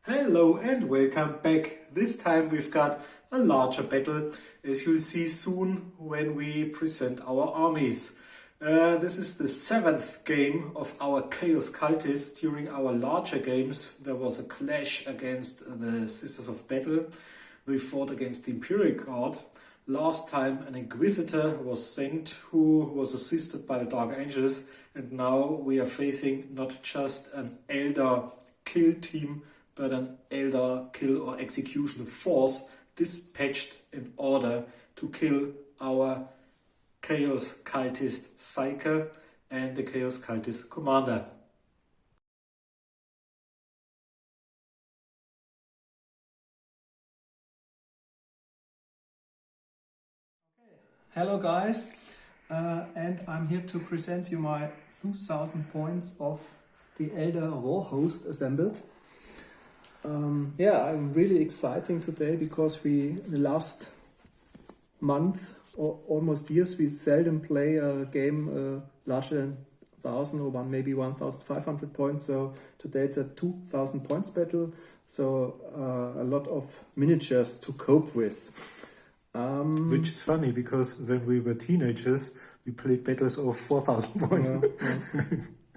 Hello and welcome back. This time we've got a larger battle, as you'll see soon when we present our armies. This is the 7th game of our Chaos Cultists. During our larger games there was a clash against the Sisters of Battle. They fought against the Imperial Guard. Last time an Inquisitor was sent who was assisted by the Dark Angels, and now we are facing not just an Eldar kill team, but an Eldar kill or execution force dispatched in order to kill our Chaos Cultist Psyker and the Chaos Cultist Commander. Hello guys, and I'm here to present you my 2000 points of the Eldar warhost assembled. I'm really exciting today because in the last month or almost years we seldom play a game larger than 1000 or maybe 1500 points. So today it's a 2000 points battle, so a lot of miniatures to cope with. Which is funny because when we were teenagers we played battles of 4000 points.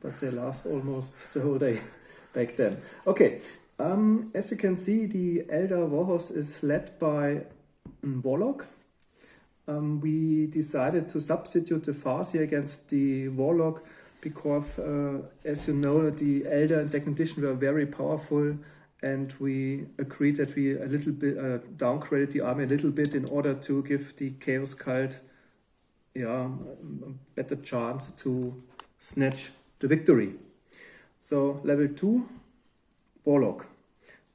But they last almost the whole day back then. Okay. As you can see, the Eldar warhost is led by a Warlock. We decided to substitute the Farsi against the Warlock because, as you know, the Eldar in 2nd edition were very powerful, and we agreed that we a little bit downgraded the army a little bit in order to give the Chaos Cult a better chance to snatch the victory. So level 2. Warlock.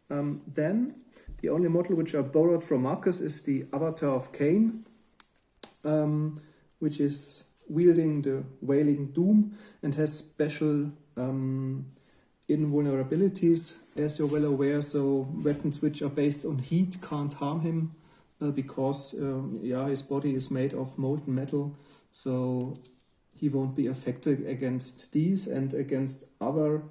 Then the only model which I borrowed from Marcus is the Avatar of Cain, which is wielding the Wailing Doom and has special invulnerabilities, as you're well aware. So weapons which are based on heat can't harm him because his body is made of molten metal, so he won't be affected against these, and against other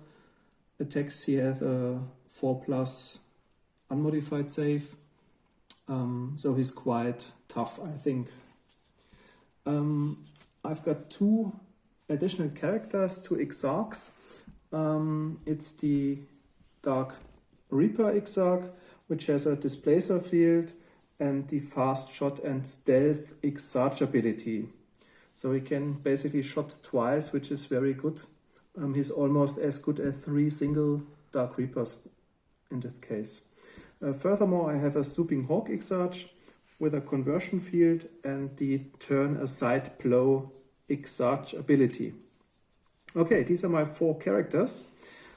attacks he has a 4+ unmodified save, so he's quite tough, I think. I've got 2 additional characters, 2 Exarchs. It's the Dark Reaper Exarch, which has a displacer field, and the fast shot and stealth Exarch ability. So he can basically shot twice, which is very good. He's almost as good as 3 single Dark Reapers in that case. Furthermore, I have a Swooping Hawk Exarch with a conversion field and the turn aside blow Exarch ability. Okay, these are my 4 characters.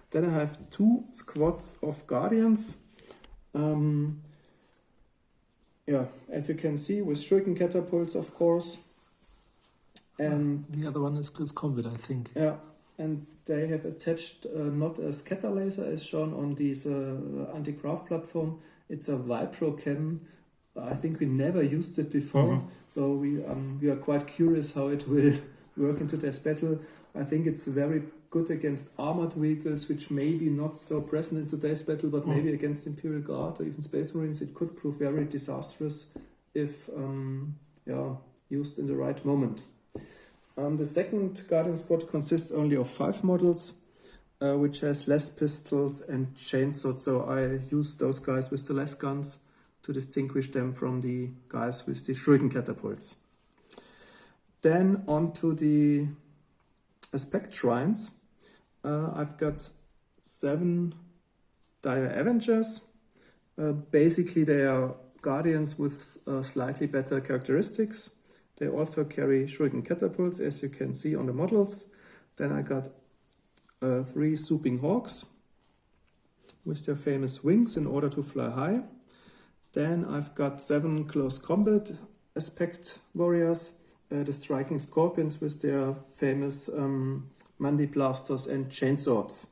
Then I have 2 squads of Guardians. As you can see, with shuriken catapults, of course. And the other one is close combat, I think. Yeah. And they have attached not a scatter laser as shown on this anti-craft platform. It's a Vipro cannon. I think we never used it before, so we are quite curious how it will work in today's battle. I think it's very good against armored vehicles, which may be not so present in today's battle, but maybe against Imperial Guard or even Space Marines it could prove very disastrous if used in the right moment. The second Guardian squad consists only of 5 models, which has less pistols and chainswords, so I use those guys with the less guns to distinguish them from the guys with the shuriken catapults. Then on to the aspect shrines. I've got 7 Dire Avengers. Basically they are Guardians with slightly better characteristics. They also carry shuriken catapults, as you can see on the models. Then I got 3 Swooping Hawks with their famous wings in order to fly high. Then I've got 7 close combat aspect warriors, the Striking Scorpions with their famous Mandi blasters and chainswords.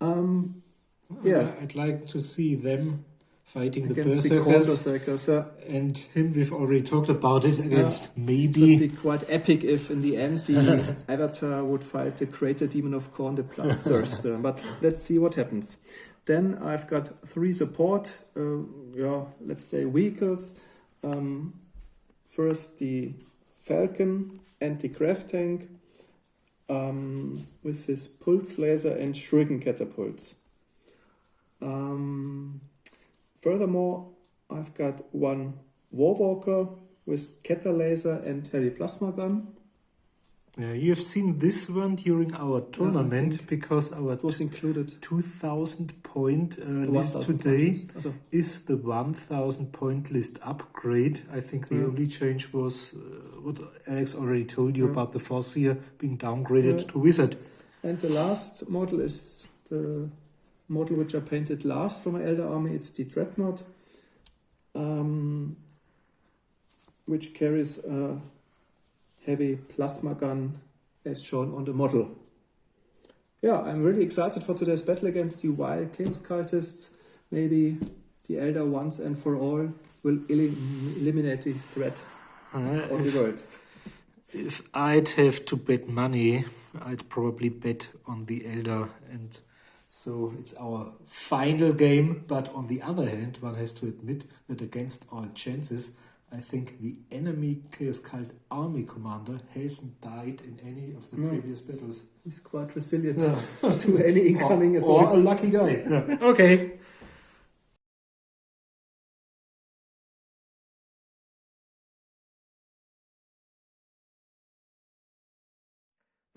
I'd like to see them fighting against the Berserkers, and him we've already talked about it against maybe. It would be quite epic if in the end the Avatar would fight the Crater Demon of Khorne, the Bloodthirster, but let's see what happens. Then I've got 3 support, let's say vehicles. First the Falcon anti-grav tank with his pulse laser and shuriken catapults. Furthermore, I've got 1 Warwalker with Keta laser and heavy plasma gun. You've seen this one during our tournament because our It was included. 2000 point list today is the 1000 point list upgrade. I think the only change was what Alex already told you about the Farseer being downgraded to Wizard. And the last model is the model which I painted last for my Eldar army. It's the Dreadnought, which carries a heavy plasma gun as shown on the model. Yeah, I'm really excited for today's battle against the Wild Chaos Cultists. Maybe the Eldar once and for all will eliminate the threat on the world. If I'd have to bet money, I'd probably bet on the Eldar, and so it's our final game. But on the other hand, one has to admit that against all chances, I think the enemy Chaos Cult army commander hasn't died in any of the previous battles. He's quite resilient to any incoming assaults. Or a lucky guy. Okay.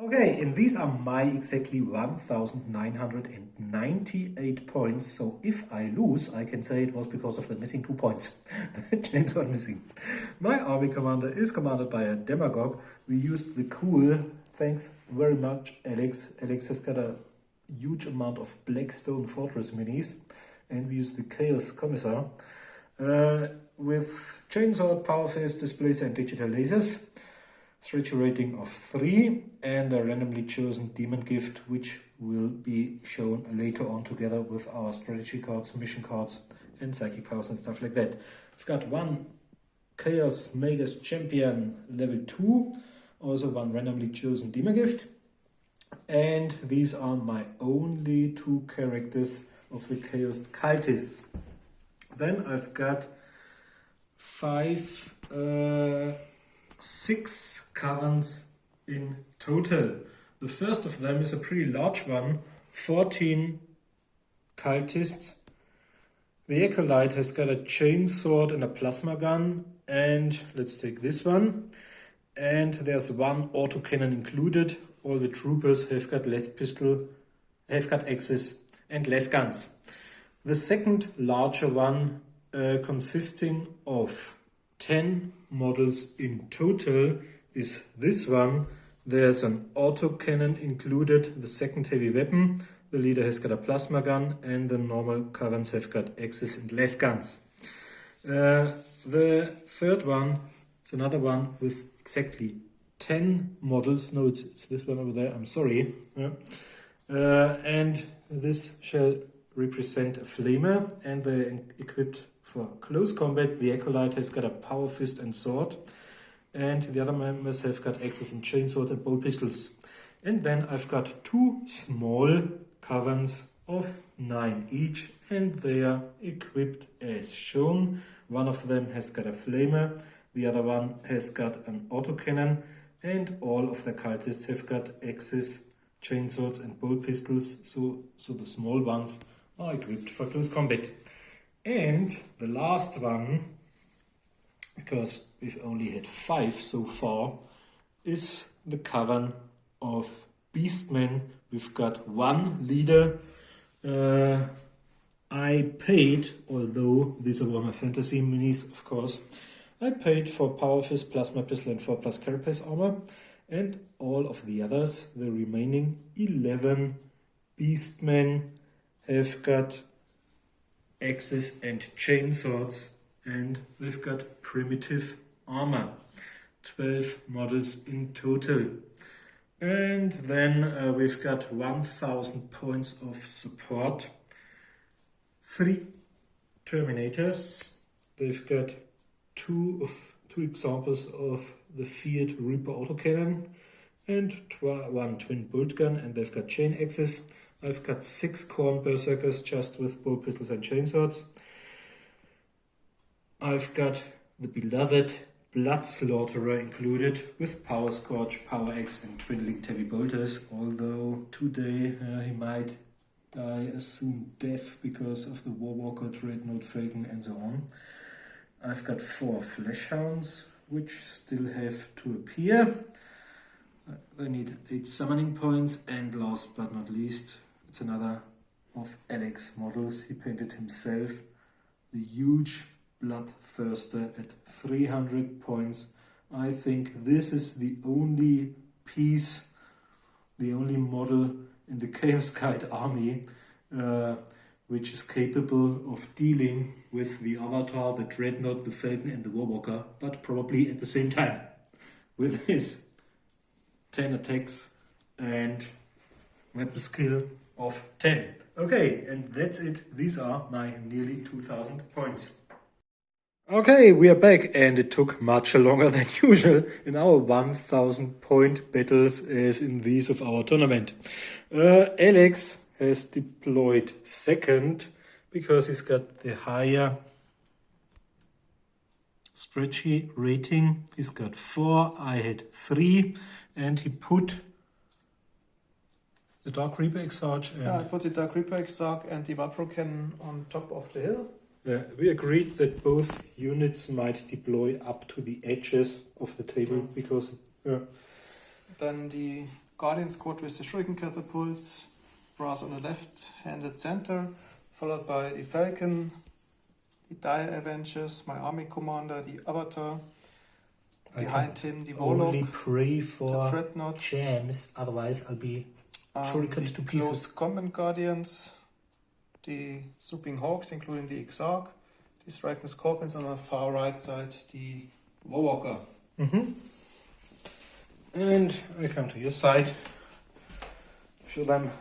Okay, and these are my exactly 1998 points. So if I lose, I can say it was because of the missing 2 points. The chainsaw missing. My army commander is commanded by a demagogue. We used the cool, thanks very much Alex. Alex has got a huge amount of Blackstone Fortress minis. And we used the Chaos Commissar with chainsaw, power phase, displays and digital lasers. Strategy rating of 3 and a randomly chosen demon gift, which will be shown later on together with our strategy cards, mission cards and psychic powers and stuff like that. I've got 1 Chaos Magus Champion level 2, also 1 randomly chosen demon gift, and these are my only 2 characters of the Chaos Cultists. Then I've got 6 Covens in total. The first of them is a pretty large one, 14 cultists. The Acolyte has got a chainsword and a plasma gun, and let's take this one. And there's 1 autocannon included. All the troopers have got axes and less guns. The second larger one, consisting of 10 models in total, is this one. There's an autocannon included, the second heavy weapon. The leader has got a plasma gun, and the normal Covens have got axes and less guns. The third one is another one with exactly 10 models. No, it's this one over there, I'm sorry. And this shall represent a flamer, and they're equipped for close combat. The Acolyte has got a power fist and sword, and the other members have got axes and chainswords and bolt pistols. And then I've got 2 small Covens of 9 each, and they are equipped as shown. One of them has got a flamer, the other one has got an autocannon, and all of the cultists have got axes, chainswords and bolt pistols, so the small ones are equipped for close combat. And the last one, because we've only had 5 so far, is the Coven of Beastmen. We've got 1 leader. I paid, although these are Warhammer Fantasy minis, of course, I paid for Power Fist, Plasma Pistol and 4+ Carapace armor, and all of the others, the remaining 11 Beastmen, have got axes and chainswords, and they've got primitive armor. 12 models in total. And then we've got 1000 points of support. 3 Terminators. They've got 2 examples of the Fiat Reaper autocannon and 1 twin bolt gun, and they've got chain axes. I've got 6 Khorne Berserkers just with bow pistols and chainswords. I've got the beloved Blood Slaughterer included with Power Scorch, Power Axe and Twin-Linked Heavy Bolters, although today he might die a soon death because of the Warwalker, Dreadnought, Falcon and so on. I've got 4 Fleshhounds, which still have to appear. They need 8 summoning points, and last but not least, it's another of Alex models he painted himself, the huge Bloodthirster at 300 points. I think this is the only piece, the only model in the Chaos Guide army which is capable of dealing with the Avatar, the Dreadnought, the Falcon and the Warwalker, but probably at the same time, with his 10 attacks and weapon skill of 10. Okay, and that's it. These are my nearly 2000 points. Okay, we are back, and it took much longer than usual in our 1000 point battles as in these of our tournament. Alex has deployed second because he's got the higher stretchy rating. He's got 4, I had 3, and he put the Dark Reaper Exarch. And I put the Dark Reaper Exarch and the Vapro Cannon on top of the hill. We agreed that both units might deploy up to the edges of the table because... Then the Guardian Squad with the Shuriken Catapults, brass on the left-handed center, followed by the Falcon, the Dire Avengers, my army commander, the Avatar, behind him the Warlock, only pray for the Dreadnought, gems, otherwise I'll be shuriken to the pieces. Close Combat Guardians, the Swooping Hawks, including the Exarch, the Striking Scorpions on the far right side, the Warwalker. And I come to your side, show them.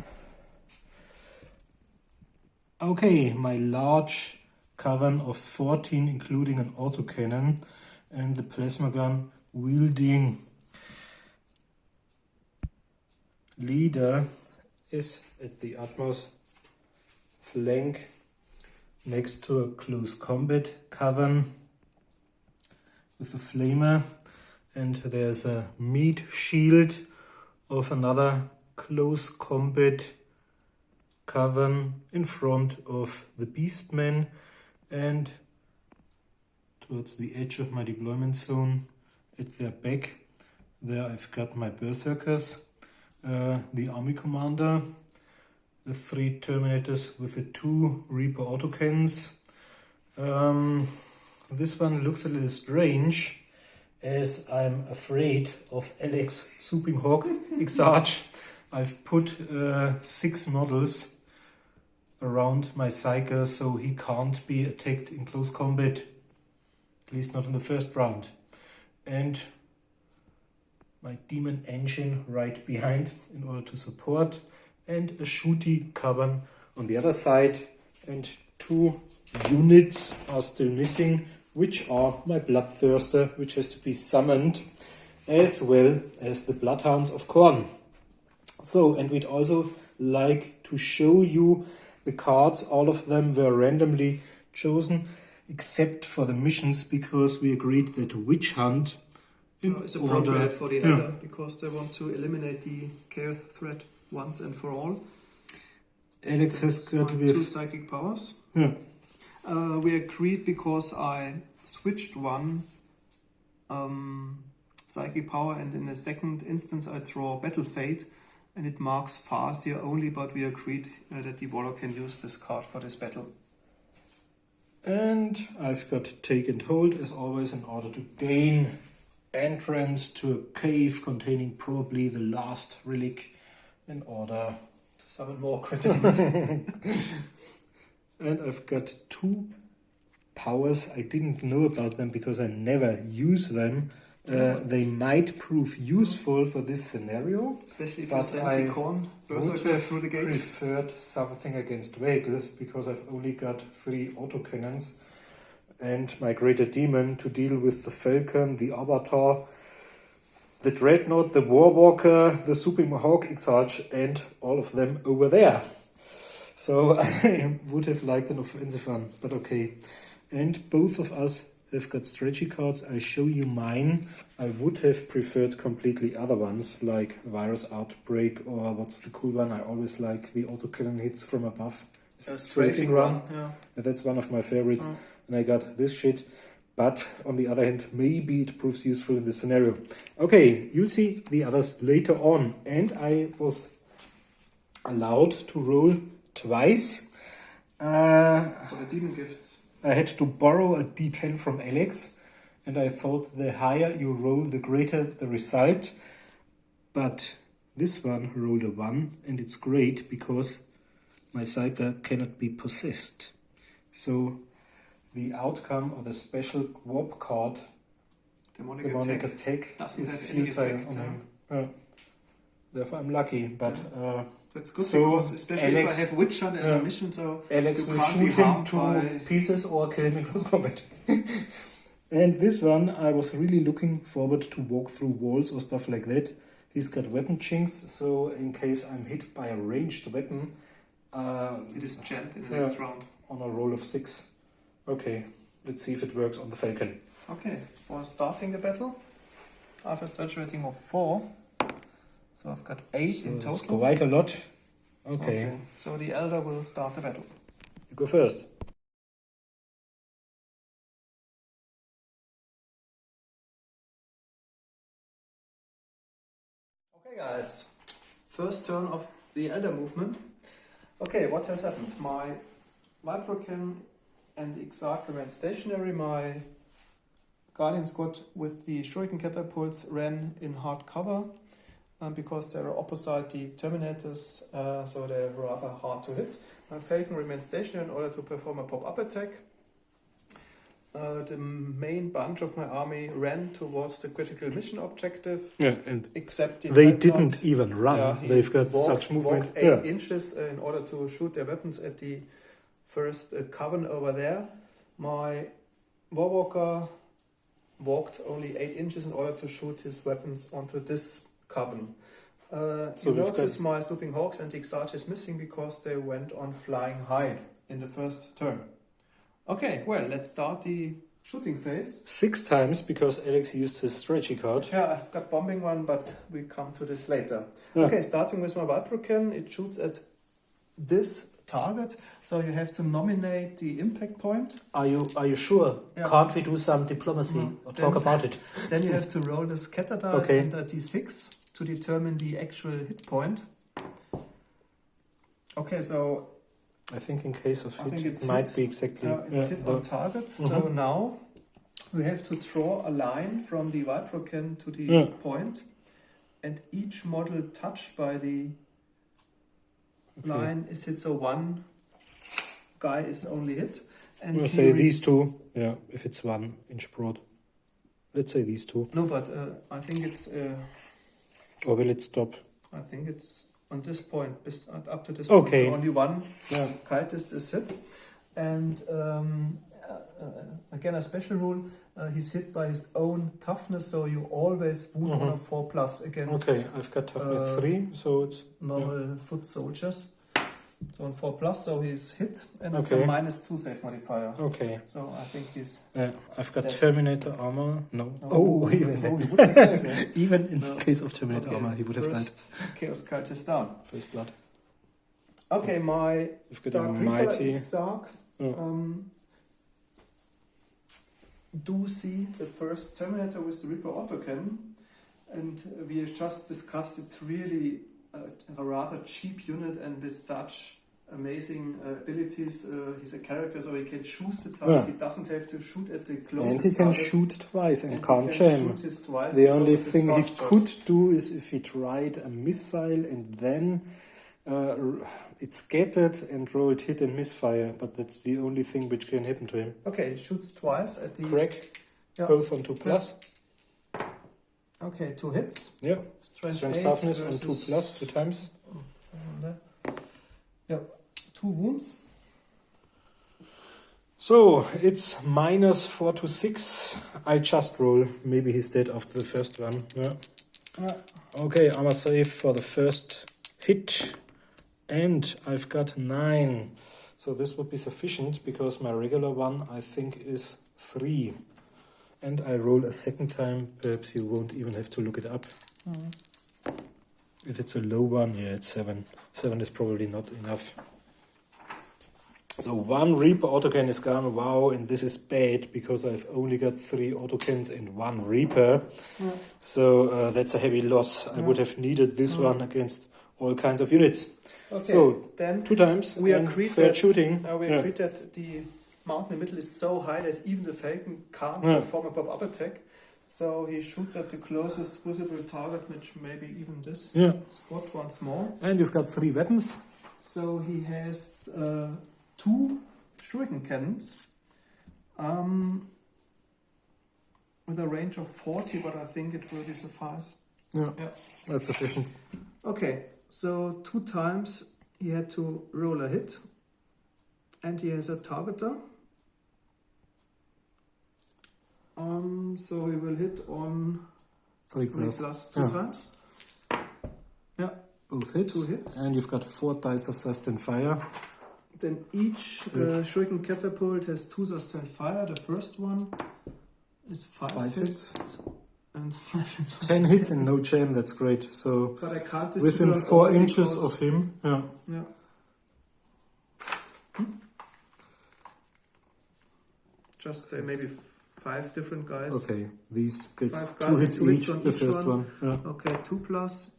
Okay, my large cavern of 14, including an autocannon and the plasma gun wielding leader is at the utmost flank next to a close combat cavern with a flamer, and there's a meat shield of another close combat cavern in front of the beastmen, and towards the edge of my deployment zone at their back there I've got my berserkers, the army commander, the 3 terminators with the 2 Reaper autocannons. This one looks a little strange as I'm afraid of Alex Swooping Hawk Exarch. I've put 6 models around my Psyker so he can't be attacked in close combat, at least not in the first round. And my demon engine right behind in order to support, and a shooty cavern on the other side, and 2 units are still missing, which are my Bloodthirster, which has to be summoned, as well as the Bloodhounds of Khorne. So, and we'd also like to show you the cards. All of them were randomly chosen, except for the missions, because we agreed that Witch Hunt is appropriate for the Eldar, because they want to eliminate the chaos threat once and for all. Alex has got 2 psychic powers. Yeah. We agreed because I switched one psychic power, and in the second instance I draw Battle Fate, and it marks Farseer only, but we agreed that the Warlock can use this card for this battle. And I've got Take and Hold as always in order to gain entrance to a cave containing probably the last relic in order to summon more critics. And I've got 2 powers. I didn't know about them because I never use them. They might prove useful for this scenario, especially if you send the Khorne Berserker through the gate. I preferred something against vehicles because I've only got 3 autocannons and my greater demon to deal with the Falcon, the Avatar, the Dreadnought, the Warwalker, the Supreme Hawk Exarch, and all of them over there. So I would have liked an offensive one, but okay. And both of us have got strategy cards. I show you mine. I would have preferred completely other ones, like Virus Outbreak, or what's the cool one? I always like the autocannon hits from above. Strafing run. Yeah. That's one of my favorites. And I got this shit. But on the other hand, maybe it proves useful in this scenario. Okay, you'll see the others later on. And I was allowed to roll twice. For the demon gifts. I had to borrow a d10 from Alex. And I thought the higher you roll, the greater the result. But this one rolled a 1. And it's great because my Psyker cannot be possessed. So the outcome of the special warp card, demonic attack is futile on him. Therefore, I'm lucky. But that's good, so because especially Alex, if I have Witch Hunt as a mission, so Alex will shoot him to pieces or kill him in close combat. And this one, I was really looking forward to walk through walls or stuff like that. He's got weapon chinks, so in case I'm hit by a ranged weapon, it is jammed in the next round. On a roll of 6. Okay, let's see if it works on the Falcon. Okay, for starting the battle, I have a strategy rating of 4. So I've got 8 in total. That's quite a lot. Okay. So the Eldar will start the battle. You go first. Okay guys, first turn of the Eldar movement. Okay, what has happened? My Viprocan and the Exarch remain stationary. My Guardian Squad with the Shuriken Catapults ran in hard cover because they are opposite the Terminators, so they're rather hard to hit. My Falcon remains stationary in order to perform a pop-up attack. The main bunch of my army ran towards the critical mission objective. Yeah, and except they didn't even run. Yeah, they've got such movement. Walked 8 inches in order to shoot their weapons at the first coven over there. My Warwalker walked only 8 inches in order to shoot his weapons onto this coven. You notice my Swooping Hawks and the Exarch is missing because they went on flying high in the first turn. Okay, well, let's start the shooting phase. 6 times because Alex used his strategy card. Yeah, I've got bombing one, but we come to this later. Yeah. Okay, starting with my Viprocan, it shoots at this target, so you have to nominate the impact point. Are you sure? Yeah. Can't we do some diplomacy or talk about it? Then you have to roll the scatter dice and a d6 to determine the actual hit point. Okay, so I think in case of hit, it might be exactly... it's hit on target. So now we have to draw a line from the Viprocan to the point, and each model touched by the line is hit, so one guy is only hit. And we'll say these two, if it's 1 inch broad. Let's say these two. No, but I think it's... or will it stop? I think it's on this point, up to this point, so only one cultist is hit. And again, a special rule, he's hit by his own toughness, so you always wound on a 4+ against... Okay, I've got toughness 3, so it's... normal foot soldiers. So on 4+, so he's hit, and it's a -2 save modifier. Okay. So I think he's... I've got Terminator armor. No. Even in case of Terminator armor, he would have died. Chaos Cultist down. First blood. Okay, my Dark Reaper Exarch do see the first Terminator with the Reaper autocannon, and we have just discussed it's really a rather cheap unit, and with such amazing abilities, he's a character, so he can choose the target. He doesn't have to shoot at the closest and he can target. shoot twice and can't jam. The only thing he could do is if he tried a missile and then it scattered and rolled hit and misfire, but that's the only thing which can happen to him. Okay, he shoots twice at the... Correct. Both on 2+. Okay, 2 hits. Yeah. Strength toughness on 2+, 2 times. Yeah, 2 wounds. So it's -4 to 6. I just roll. Maybe he's dead after the first one. Yeah. Okay, armor save for the first hit. And I've got 9. So this would be sufficient because my regular one, I think, is 3. And I roll a second time. Perhaps you won't even have to look it up. If it's a low one, yeah, it's 7. 7 is probably not enough. So 1 Reaper autocan is gone. Wow, and this is bad because I've only got 3 autocans and 1 Reaper. So that's a heavy loss. I would have needed this one against all kinds of units. Okay, so then 2 times. we agreed third that shooting. we agreed that the mountain in the middle is so high that even the Falcon can't perform a pop-up attack. So he shoots at the closest visible target, which maybe even this squad once more. And you've got 3 weapons. So he has 2 shuriken cannons with a range of 40, but I think it will be suffice. Yeah, that's sufficient. Okay, so 2 times he had to roll a hit, and he has a targeter. So he will hit on 3 plus 2 times. Yeah, both hits. 2 hits. And you've got 4 dice of sustained fire. Then each shuriken catapult has 2 sustained fire. The first one is 5 hits. And 5 hits. 10 hits and no jam, that's great. So but I can't within 4 inches of him. Yeah. Just say maybe 5 different guys. Okay, these get 5 2 guys, hits 2 each, on the each first one. Yeah. Okay, 2 plus,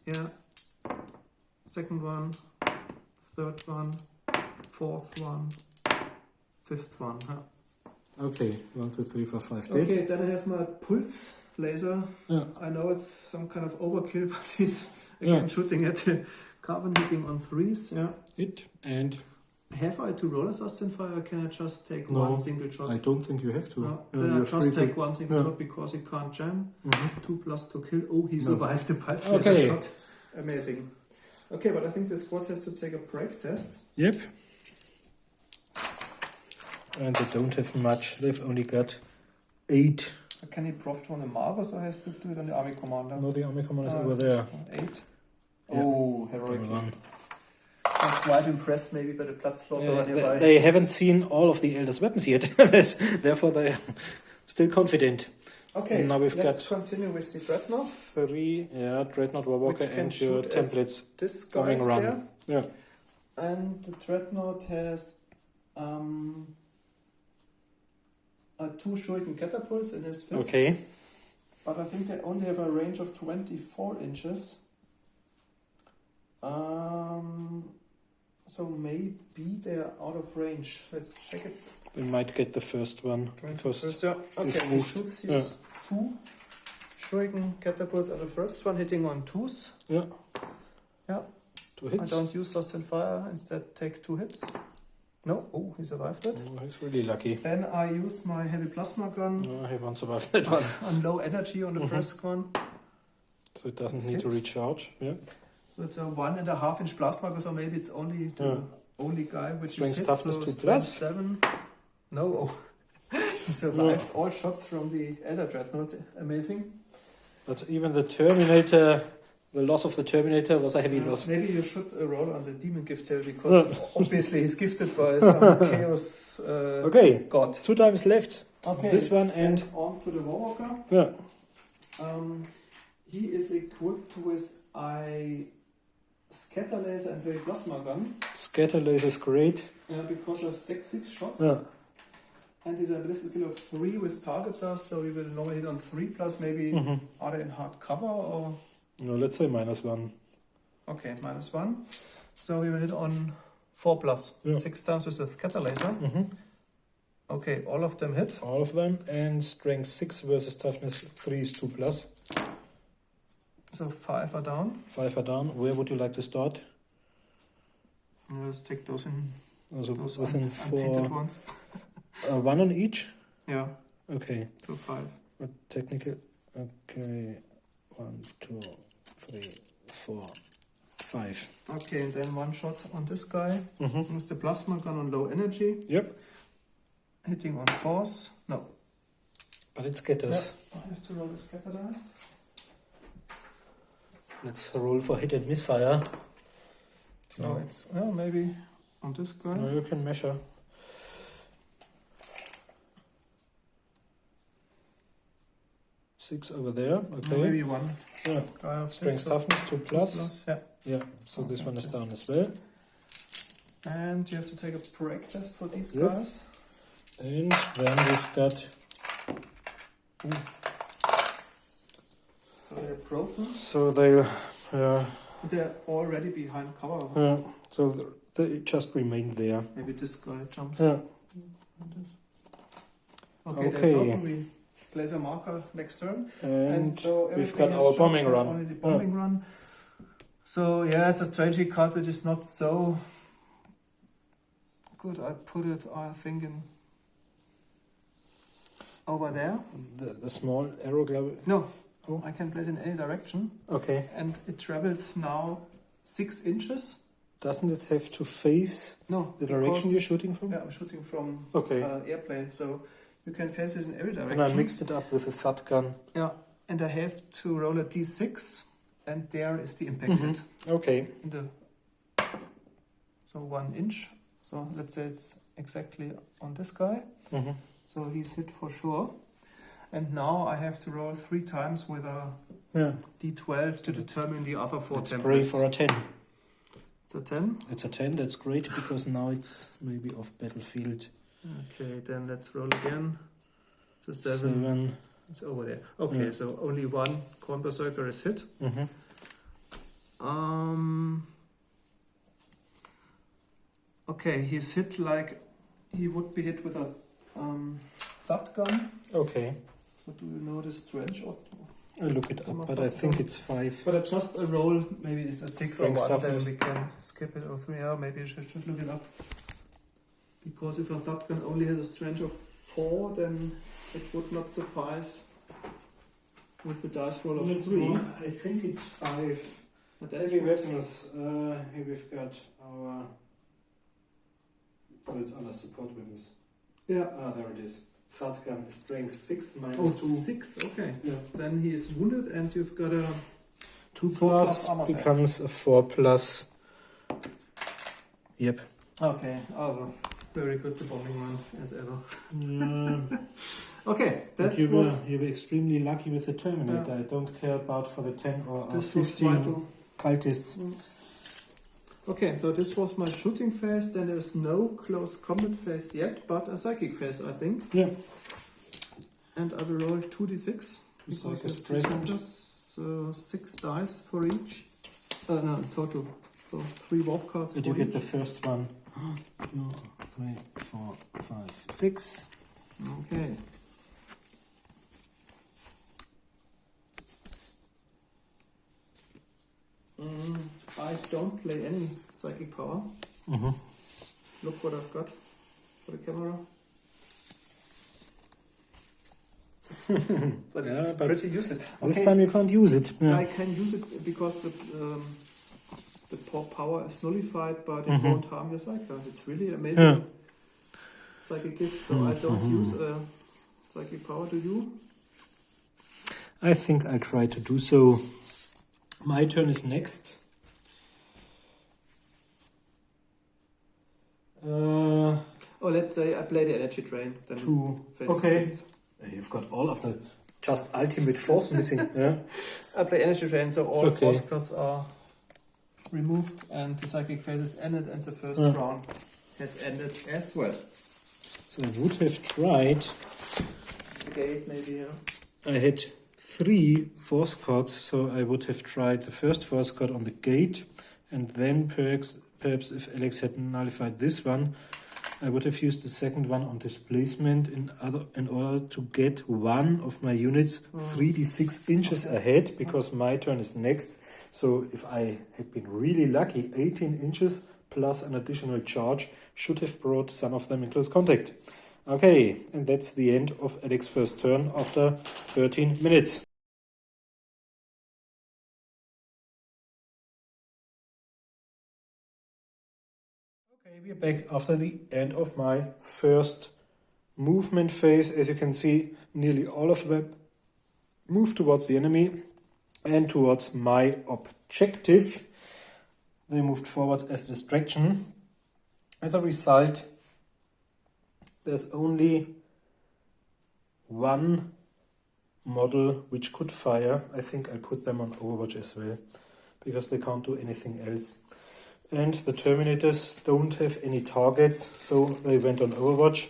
Second one, third one, fourth one, fifth one. Okay, 1, 2, 3, 4, 5 dead. Okay, then I have my pulse laser. Yeah. I know it's some kind of overkill, but he's again shooting at the carbon, hitting on 3s. Yeah. Hit and... Have I to roll a sustained fire, or can I just take No, one single shot? I don't think you have to. No, then I just take one single shot because he can't jam. 2 plus to kill. Oh, he survived the pulse laser shot. Amazing. Okay, but I think the squad has to take a break test. Yep. And they don't have much. They've only got 8. Can he profit from the Margus or has to do it on the army commander? No, the army commander is over there. 8. Yeah. Oh, heroically. I'm quite impressed maybe by the blood slaughter nearby. They haven't seen all of the Eldar's weapons yet. Therefore, they're still confident. Okay, and now let's continue with the Dreadnought. 3, Dreadnought, Warwalker, and your templates this coming around. There. Yeah. And the Dreadnought has 2 shuriken catapults in his fists. Okay. But I think they only have a range of 24 inches. So maybe they're out of range. Let's check it. We might get the first one. Because okay, he shoots his 2 shuriken catapults on the first one, hitting on 2s. Yeah. 2 hits. I don't use sustained fire, instead take 2 hits. No, oh, he survived it. Oh, he's really lucky. Then I use my heavy plasma gun. No, he won't survive that one. On low energy on the first one. So it doesn't need to recharge. Yeah. So it's a 1.5 inch plasma gun, so maybe it's only the only guy which Strength is hit. toughness So 2 plus. 7. No, he survived all shots from the Eldar Dreadnought. Amazing. But even the Terminator, the loss of the Terminator was a heavy loss. Maybe you should roll on the Demon Gift Tail because obviously he's gifted by some Chaos God. 2 times left. Okay, this one and on to the Warwalker. Yeah. He is equipped with a scatter laser and heavy plasma gun. Scatter laser is great. Because of 6 shots. Yeah. And he's a ballistic skill of 3 with target dust, so he will normally hit on 3 plus. Maybe are they in hard cover or? No, let's say -1. Okay, -1. So he will hit on 4 plus. 6 times with the scatter laser. Okay, all of them hit. All of them. And strength 6 versus toughness 3 is 2 plus. So 5 are down. 5 are down. Where would you like to start? Let's take those in. Also those within unpainted 4. ones. 1 on each? Yeah. Okay. So 5. Technical. Okay. 1, 2, 3, 4, 5. Okay, and then 1 shot on this guy. With the plasma gun on low energy. Yep. Hitting on 4s. No. But it scatters. I have to roll the scatter dice. Let's roll for hit and misfire. So it's maybe on this guy. No, you can measure. 6 over there. Okay. Maybe 1. Yeah. Guy of Strength this, so toughness 2 plus. 2 plus. Yeah. Yeah. So this one is Yes. down as well. And you have to take a break test for these Yep. guys. And then we've got. So they're broken. So they'll. They're already behind cover. So they just remain there. Maybe this guy jumps. Yeah. Okay, Okay. they're broken. We place a marker next turn. And so we've everything got is our shot bombing for run. Only the bombing run. So yeah, it's a strategy card which is not so good. I put it, I think, in over there. The small arrow glove. No, Oh. I can place in any direction. Okay. And it travels now 6 inches. Doesn't it have to face No, the direction because- you're shooting from? Yeah, I'm shooting from Okay. airplane, so you can face it in every direction. And I mixed it up with a thud gun. Yeah, and I have to roll a d6, and there is the impact hit. Okay. In the so 1 inch. So let's say it's exactly on this guy. Mm-hmm. So he's hit for sure. And now I have to roll 3 times with a Yeah. d12 to determine the other 4 Let's pray templates. for a 10. It's a 10. It's a 10, that's great, because now it's maybe off battlefield. Okay, then let's roll again. It's a 7. It's over there. Okay, Yeah. so only 1 Khorne Berserker is hit. Mm-hmm. Okay, he's hit like he would be hit with a thud gun. Okay. So do you know the strange? I'll look it up, but I think it's 5. But just a roll, maybe it's a 6 or 1, Strength then toughness. we can skip it, or 3. Yeah, maybe I should look it up. Because if a thud gun only has a strength of 4, then it would not suffice with the dice roll of 3. I think it's 5. But then Heavy it would- weapons. Here we've got our. Oh, it's other support weapons. Yeah. Ah, there it is. Thud gun, strength 6 Oh, minus 2. 6, okay. Yeah. Then he is wounded, and you've got a 2 4 plus armor save. becomes a 4 plus. Yep. Okay, also very good the bombing run as ever. Yeah. Okay, that But you was were extremely lucky with the Terminator. I don't care about for the 10 or this was 15 vital. cultists. Okay, so this was my shooting phase. Then there's no close combat phase yet, but a psychic phase, I think. Yeah. And I will roll 2d6. Two psychics Because present. just 6 dice for each. No, in total. So 3 warp cards Did for you get each. the first one? 2, 3, 4, 5, 6. Okay. I don't play any psychic power. Mm-hmm. Look what I've got for the camera. But Yeah, it's but pretty useless. This Okay, time you can't use it. Yeah. I can use it because the power is nullified, but it Mhm. won't harm your psychic. It's really amazing Yeah. psychic gift. So I don't use a psychic power. Do you? I think I'll try to do so. My turn is next. Oh, let's say I play the energy drain. Then 2. faces Okay. games. You've got all of the just ultimate force missing. Yeah. I play energy drain, so all Okay. force cards are removed, and the psychic phase is ended, and the first Yeah. round has ended as well. So I would have tried. The gate, maybe. Yeah. I had 3 force cards, so I would have tried the first force card on the gate, and then perhaps if Alex had nullified this one, I would have used the second one on displacement in order to get one of my units 3d6 inches ahead, because my turn is next. So if I had been really lucky, 18 inches plus an additional charge should have brought some of them in close contact. Okay, and that's the end of Alex's first turn after 13 minutes. Okay, we're back after the end of my first movement phase. As you can see, nearly all of them move towards the enemy. and towards my objective. They moved forwards as distraction. As a result, there's only one model which could fire. I think I put them on Overwatch as well, because they can't do anything else. And the Terminators don't have any targets, so they went on Overwatch.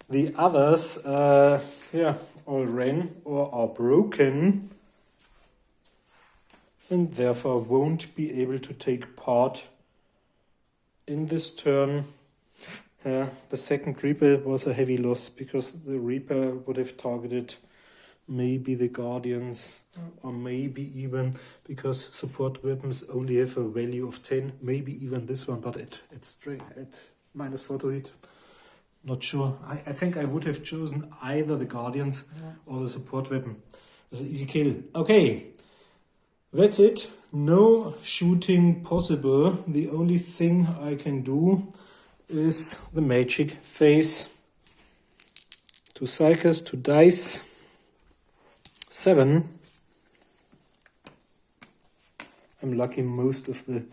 The others, all ran or are broken, and therefore won't be able to take part in this turn. The second Reaper was a heavy loss, because the Reaper would have targeted maybe the Guardians, or maybe even, because support weapons only have a value of 10, maybe even this one, but it's straight at -4 to hit. Not sure. I think I would have chosen either the Guardians or the support weapon. It's an easy kill. Okay, that's it. No shooting possible. The only thing I can do is the magic phase. 2 Psychers, 2 dice. 7. I'm lucky most of the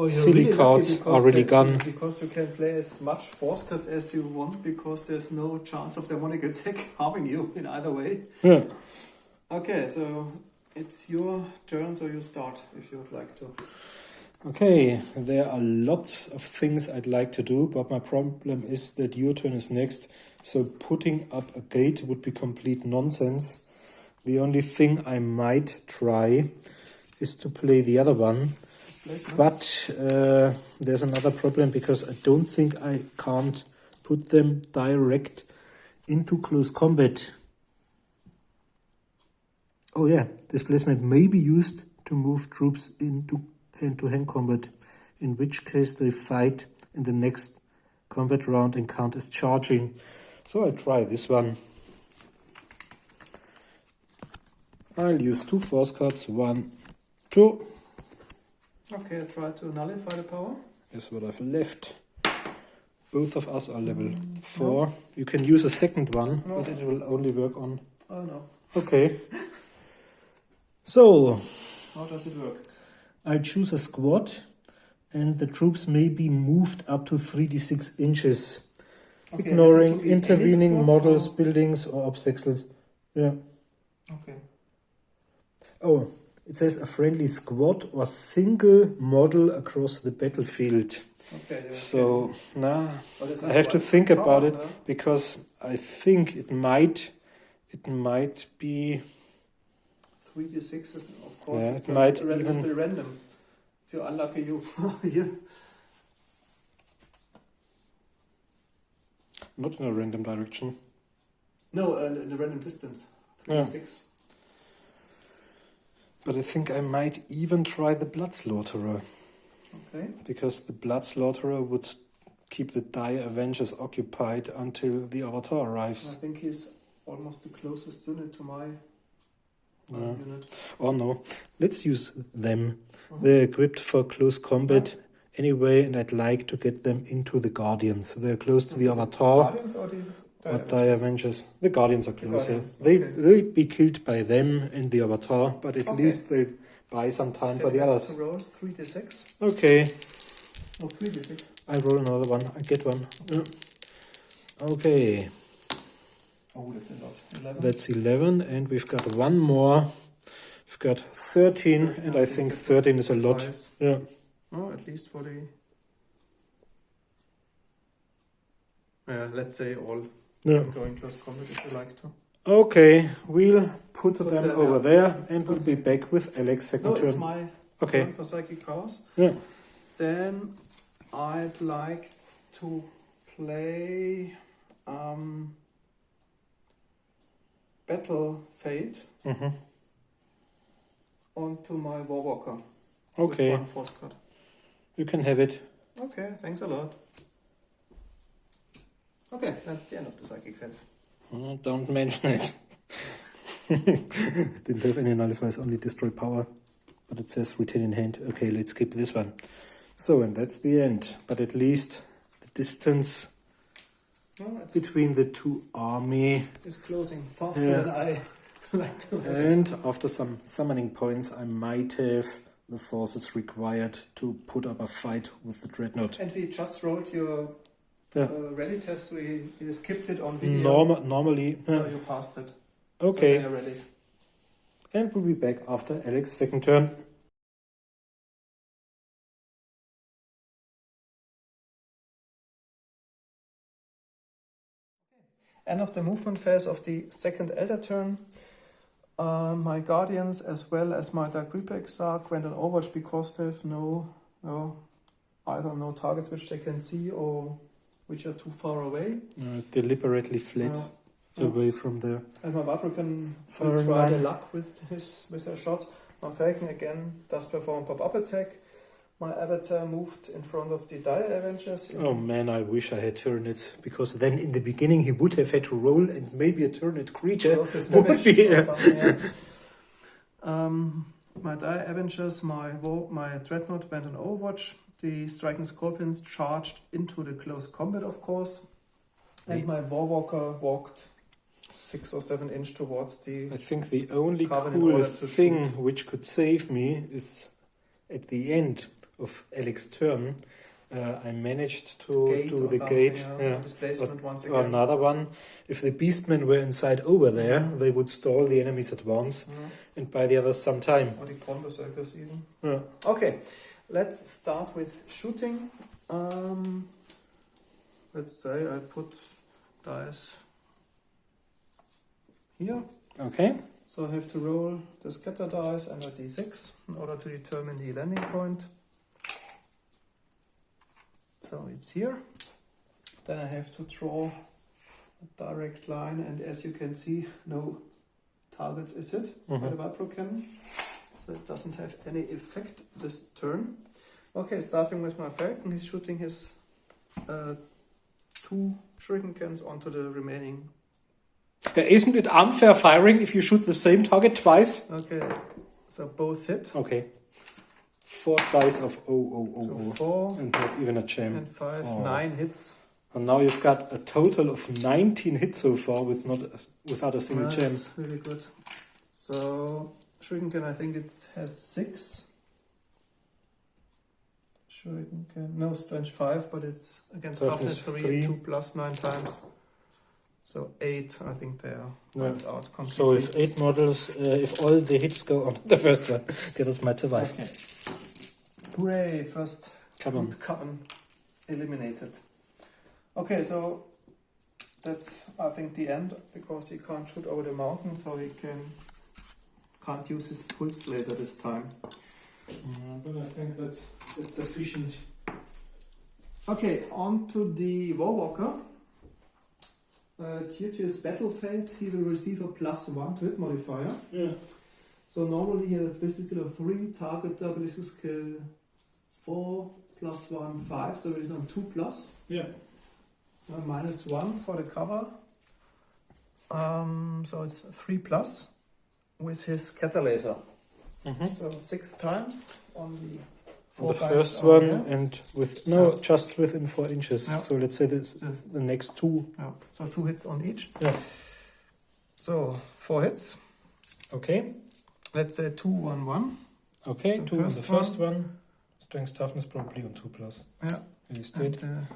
silly really cards are already gone. Because you can play as much force cards as you want, because there's no chance of demonic attack harming you in either way. Yeah. Okay, so it's your turn, so you start if you would like to. Okay, there are lots of things I'd like to do, but my problem is that your turn is next, so putting up a gate would be complete nonsense. The only thing I might try is to play the other one, but there's another problem, because I don't think I can't put them direct into close combat. Oh yeah, displacement may be used to move troops into hand-to-hand combat, in which case they fight in the next combat round and count as charging. So I'll try this one. I'll use 2 force cards, 1, 2. Okay, try to nullify the power. Guess what I've left. Both of us are level 4. No. You can use a second one, but it will only work on... Oh no. Okay. So... how does it work? I choose a squad, and the troops may be moved up to 3d6 inches, okay, ignoring intervening models, or buildings, or obstacles. Yeah. Okay. Oh, it says a friendly squad or single model across the battlefield. Okay. So, I have to think about it, because I think it might be... 3d6 is, of course, yeah, it's it might even be random. If you're unlucky, you yeah. Not in a random direction. No, in a random distance. 3d6. Yeah. But I think I might even try the Blood Slaughterer. Okay. Because the Blood Slaughterer would keep the Dire Avengers occupied until the Avatar arrives. I think he's almost the closest unit to my... unit. Oh no, let's use them. They're equipped for close combat anyway, and I'd like to get them into the Guardians. They're close to the Avatar. Guardians or the Dire Avengers? The Guardians are closer. They'll be killed by them and the Avatar, but at least they'll buy some time for the others. Roll 3d6. Okay. Oh, 3d6. I roll another one. I get one. Yeah. Okay. Oh, that's a lot. 11. That's 11, and we've got one more. We've got 13, and I think 13 is a lot. Yeah. Oh, at least for the... let's say all going close combat if you like to. Okay, we'll put them over there, and we'll be back with Alex second turn. It's my turn for Psychic Powers. Yeah. Then I'd like to play... Battle Fate onto my Warwalker. Okay. With 1 force card. You can have it. Okay, thanks a lot. Okay, that's the end of the Psychic Phase. Don't mention it. Didn't have any nullifiers, only destroy power. But it says retain in hand. Okay, let's skip this one. So, and that's the end. But at least the distance between the two army is closing faster than I like to have it. And after some summoning points, I might have the forces required to put up a fight with the Dreadnought. And we just rolled your Yeah. rally test. We skipped it on video. Normally. So you passed it. Okay. So rallied. And we'll be back after Alex's second turn. End of the movement phase of the second Eldar turn. My Guardians as well as my Dark Reaper Exarch went on Overwatch because they have either no targets which they can see or which are too far away. Deliberately fled away from there. And my Vapor can Foreign try one. the luck with her shot. My Falcon again does perform a pop-up attack. My Avatar moved in front of the Dire Avengers. Oh man, I wish I had Tyranids, because then in the beginning he would have had to roll and maybe a Tyranid creature Explosive would damage be... or something, yeah. My Dire Avengers, my Dreadnought went on Overwatch. The Striking Scorpions charged into the close combat, of course. And my Warwalker walked 6 or 7 inch towards the... I think the only Carbon in cool order to thing shoot. which could save me is at the end of Alex's turn, I managed to Gate do or the something, gate. Displacement once Or again. another one. If the Beastmen were inside over there, they would stall the enemy's advance and buy the others some time. Or the Khorne Berserkers even. Yeah. Okay, let's start with shooting. Let's say I put dice here. Okay. So I have to roll the scatter dice and a d6 in order to determine the landing point. So it's here. Then I have to draw a direct line, and as you can see, no target is hit by the Vipro Cannon. So it doesn't have any effect this turn. Okay, starting with my Falcon, he's shooting his 2 shuriken cannons onto the remaining. Isn't it unfair firing if you shoot the same target twice? Okay, so both hit. Okay. 4 dice of 0, 0, 0, So 0. 4 And not even a gem. and 5, Oh. 9 hits. And now you've got a total of 19 hits so far without a single gem. That's really good. So shuriken cannon, I think it has 6. Shuriken cannon, no, strength 5, but it's against toughness 3 and 2 plus 9 times. So 8, I think they are wiped out completely. So if 8 models, if all the hits go on the first one, the others might survive. Okay. Hooray, first Coven. Coven eliminated. Okay, so that's, I think, the end, because he can't shoot over the mountain, so he can't use his pulse laser this time. But I think that's sufficient. Okay, on to the Warwalker. Due to his battle fate, he will receive a +1 to hit modifier. Yeah. So normally he has basically a 3 target double skill 4 +1 5, so it is on 2+. Yeah. -1 for the cover. So it's 3+ with his scatter laser. So 6 times on the On the 4 first dice one, there. and So- just within 4 inches. Yeah. So let's say this the next 2. Yeah, so 2 hits on each. Yeah. So 4 hits. Okay. Let's say 2, 1, 1. Okay. The 2 on the first first one. Strength toughness probably on 2+. Yeah. He's And dead.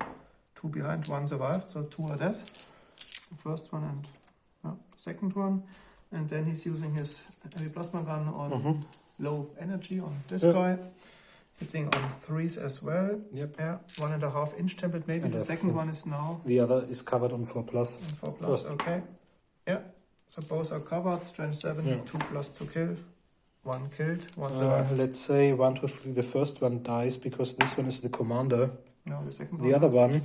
2 behind, 1 survived, so 2 are dead. The first one and the second one. And then he's using his heavy plasma gun on low energy on this guy. Hitting on 3s as well. Yep. Yeah, 1.5 inch template maybe. And The a second 4. one is now The other is covered on 4+. on 4+. Okay. Yeah. So both are covered. Strength 7, Yeah. 2+ to kill. 1 killed, 1 survived. Let's say 1, 2, 3. The first one dies because this one is the commander. No, the second one. The other was- one.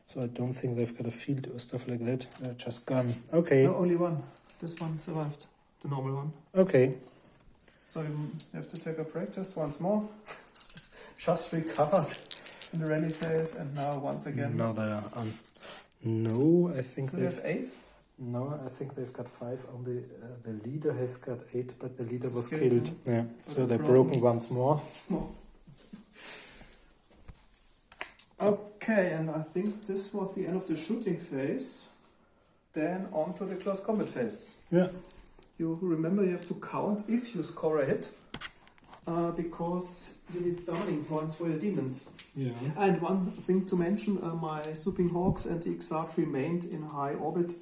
So I don't think they've got a field or stuff like that. Just gun. Okay. No, only one. This one survived. The normal one. Okay. So you have to take a break just once more. Just recovered in the rally phase, and now once again. Now they are on. No, I think Do we have 8? No, I think they've got 5. Only the leader has got 8, but the leader was Killed, killed. Yeah. So So they're they're broken once more. Small. Okay, and I think this was the end of the shooting phase. Then on to the close combat phase. Yeah. you remember you have to count if you score a hit, because you need summoning points for your demons. Yeah. And one thing to mention, my Swooping Hawks and the Exarch remained in high orbit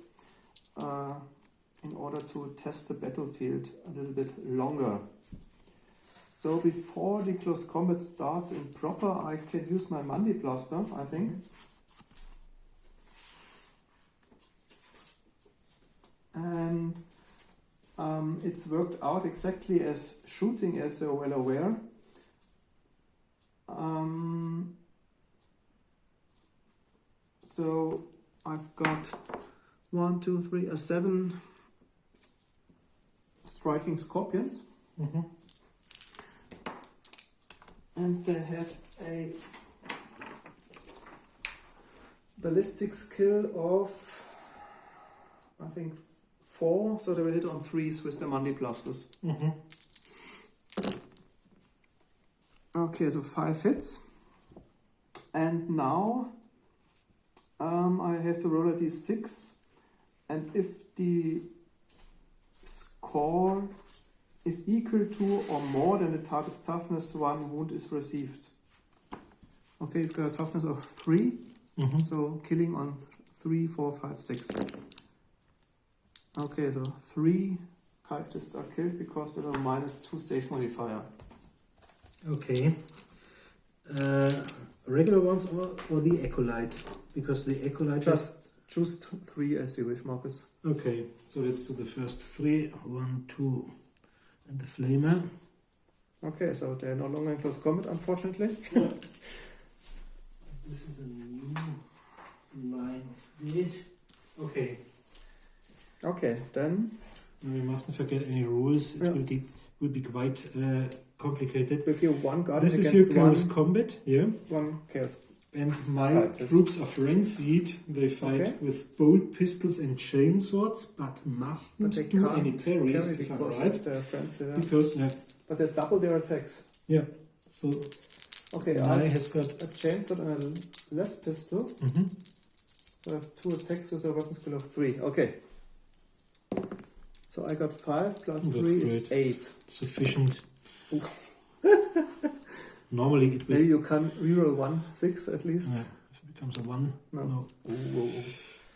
in order to test the battlefield a little bit longer. So before the close combat starts in proper, I can use my Mandi Blaster, I think. And it's worked out exactly as shooting, as you're well aware. So I've got 7 striking scorpions. Mm-hmm. And they have a ballistic skill of, I think, 4, so they will hit on 3s with the Mandi Blasters. Mm-hmm. Okay, so 5 hits. And now I have to roll a d6, and if the score is equal to or more than the target's toughness, 1 wound is received. Okay, you've got a toughness of 3, Mm-hmm. so killing on 3, 4, 5, 6. Okay, so 3 cultists are killed because they have a -2 safe modifier. Okay. Regular ones or the acolyte? Because the acolyte Just choose 3 as you wish, Marcus. Okay, so let's do the first 3. 1, 2, and the flamer. Okay, so they're no longer in close combat, unfortunately. This is a new line of bleed. Okay. Okay, then Now we mustn't forget any rules. It Yeah. will be quite complicated. with you 1 guard This is your against close combat, yeah. 1 chaos. And my Cultists. troops of Renseed, they fight Okay. with bolt pistols and chain swords, but mustn't But they do can't any parries, Carry if I'm because right. of their friends there. Because, But they double their attacks. yeah. So Okay, I I has got. have a chainsword and a less pistol. Mhm. So I have 2 attacks with a weapon skill of 3. Okay. So I got 5 plus That's 3 is great. 8. Sufficient. Normally it will. Maybe you can reroll 1, 6 at least. Yeah, if it becomes a 1. No. No. Ooh.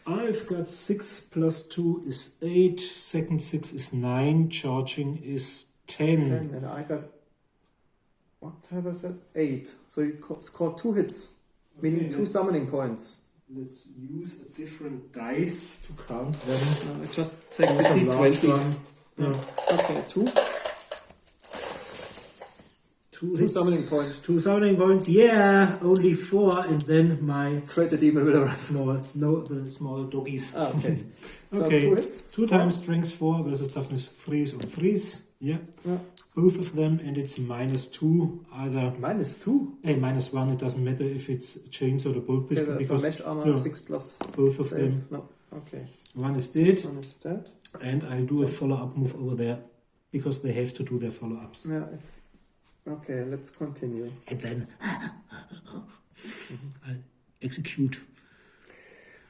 I've got 6 plus 2 is 8. Second 6 is 9. Charging is 10. 10, and I got, what have I said? 8. So you scored 2 hits, meaning 2 summoning points. Let's use a different dice to count them. I just take the Also large d20. one. Yeah. Okay, 2. 2 hits. summoning points. 2 summoning points. Yeah, only 4, and then my Create a demon will arrive. the small doggies. Ah, okay. So Okay. 2 hits. 2 times strength 4 versus toughness 3 on 3s. Yeah. Yeah. Both of them, and it's -2 either. -2. -1. It doesn't matter if it's a chainsaw or bolt Okay, pistol for because mesh armor yeah. 6 plus. both of Save. them. No. Okay. One is dead, One is dead. and I do a follow-up move over there because they have to do their follow-ups. Yeah. Okay, let's continue. And then I execute.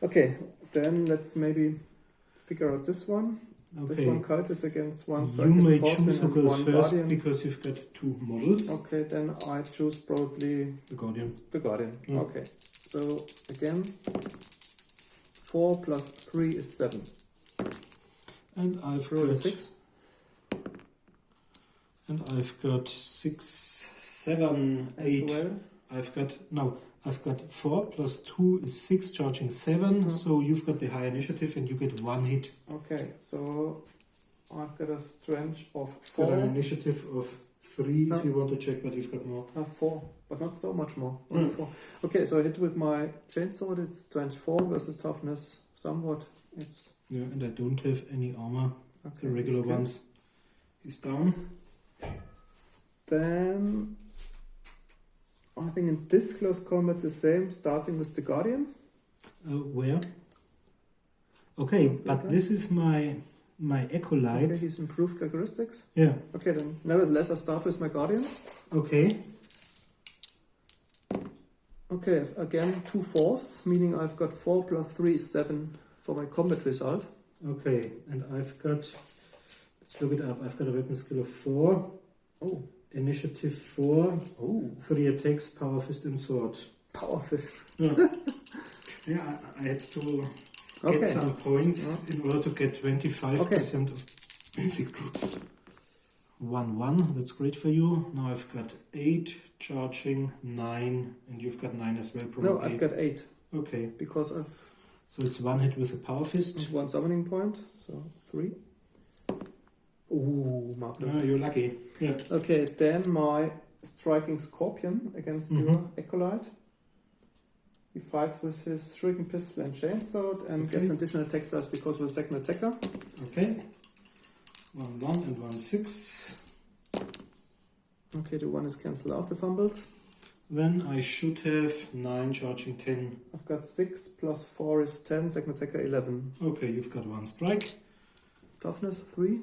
Okay, then let's maybe figure out this one. This Okay. one cultist against 1 You striker may scorpion choose who and goes 1 first guardian. because you've got 2 models. Okay, then I choose probably The Guardian. the guardian. Yeah. Okay, so again, 4 plus 3 is 7. And I've Roll a got 6. And I've got 6, 7, As 8. well. I've got 4 plus 2 is 6, charging 7. Mhm. So you've got the high initiative and you get 1 hit. Okay, so I've got a strength of Got an 4. initiative of 3 No. if you want to check, but you've got more. 4, but not so much more. Only 4. Okay, so I hit with my chainsword. It's strength 4 versus toughness somewhat. It's Yeah, and I don't have any armor. okay. The regular it's good. ones. He's down. Then I think in this close combat the same, starting with the guardian. Where? Okay, but Okay. this is my acolyte. Okay, he's improved characteristics. Yeah. Okay, then nevertheless I start with my guardian. Okay. Okay, again 2 4s, meaning I've got 4 plus 3 is 7 for my combat result. Okay, and I've got. Let's Let's look it up. I've got a weapon skill of 4. Oh. Initiative 4. Oh. 3 attacks, power fist and sword. Power fist. Yeah, yeah, I had to get some points in order to get 25% of basic troops. 1-1, that's great for you. Now I've got 8, charging 9, and you've got 9 as well, probably. No, I've got 8. Okay. Because I've... So it's 1 hit with a power fist. 1 summoning point, so 3. Ooh, marvelous. Ah, you're lucky. Yeah. Okay, then my striking scorpion against your acolyte. He fights with his shrieking pistol and chainsword and gets an additional attack dice because we're a second attacker. Okay. 1-1 and 1-6. Okay, the 1 is cancelled out, the fumbles. Then I should have 9, charging 10. I've got 6 plus 4 is 10, second attacker 11. Okay, you've got 1 strike. Toughness 3,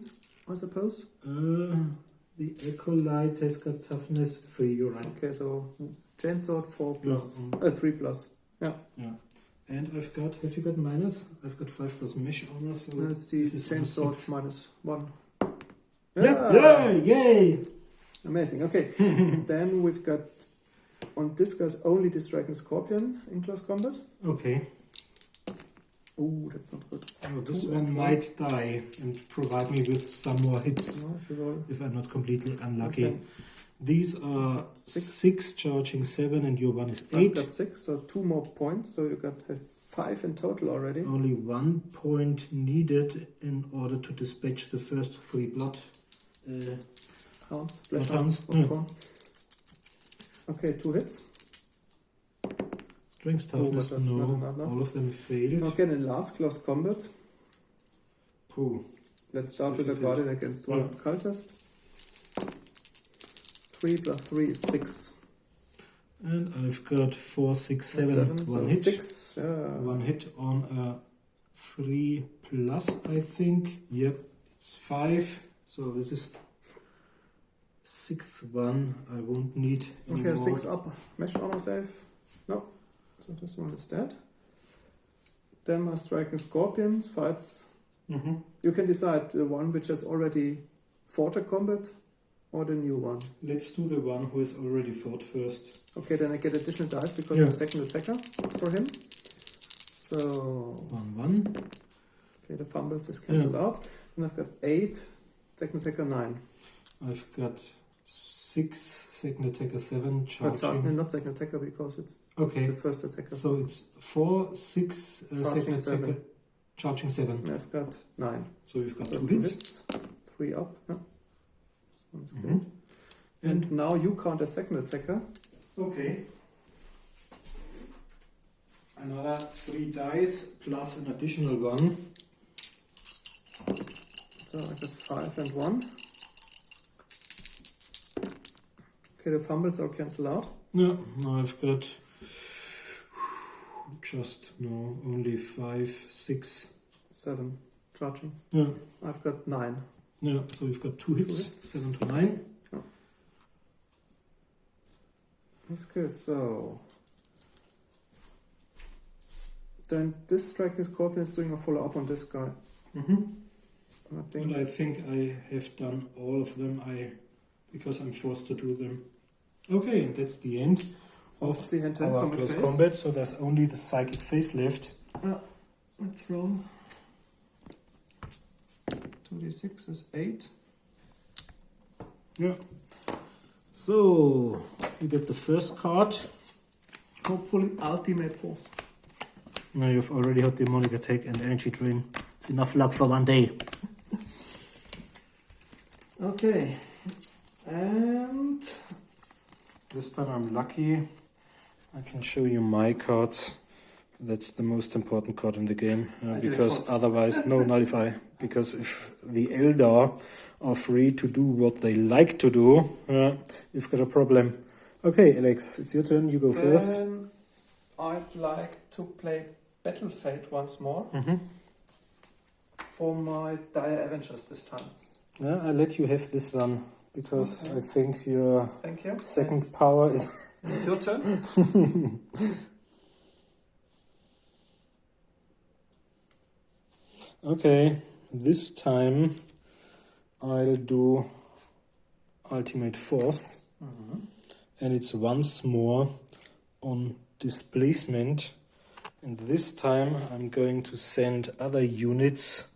I suppose. The acolyte has got toughness 3, you're right. Okay, so chainsword 4 plus, 3 plus. Yeah. Yeah. And I've got, have you got minus? I've got 5 plus mesh armor, so That's the chainsword minus 1. Yeah, yay! Amazing, okay. Then we've got, on this guy's only the striking scorpion in close combat. Okay. Oh, that's not good. Oh, this one might die and provide me with some more hits if I'm not completely unlucky. Okay. These are 6 charging 7 and your one is 8. I've got 6, so 2 more points, so you got 5 in total already. Only 1 point needed in order to dispatch the first 3 blood Hounds, blood flesh hounds, hounds. of Khorne. Okay, 2 hits. Strength, toughness, that's no. not enough. All of them failed. Okay, in last close combat. Ooh. Let's start with a guardian against 1 cultist. 3 plus 3 is 6. And I've got 4, 6, 7. 1 so hit. 6. 1 hit on a 3 plus, I think. Yep, it's 5. So this is 6th one. I won't need anymore. Okay, 6 up. Mesh armor save. No. So this one is dead. Then my striking scorpion fights. You can decide the one which has already fought a combat or the new one. Let's do the one who has already fought first. Okay, then I get additional dice because I'm a second attacker for him. So 1-1. Okay, the fumbles is cancelled out. And I've got 8, second attacker 9. I've got 6, second attacker 7, charging. Not second attacker because it's Okay. the first attacker. So it's 4, 6, second attacker, charging 7. I've got 9. So we've got So 2 hits. 3 up. Yeah. This one is good. And now you count as second attacker. Okay. Another 3 dice plus an additional 1. So I got 5 and 1. Okay, the fumbles are cancelled out. Yeah, now I've got only 5, 6. 7 charging. Yeah. I've got 9. Yeah, so we've got 2 hits, 7 to 9. Oh. That's good. So then this striking scorpion is doing a follow up on this guy. I think I have done all of them because I'm forced to do them. Okay, and that's the end of the hand-to-hand our combat close phase. combat, so there's only the psychic phase left. Let's roll. 2d6 is 8. Yeah. So you get the first card. Hopefully ultimate force. Now you've already had demonic attack and energy drain. It's enough luck for one day. Okay. And This time I'm lucky. I can show you my cards. That's the most important card in the game. Because otherwise, no, nullify. Because if the Eldar are free to do what they like to do, you've got a problem. Okay, Alex, it's your turn. You go first. I'd like to play Battle Fate once more. For my Dire Avengers this time. Yeah, I'll let you have this one. Because I think your Thank you. second power is... It's your turn. Okay, this time I'll do ultimate force, and it's once more on displacement, and this time I'm going to send other units,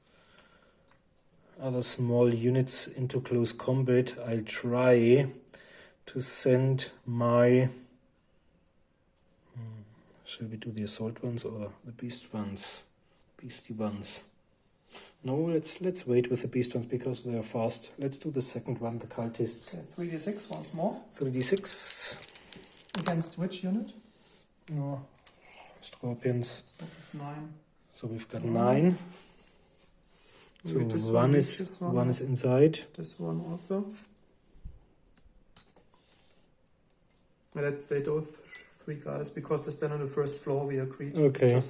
other small units into close combat. I'll try to send my shall we do the assault ones or the beastie ones? No, let's wait with the beast ones because they are fast. Let's do the second one, the cultists. 3d6 once more. 3d6. Against which unit? No, scorpions. That's 9. So we've got 9. So This one is inside. This one also. Let's say those 3 guys because they stand on the first floor. We agreed. Okay.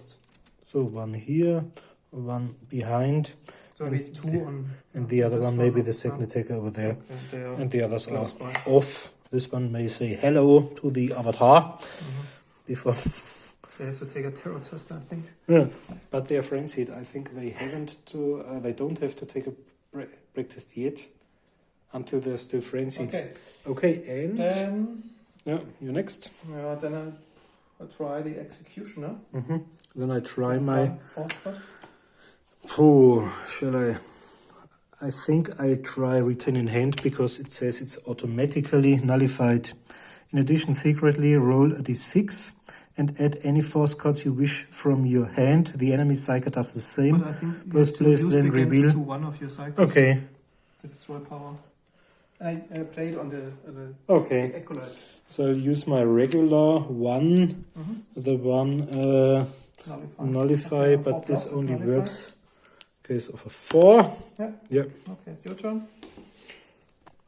So one here, one behind. So maybe 2 on. And the other one, maybe the second attacker over there. Okay, and the others are by. off. This one may say hello to the avatar before. They have to take a terror test, I think. Yeah, but they are frenzied. I think they haven't to. They don't have to take a break test yet, until they're still frenzied. Okay, and yeah, you next. Yeah, then I'll try the executioner. Then I try my. Force cut. Shall I? I think I try retain in hand because it says it's automatically nullified. In addition, secretly roll a d6 and add any force cards you wish from your hand. The enemy cycle does the same. But I think you First place, then reveal. to one of your cycles. Okay. The destroy power. I played on the Okay. acolyte. So I'll use my regular one, the one nullify, Okay, but this only nullify. works in case of a 4. Yeah. Yep. Okay, it's your turn.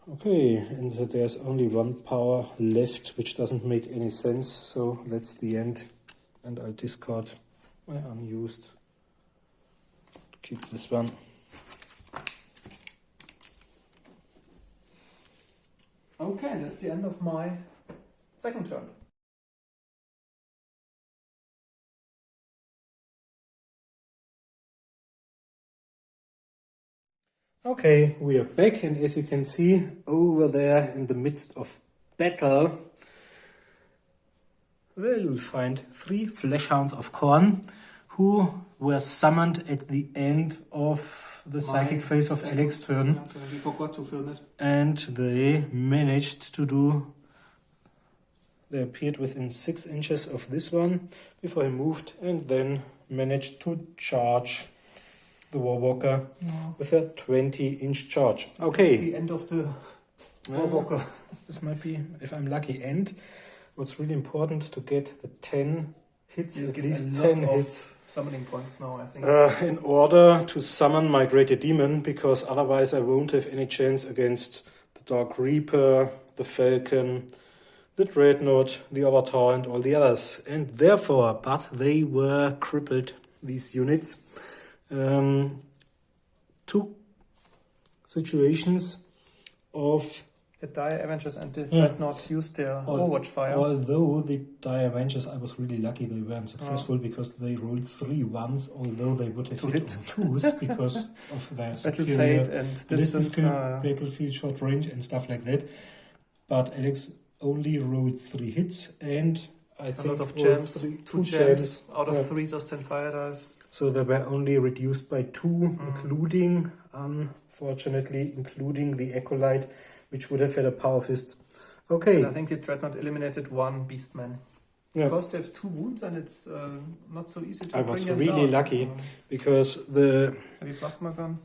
Okay, and there's only one power left, which doesn't make any sense, so that's the end. And I'll discard my unused. Keep this one. Okay, that's the end of my second turn. Okay, we are back, and as you can see, over there in the midst of battle, there you'll find 3 fleshhounds of Khorne, who were summoned at the end of the psychic phase of Alex's turn. We forgot to film it. And they managed to do. They appeared within 6 inches of this one before he moved, and then managed to charge the Warwalker with a 20-inch charge. Okay. That's the end of the Warwalker. This might be, if I'm lucky, end. What's really important to get the 10 hits, You at get least a 10 lot hits. of summoning points now, I think. In order to summon my Greater Demon, because otherwise I won't have any chance against the Dark Reaper, the Falcon, the Dreadnought, the Avatar, and all the others. And therefore, but they were crippled, these units. 2 situations of The Dire Avengers and the Dreadnought used their Overwatch fire. Although the Dire Avengers, I was really lucky they weren't successful because they rolled 3 ones, although they would have hit on 2s because of their Battle superior fate and listen distance. skill, battlefield short range and stuff like that. But Alex only rolled 3 hits, and I a think lot of gems. 2 gems out of Yeah. 3 sustain fire dice. So they were only reduced by 2, including, unfortunately, including the Acolyte, which would have had a power fist. Okay. And I think the Dreadnought eliminated 1 Beastman. Yeah. Because they have 2 wounds and it's not so easy to I bring was them really down. lucky because the Heavy plasma gun.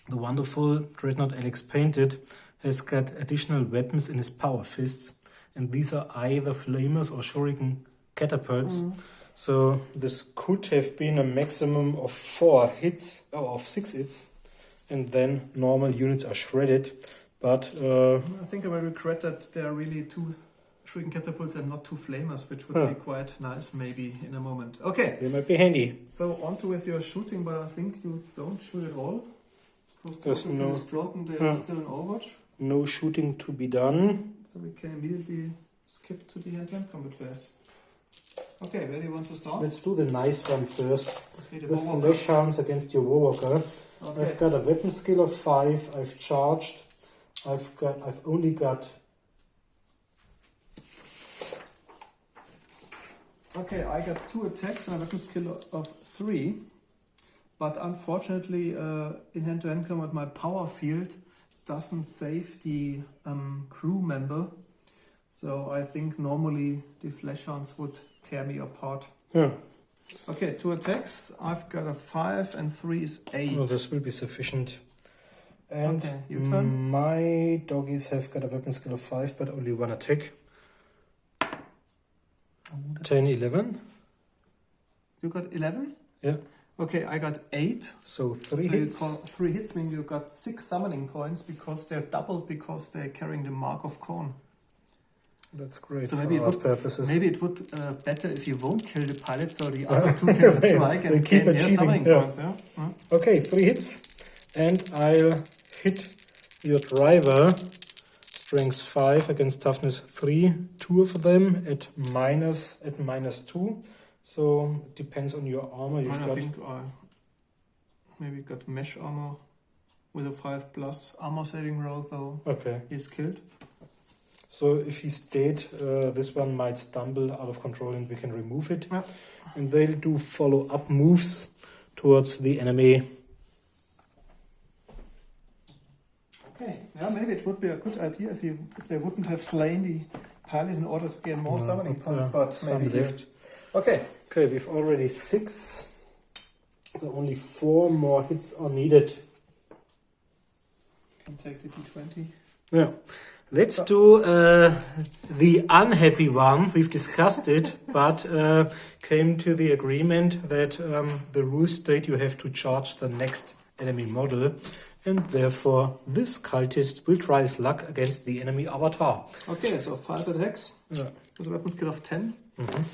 wonderful Dreadnought Alex painted has got additional weapons in his power fists, and these are either flamers or shuriken catapults. So this could have been a maximum of 4 hits, or of 6 hits, and then normal units are shredded. But I think I will regret that there are really 2 shuriken catapults and not 2 flamers, which would be quite nice maybe in a moment. Okay, they might be handy. so on to with your shooting, but I think you don't shoot at all. Because There's the token is broken, they are still in Overwatch. No shooting to be done. So we can immediately skip to the hand-to-hand combat phase. Okay, where do you want to start? Let's do the nice one first. Okay, the The Warwalker. flesh hounds against your warwalker. Okay. I've got a weapon skill of 5. I've charged. I've only got. Okay, I got 2 attacks and a weapon skill of 3. But unfortunately, in hand-to-hand combat, my power field doesn't save the crew member. So I think normally the flesh hounds would tear me apart. Yeah. Okay, 2 attacks. I've got a 5 and 3 is 8. Well, this will be sufficient. And Okay, your turn. my doggies have got a weapon skill of 5, but only 1 attack. 10, 11. You got 11? Yeah. Okay, I got 8. So 3 So hits. you call 3 hits mean you got 6 summoning points because they're doubled because they're carrying the mark of Khorne. That's great So for maybe it our would purposes. maybe it would better if you won't kill the pilot, so the other 2 can strike they and keep gain their achieving, summoning yeah. points. Yeah. Huh? Okay, 3 hits. And I'll hit your driver. Strength 5 against toughness 3. 2 of them at minus 2. So it depends on your armor. You've I got think I maybe got mesh armor with a 5+ armor saving roll, though okay. he's killed. So if he's dead, this one might stumble out of control and we can remove it. Yeah. And they'll do follow-up moves towards the enemy. Okay, yeah, maybe it would be a good idea if they wouldn't have slain the pilots in order to gain more summoning points, but some maybe left. Okay, Okay, we've already 6. So only 4 more hits are needed. can take the D20. Yeah. Let's do the unhappy one. We've discussed it, but came to the agreement that the rules state you have to charge the next enemy model, and therefore this cultist will try his luck against the enemy avatar. Okay, so 5 attacks Yeah. with a weapon skill of 10. Mhm.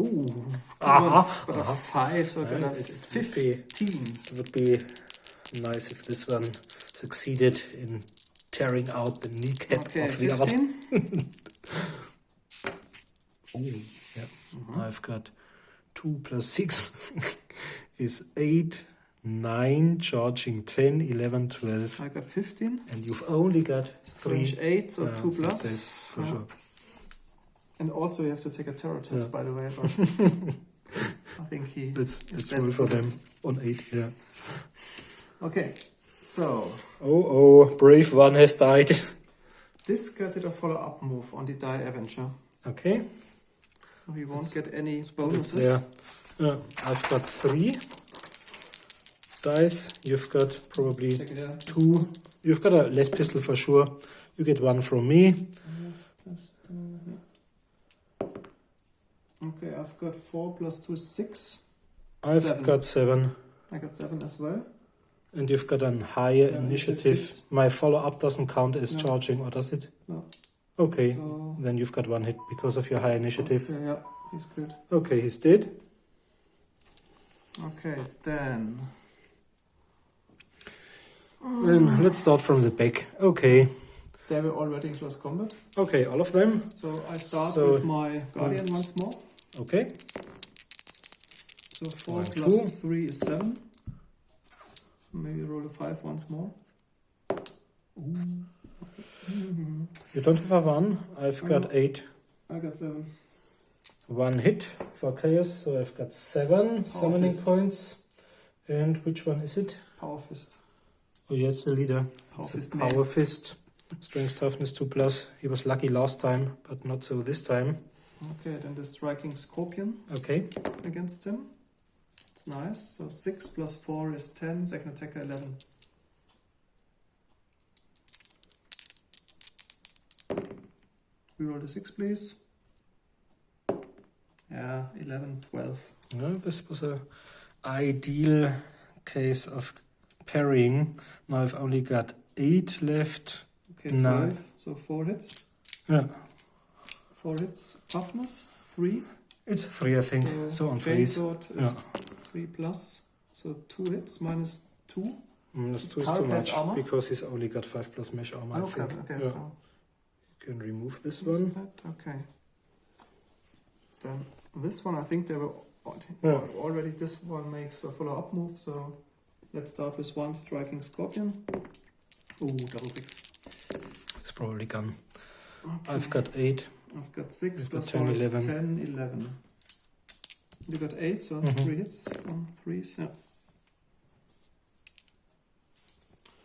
Ooh, Aha, got a 5, so I got a It 15. would be nice if this one succeeded in tearing out the kneecap Okay, of the avatar. 15. Oh, yeah. I've got 2 plus 6 is 8, 9, charging 10, 11, 12. I got 15. And you've only got 3. Strange 8, so 2 plus. That's for Yeah. sure. And also you have to take a terror test, Yeah. by the way. But I think he... Let's dead roll for for them on 8, yeah. Okay, so Oh, brave one has died. this guy did a follow-up move on the Die Avenger. Okay. We won't get any bonuses. Yeah. I've got 3 dice. You've got probably Check it out. 2. You've got a less pistol for sure. You get 1 from me. Okay, I've got 4 plus 2 is 6. I've 7. got 7. I got 7 as well. And you've got a higher Yeah, initiative. 6. My follow-up doesn't count as No. charging, or does it? No. Okay. So, Then you've got 1 hit because of your high initiative. okay, yeah, he's good. Okay, he's dead. Okay, then... Then let's start from the back. Okay. They were already in close combat. Okay, all of them. So I start So- with my Guardian once more. Okay. So 4 1, plus 2. 3 is 7. Maybe roll a 5 once more. You don't have a 1. I've got 8. I got 7. 1 hit for chaos, so I've got 7 summoning fist. points. And which one is it? Power Fist. Oh, yeah, it's the leader. Power It's Fist a man. power fist. Strength toughness 2 plus. He was lucky last time, but not so this time. Okay, then the Striking Scorpion Okay. against him. It's nice. So 6 plus 4 is 10. Second attacker 11. Reroll the 6, please. Yeah, 11, 12. Well, this was a ideal case of parrying. Now I've only got 8 left. Okay, No. 12. So 4 hits. Yeah, 4 hits. Toughness 3. it's 3, I think. So on 3s. Sword is Yeah. 3 plus. So 2 hits minus 2. Minus 2 is Carl too has much armor? because he's only got 5 plus mesh armor, I Okay, think. okay. Yeah. So You can remove this is one. that okay? Then this one, I think they were already. This one makes a follow-up move. So let's start with 1 striking scorpion. Oh, double 6. It's probably gone. Okay. I've got 8. I've got 6 You've plus got 10, 4 is 11. 10, 11. You got 8, so 3 hits. 1, 3, yeah.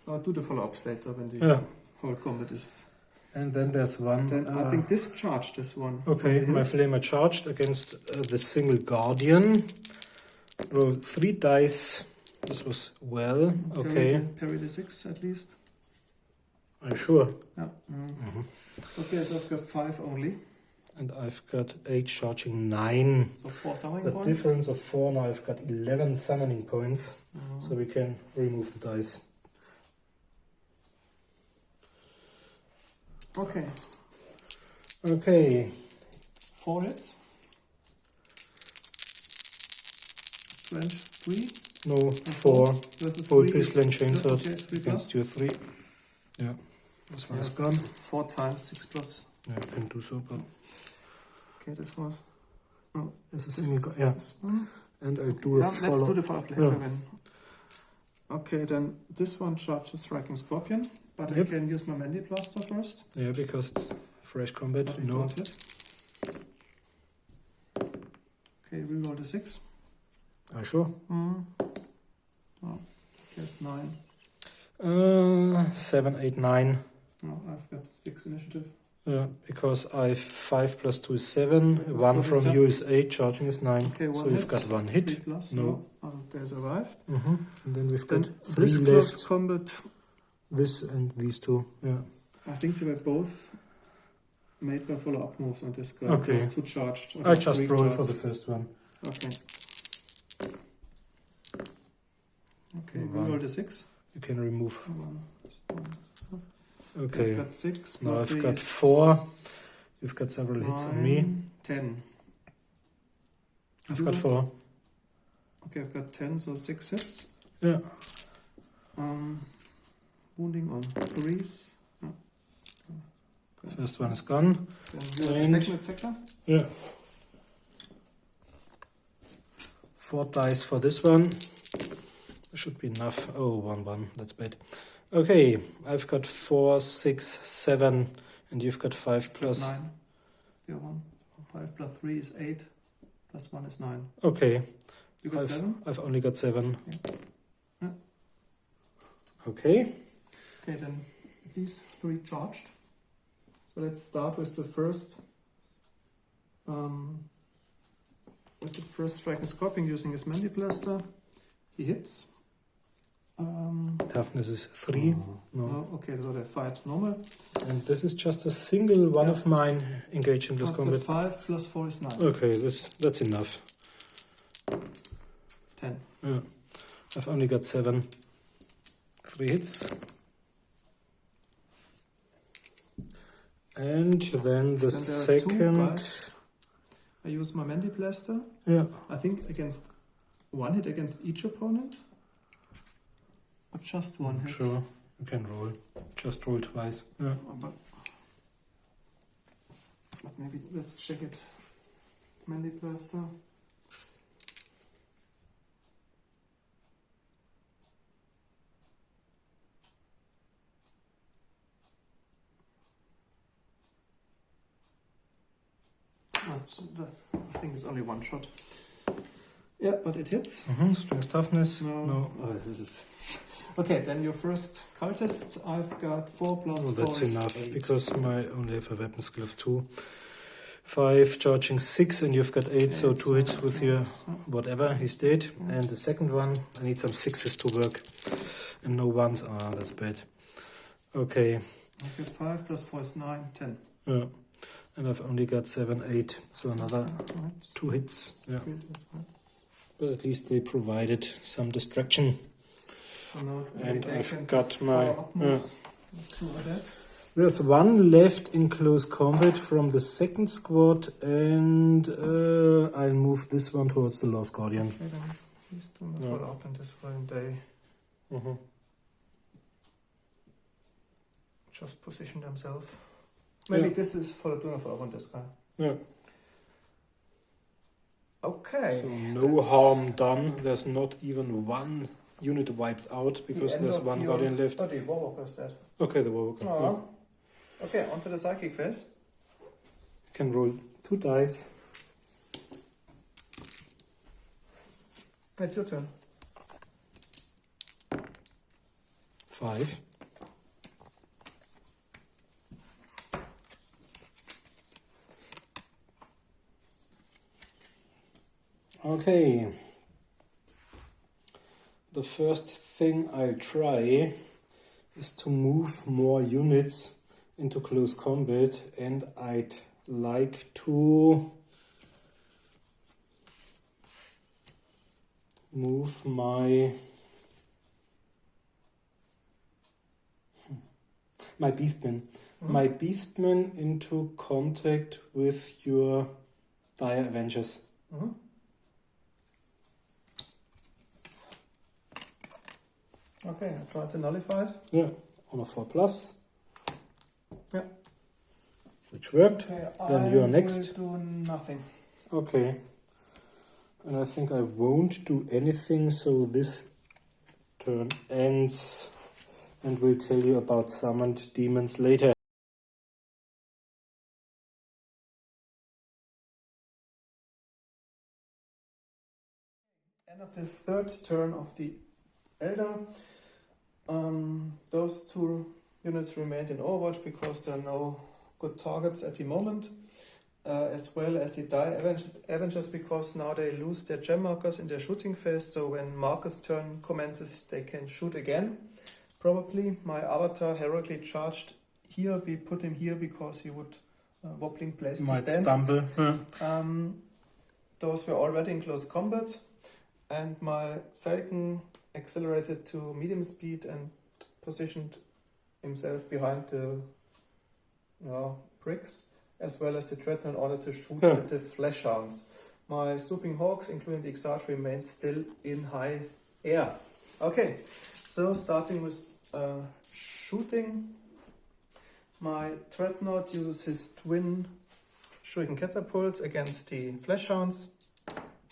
I'll do the follow-ups later when the whole combat is. And then there's one. Then I think discharge this one. Okay, my flamer charged against the single guardian. Roll 3 dice. This was well. Okay. Parry the 6 at least. Are you sure? Yeah. Okay, so I've got 5 only. And I've got 8 charging 9. So 4 summoning The points. difference of 4 now. I've got 11 summoning points. So we can remove the dice. Okay. Okay. 4 hits. Strength 3. No, 4. Full pistol and chainsword Okay, against your 3. Yeah. This one is gone. 4 times 6 plus. Yeah, I can do so, but Okay, this was. No, there's a single yeah. this one. And I do a Let's follow. do the follow-up later then. Okay, then this one charges striking scorpion, but I can use my Mandy Blaster first. Yeah, because it's fresh combat, But you know. don't hit. Okay, reroll the 6. Are you sure? Oh, okay, 9. 7, 8, 9. No, I've got 6 initiative. Yeah, because I've 5 plus 2 is 7. So 1 what from is that? you is 8, charging is 9. Okay, 1 so hit. you've got 1 hit. 3 plus, No. They survived. And then we've got Then 3 this close left. combat, This and these 2. Yeah. I think they were both made by follow-up moves on this guy. Okay. There's 2 charged. I just 3 roll charged. for the first one. Okay. Okay, One. reroll the 6. You can remove. 1. Okay. I've got 6. Now I've got is 4. You've got several hits on me. 9, 10. I've You got got- 4. Okay, I've got 10, so 6 hits. Yeah. Wounding on 3s. First one is gone. Then you have the And- second attacker. Yeah. 4 dice for this one. There should be enough. Oh, 1, 1. That's bad. Okay, I've got 4, 6, 7, and you've got 5 plus. 9. The other one. 5 plus 3 is 8. Plus 1 is 9. Okay, You got 7? I've only got 7. Yeah. Okay. Okay, then these 3 charged. So let's start with the first. Striking Scorpion using his Mandy Blaster. He hits. Toughness is 3. No. No, okay, so they fight normal. And this is just a single one of mine engaged in close I've got combat. 5 plus 4 is 9. Okay, that's enough. 10. Yeah. I've only got 7. 3 hits. And then the Then there are 2 second. guys. I use my Mandy Blaster. Yeah. I think against 1 hit against each opponent. Or just 1 hit. Sure. You can roll. Just roll twice. Yeah. But maybe let's check it. Mandy Blaster. I think it's only 1 shot. Yeah, but it hits. Strength toughness. No. Oh, this is okay. Then your first cultist. I've got 4 plus 4 That's is enough 8. because I only have a weapon skill of 2. 5 charging 6 and you've got 8, so 2 hits with your whatever. He's dead. And the second one, I need some 6s to work. And no 1s. Ah, that's bad. Okay. I've got 5 plus 4 is 9, 10. Yeah. And I've only got 7, 8. So another Right. 2 hits. Yeah. Good, that's right. But at least they provided some distraction. So now And they I've can got my. follow-up moves. Let's do that. There's 1 left in close combat from the second squad, and I'll move this one towards the Lost Guardian. Okay, then please do not follow up in this way. They just position themselves. Maybe Yeah. this is follow. Do not follow up on this guy. Yeah. Okay. So no harm done. There's not even one unit wiped out because there's one guardian left. Oh, the Warwalker is dead. Okay, the Warwalker. Oh. Okay, onto the psychic phase. You can roll 2 dice. It's your turn. 5. Okay. The first thing I try is to move more units into close combat, and I'd like to move my beastmen. My beastmen into contact with your dire avengers. Okay, I try to nullify it. Yeah, on a 4+. Yeah. Which worked. Okay, Then you are next. I will do nothing. Okay. And I think I won't do anything, so this turn ends, and we'll tell you about summoned demons later. End of the third turn of the Eldar. Those 2 units remained in Overwatch because there are no good targets at the moment. As well as the Die Avengers because now they lose their gem markers in their shooting phase, so when Marcus' turn commences they can shoot again. Probably my avatar heroically charged here, we put him here because he would wobbling place to Might stand. stumble. Those were already in close combat, and my Falcon accelerated to medium speed and positioned himself behind the bricks, as well as the Dreadnought in order to shoot at the flesh hounds. My swooping hawks, including the Exarch, remain still in high air. Okay, so starting with shooting, my Dreadnought uses his twin shuriken catapults against the flesh hounds,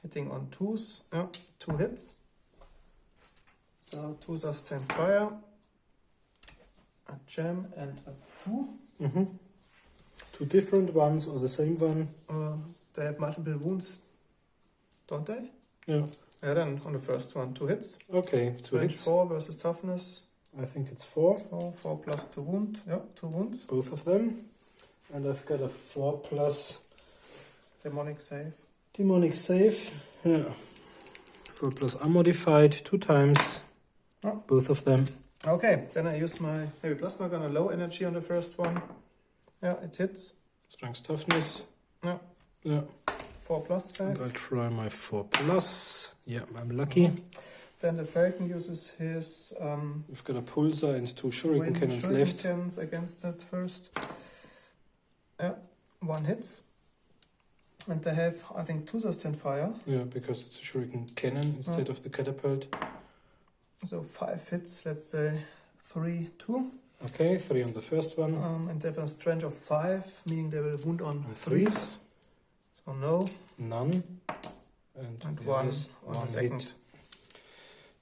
hitting on 2s, 2 hits. So 2 sustain fire, a gem and a 2. 2 different ones or the same one? They have multiple wounds, don't they? Yeah. Yeah, then on the first one, 2 hits. Okay, 2 Range hits. 4 versus toughness. I think it's 4. 4 plus 2 wound. Yeah, 2 wounds. Both of them. And I've got a 4+ Demonic save. demonic save. Yeah. 4+ unmodified 2 times. Oh. Both of them. Okay, then I use my heavy plasma gun, a low energy on the first one. Yeah, it hits. Strength toughness. Yeah. Yeah. 4+ save. And I'll try my 4+. Yeah, I'm lucky. Then the Falcon uses his We've got a pulsar and 2 shuriken cannons shuriken left. cannons against it first. Yeah, 1 hits. And they have, I think, 2 sustain fire. Yeah, because it's a shuriken cannon instead of the catapult. So 5 hits, let's say 3, 2. Okay, 3 on the first one. And they have a strength of 5, meaning they will wound on And 3s. So no. None. And there 1 is on one the second. hit.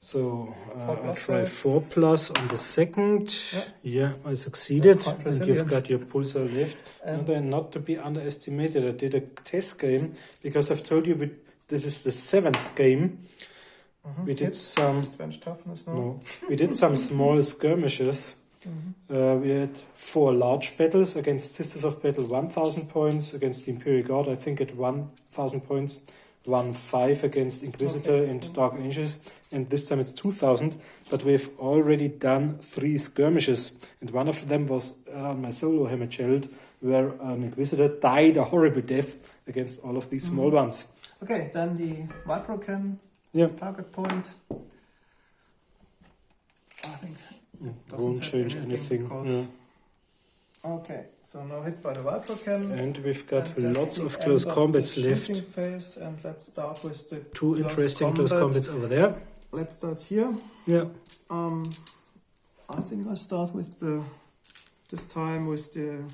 So I'll 4+ try save. 4+ on the second. Yeah. Yeah, I succeeded. Quite And resilient. you've got your pulsar left. And then not to be underestimated, I did a test game because I've told you this is the 7th game. We did some Strength toughness now. no, we did some small skirmishes. We had 4 large battles against Sisters of Battle, 1,000 points, against the Imperial Guard, I think at 1,000 points, 1,500 against Inquisitor and Dark Angels, and this time it's 2,000. But we've already done 3 skirmishes, and one of them was on my solo Hammer Child, where an Inquisitor died a horrible death against all of these small ones. Okay, then the Vipro can target point. I think Won't change anything. Yeah. Okay, so no hit by the Vipro can. And we've got And lots that's of the close end combats the left. shooting phase, and let's start with the 2 interesting close combats over there. Let's start here. Yeah. I think I start with this time with the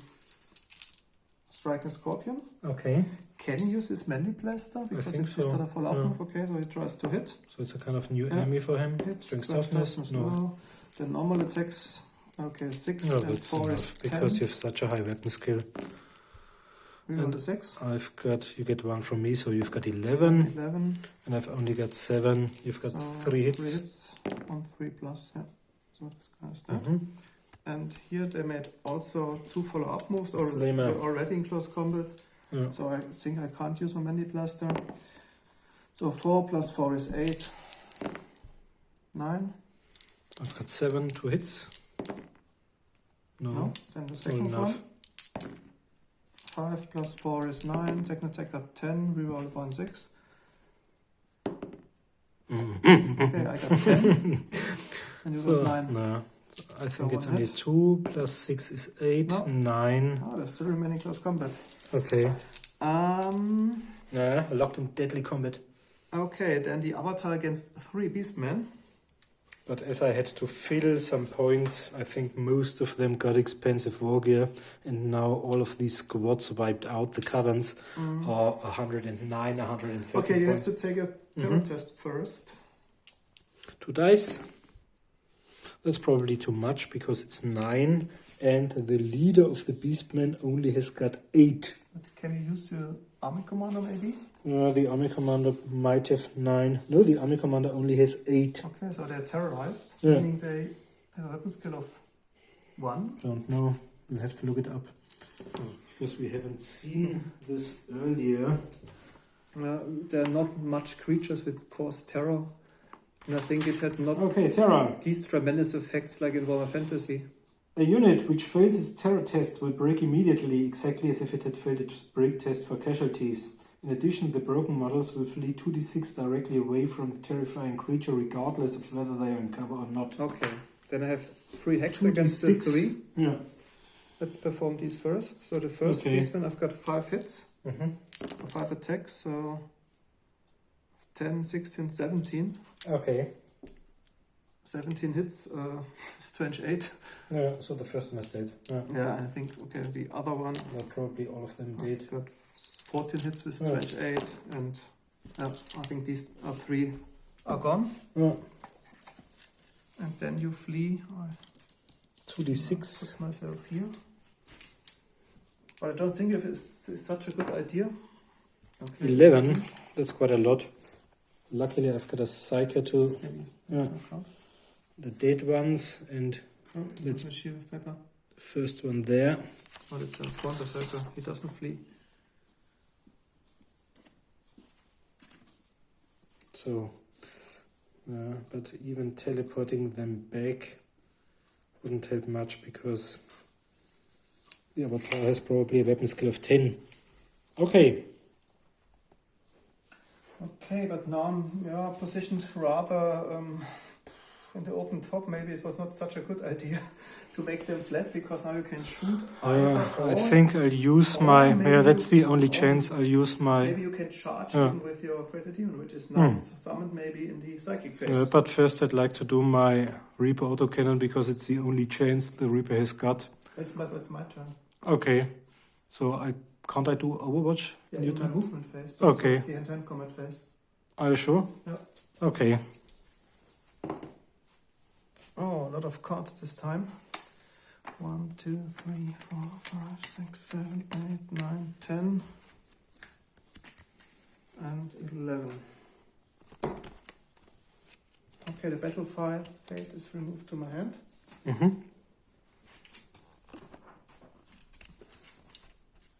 striking Scorpion. Okay. Can he use his Mandy Blaster? Because think it's just so. a follow-up Yeah. move. Okay, so he tries to hit. So it's a kind of new enemy for him. Hit, Strength toughness? No. The normal attacks. Okay, 6 No, and that's 4 enough, is 10. because you have such a high weapon skill. Reroll the 6. You get 1 from me, so you've got 11. 11. And I've only got 7. You've got 3 hits. 3 hits. 1, 3 plus, yeah. So this guy is that. Mhm. And here they made also 2 follow-up moves Flamer. already in close combat. Yeah. So I think I can't use my Mandy Blaster. So 4 plus 4 is 8. 9. I've got 7, 2 hits. No. Then the second enough. one. 5 plus 4 is 9. Second attack got 10. Reroll 1, 6. Okay, I got 10. And you got 9. No. I think it's one only hit. 2 plus 6 is 8. No. 9. Oh, there's still remaining close combat. Okay. Yeah, Locked in deadly combat. Okay, then the avatar against 3 beastmen. But as I had to fill some points, I think most of them got expensive war gear, and now all of these squads wiped out. The Covens are 109, 130 Okay, you have points. to take a terror test first. 2 dice. That's probably too much because it's 9, and the leader of the beastmen only has got 8. But can you use your army commander maybe? The army commander might have 9. No, the army commander only has 8. Okay, so they're terrorized, Yeah. meaning they have a weapon skill of 1. Don't know. We'll have to look it up. Because we haven't seen this earlier. There are not much creatures which cause terror. And I think it had not Okay, terror. these tremendous effects like in Warhammer Fantasy. A unit which fails its terror test will break immediately, exactly as if it had failed its break test for casualties. In addition, the broken models will flee 2d6 directly away from the terrifying creature, regardless of whether they are in cover or not. Okay, then I have 3 hex against the 3. Yeah. Let's perform these first. So the first Okay. beastman, I've got 5 hits, Mm-hmm. 5 attacks, so 10, 16, 17. Okay. 17 hits is 28. Yeah, so the first one is dead. Yeah. Yeah, I think, okay, the other one, Well, probably all of them did. I've got 14 hits with Yeah. 28, and I think these 3 are gone. Yeah. And then you flee. I 2d6. put myself here. But I don't think it's such a good idea. Okay. 11. That's quite a lot. Luckily, I've got a Psyker to Maybe. the dead ones, and Let's a shield of pepper. the first one there. Oh, it's a front attacker. He doesn't flee. So, but even teleporting them back wouldn't help much because the avatar has probably a weapon skill of 10. Okay. Okay, but now I'm positioned rather in the open top. Maybe it was not such a good idea to make them flat because now you can shoot. I think I'll use my... Yeah, that's the only chance. I'll use my... Maybe you can charge in with your Greater Demon, which is now summoned maybe in the psychic phase. but first I'd like to do my Reaper autocannon because it's the only chance the Reaper has got. It's my turn. Okay. So can't I do Overwatch? Yeah, in your in my turn? movement phase. Okay. It's the hand-to-hand combat phase. Are you sure? Yeah. Okay. Oh, a lot of cards this time. 1, 2, 3, 4, 5, 6, 7, 8, 9, 10, and 11. Okay, the battlefield fate is removed to my hand. Mm-hmm.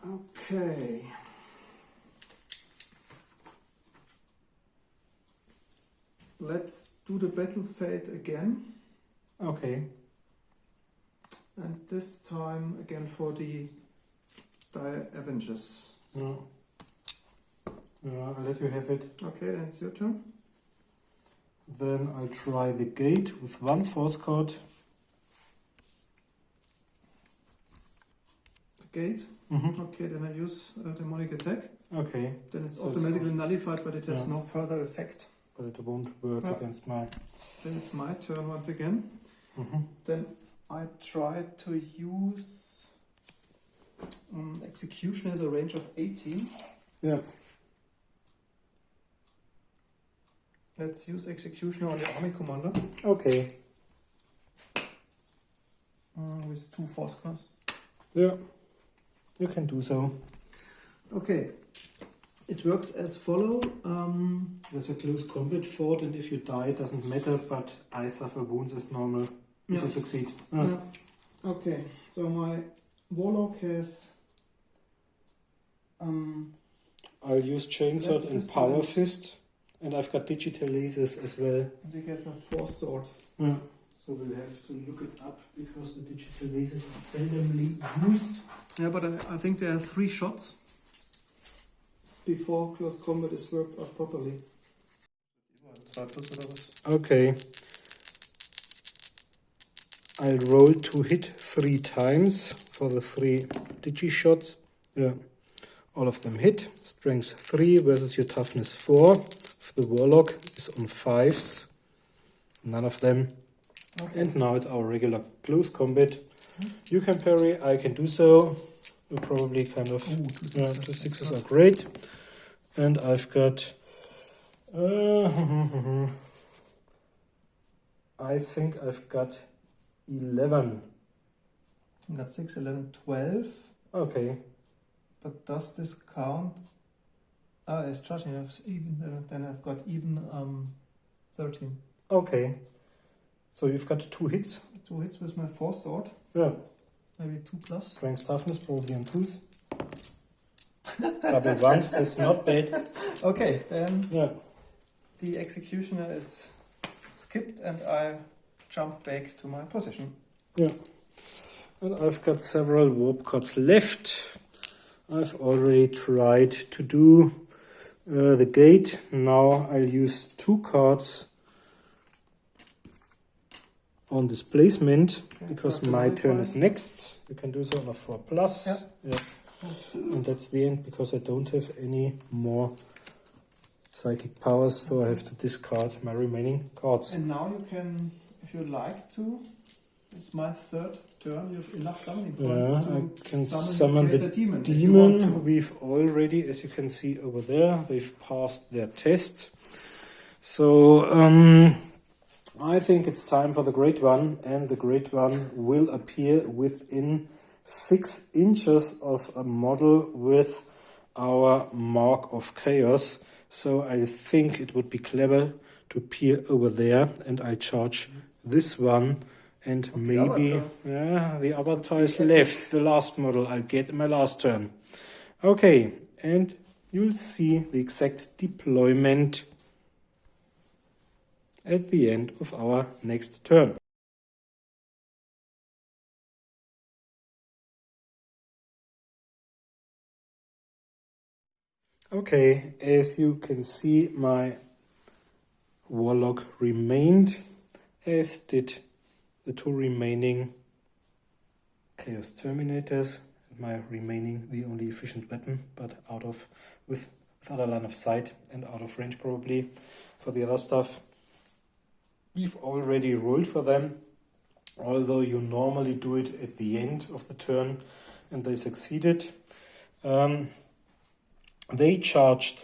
Okay. Let's do the battle fate again. Okay. And this time again for the Dire Avengers. Yeah. I'll let you have it. Okay, then it's your turn. Then I'll try the gate with 1 force card. The gate. Mm-hmm. Okay, then I use demonic attack. Okay. Then it's So automatically nullified, but it has Yeah. no further effect. But it won't work Yeah. against my... Then it's my turn once again. Mm-hmm. Then I try to use execution has a range of 18. Yeah. Let's use executioner on the army commander. Okay. With 2 force cars. Yeah. You can do so. Okay. It works as follow. There's a close combat fought, and if you die, it doesn't matter, but I suffer wounds as normal if Yeah. you succeed. Yeah. Okay, so my warlock has I'll use Chainsword Less and pistol Power and- Fist, and I've got digital lasers as well. they have a force sword. Yeah. So we'll have to look it up because the digital lasers are seldomly used. Yeah, but I think there are 3 shots before close combat is worked out properly. Okay. I'll roll to hit 3 times for the 3 digi shots. Yeah. All of them hit. Strength 3 versus your toughness 4. If the warlock is on 5s, none of them. Okay. And now it's our regular close combat. You can parry, I can do so. We're probably kind of 2 6s are great. And I've got I think I've got 11. I got 6, 11, 12. Okay. But does this count? It's charging. Then I've got even 13. Okay. So you've got 2 hits. 2 hits with my force sword. Yeah. Maybe 2 plus. Strength toughness probably on 2s. Double 1s, that's not bad. Okay, then Yeah. the executioner is skipped and I jump back to my position. Yeah. And I've got several warp cards left. I've already tried to do the gate. Now I'll use 2 cards on displacement because my turn is next. You can do so on a 4 plus. Yeah. And that's the end because I don't have any more psychic powers, so I have to discard my remaining cards. And now you can, if you like to, it's my 3rd turn, you have enough summoning points Yeah, to I can summon summon the demon. if you demon. want to. We've already, as you can see over there, they've passed their test. So I think it's time for the Great One, and the Great One will appear within 6 inches of a model with our Mark of Chaos. So I think it would be clever to appear over there, and I charge this one, and maybe the avatar is left, the last model I'll get in my last turn. Okay, and you'll see the exact deployment at the end of our next turn. Okay, as you can see, my warlock remained, as did the 2 remaining Chaos Terminators, and my remaining the only efficient weapon, but with other line of sight and out of range probably for the other stuff. We've already rolled for them, although you normally do it at the end of the turn, and they succeeded. They charged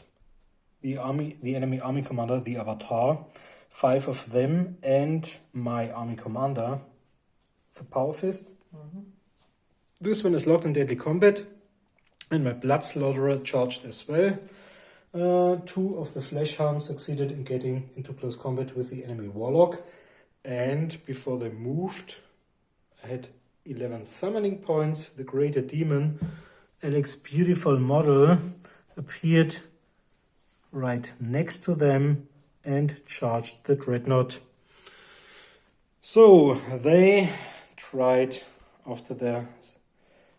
the enemy army commander, the avatar, 5 of them, and my army commander, the Power Fist. This one is locked in deadly combat, and my Blood Slaughterer charged as well. 2 of the Flesh Hounds succeeded in getting into close combat with the enemy warlock, and before they moved, I had 11 summoning points. The greater demon, Alex's beautiful model, appeared right next to them and charged the dreadnought. So they tried, after their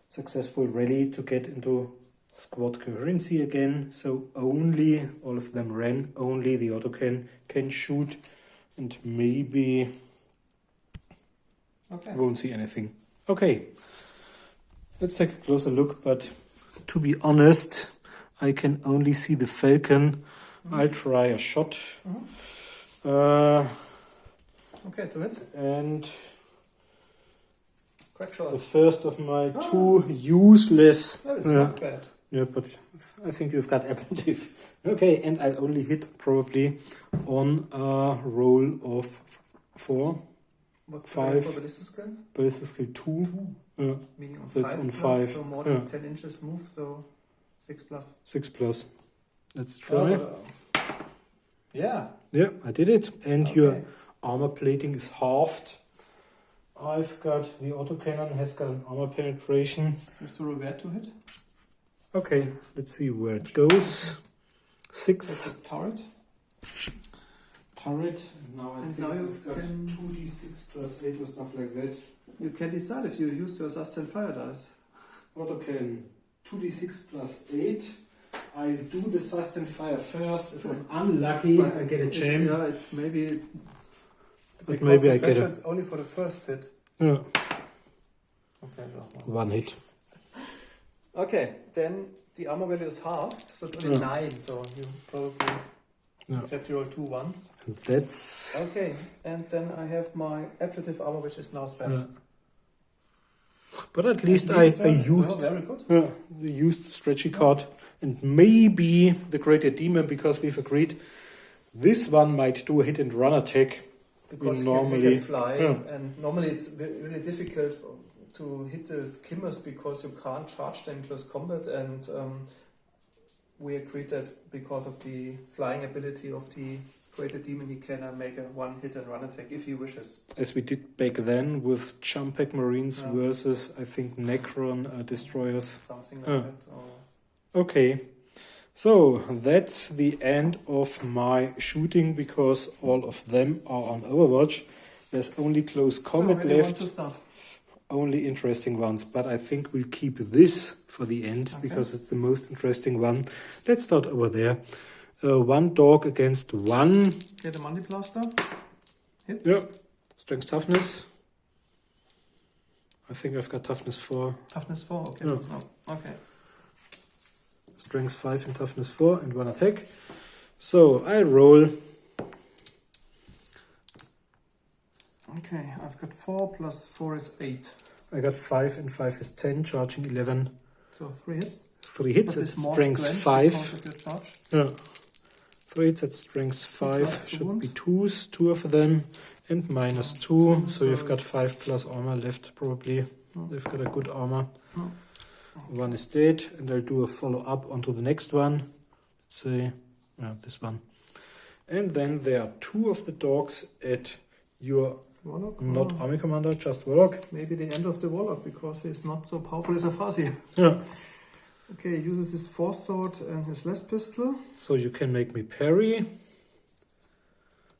successful rally, to get into squad coherency again. So only all of them ran, only the autocan can shoot, and maybe won't see anything. Okay, let's take a closer look, but to be honest, I can only see the falcon. I'll try a shot. Okay, to it. And Quite The short. first of my two useless. That is not bad. Yeah, but I think you've got aperitif. Okay, and I'll only hit probably on a roll of 4. What 5. for ballistic skill? Ballistic skill 2. Yeah. Meaning on So 5 it's on plus, 5. so more than 10 inches move, so 6 plus. 6 plus. Let's try. Yeah. Yeah, I did it. And your armor plating is halved. I've got the autocannon has got an armor penetration. You have to roll where to hit? Okay, let's see where it goes. 6. That's a turret. Turret. Now I And think now you I've got can- 2d6 plus 8 or stuff like that. You can decide if you use your Sustain Fire dice. Autocannon 2d6 plus 8. I'll do the sustain fire first. If I'm unlucky, But I get a it's- gem. Yeah, it's maybe it's. But Because maybe the I get pressure a is only for the first hit. yeah, Okay, one hit. Okay, then the armor value is halved, so it's only 9, so you probably except you roll 2 ones. And that's Okay, and then I have my aperitif armor, which is now spent. but at least At I least, used very good. used stretchy card and maybe the greater demon because we've agreed this one might do a hit and run attack. Because normally- he can fly, yeah. and normally it's really difficult to hit the skimmers because you can't charge them in close combat, and we agreed that because of the flying ability of the greater demon, he can make a one hit and run attack if he wishes. As we did back then with Jumpack Marines Yeah. versus I think Necron destroyers. Something like Yeah. that. Or Okay, so that's the end of my shooting because all of them are on Overwatch. There's only close combat so, where do you want left, to start? only interesting ones, but I think we'll keep this for the end Okay. because it's the most interesting one. Let's start over there. 1 dog against 1. Get a Money Blaster. Hits. Yeah. Strength toughness. I think I've got toughness 4. Toughness 4. Okay. Yeah. Oh, okay. Strength 5 and toughness 4 and 1 attack. So I roll. Okay. I've got 4 plus 4 is 8. I got 5 and 5 is 10, charging 11. So 3 hits. 3 hits But at with more strength strength 5. because of your charge. Yeah. 3 hits at strength 5 plus two should be wounds. 2s, 2 of them, and minus 2. So so you've got it's- 5 plus armor left probably. Oh. They've got a good armor. Oh. 1 is dead, and I'll do a follow up onto the next one. Let's say, this one. And then there are 2 of the dogs at your Warlock? not Oh, army commander, just warlock. maybe the end of the Warlock because he's not so powerful as a Farsi. Yeah. Okay, he uses his Force Sword and his Les Pistol. So you can make me parry.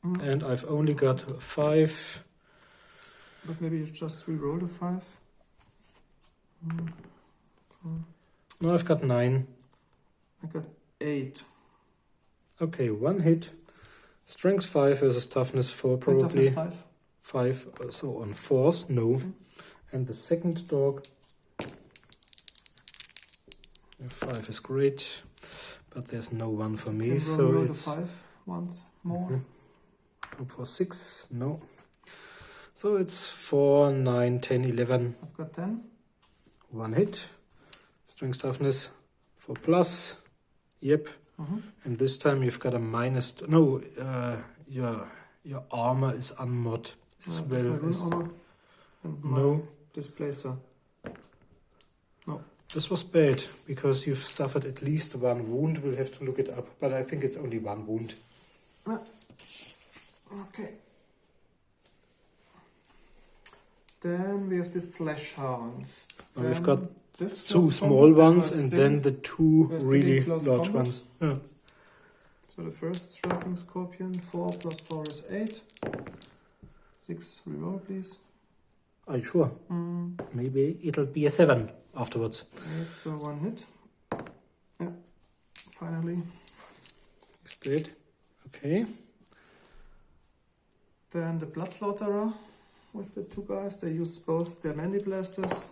Mm. And I've only got 5. But maybe you just re-roll the 5. No, I've got 9. I got 8. Okay, 1 hit. Strength 5 versus toughness 4 probably. Toughness 5, so on force, no. Okay. And the second dog. 5 is great, but there's no 1 for me, Can so roll the it's 5 once more. Mhm. Hope for 6, no. So it's 4, 9, 10, 11. I've got 10. 1 hit. Strength toughness 4 plus. Yep. Mhm. And this time you've got a minus. No, your armor is unmod as My well rune as. armor and my No, displacer. this was bad because you've suffered at least 1 wound. We'll have to look it up, but I think it's only 1 wound. Okay. Then we have the Flesh Hounds. Now we've Then got this 2 close small combat, ones then and we're then the 2 we're still really in close large combat. ones. Yeah. So the first striking scorpion, 4 plus 4 is 8. 6 reroll, please. Are you sure? Maybe it'll be a 7 afterwards. 8, so 1 hit. Yeah, finally. Is dead. Okay. Then the Blood Slaughterer with the 2 guys. They use both their Mandy Blasters.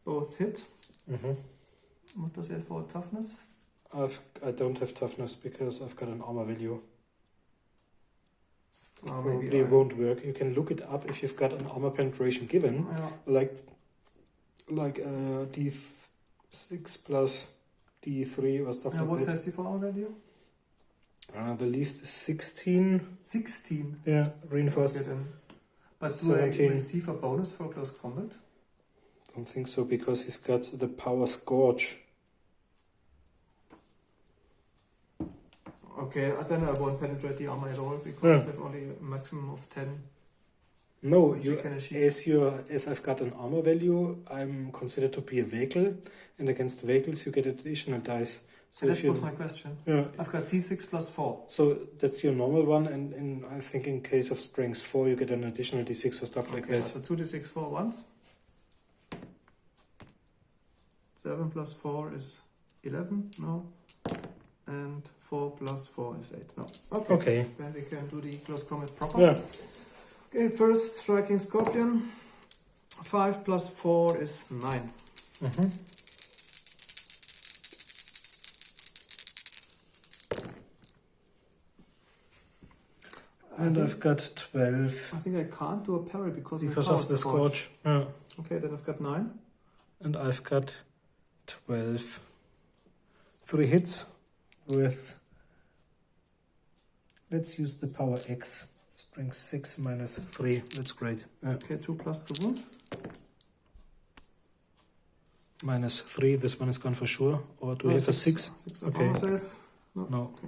Both hit. What does he have for toughness? I don't have toughness because I've got an armor value. Oh, Probably won't work. You can look it up if you've got an armor penetration given. Yeah. Like like D6 plus D3 or stuff And like what that. has he for armor value? The least is 16. 16. Yeah, reinforced. Okay, then. But do I 17. receive a bonus for close combat? Don't think so, because he's got the power scourge. Okay, then I won't penetrate the armor at all because I have only a maximum of 10. No, which you, you can achieve. as I've got an armor value, I'm considered to be a vehicle, and against vehicles you get additional dice. So That was my question. Yeah. I've got D6 plus 4. So that's your normal one, and I think in case of strength 4 you get an additional D6 or stuff like that. So 2d6 4 once. 7 plus 4 is 11, no. And 4 plus 4 is 8, no. Okay. Then we can do the close combat proper. Yeah. Okay, first striking scorpion. 5 plus 4 is 9. And I've got 12. I think I can't do a parry because Because of the scourge. Yeah. Okay, then I've got 9. And I've got 12. 3 hits with... Let's use the power X. Strength 6 minus 3. That's great. Yeah. Okay, 2 plus the wound. Minus 3. This one is gone for sure. Or do we have a 6? 6 Okay. save. No. Okay.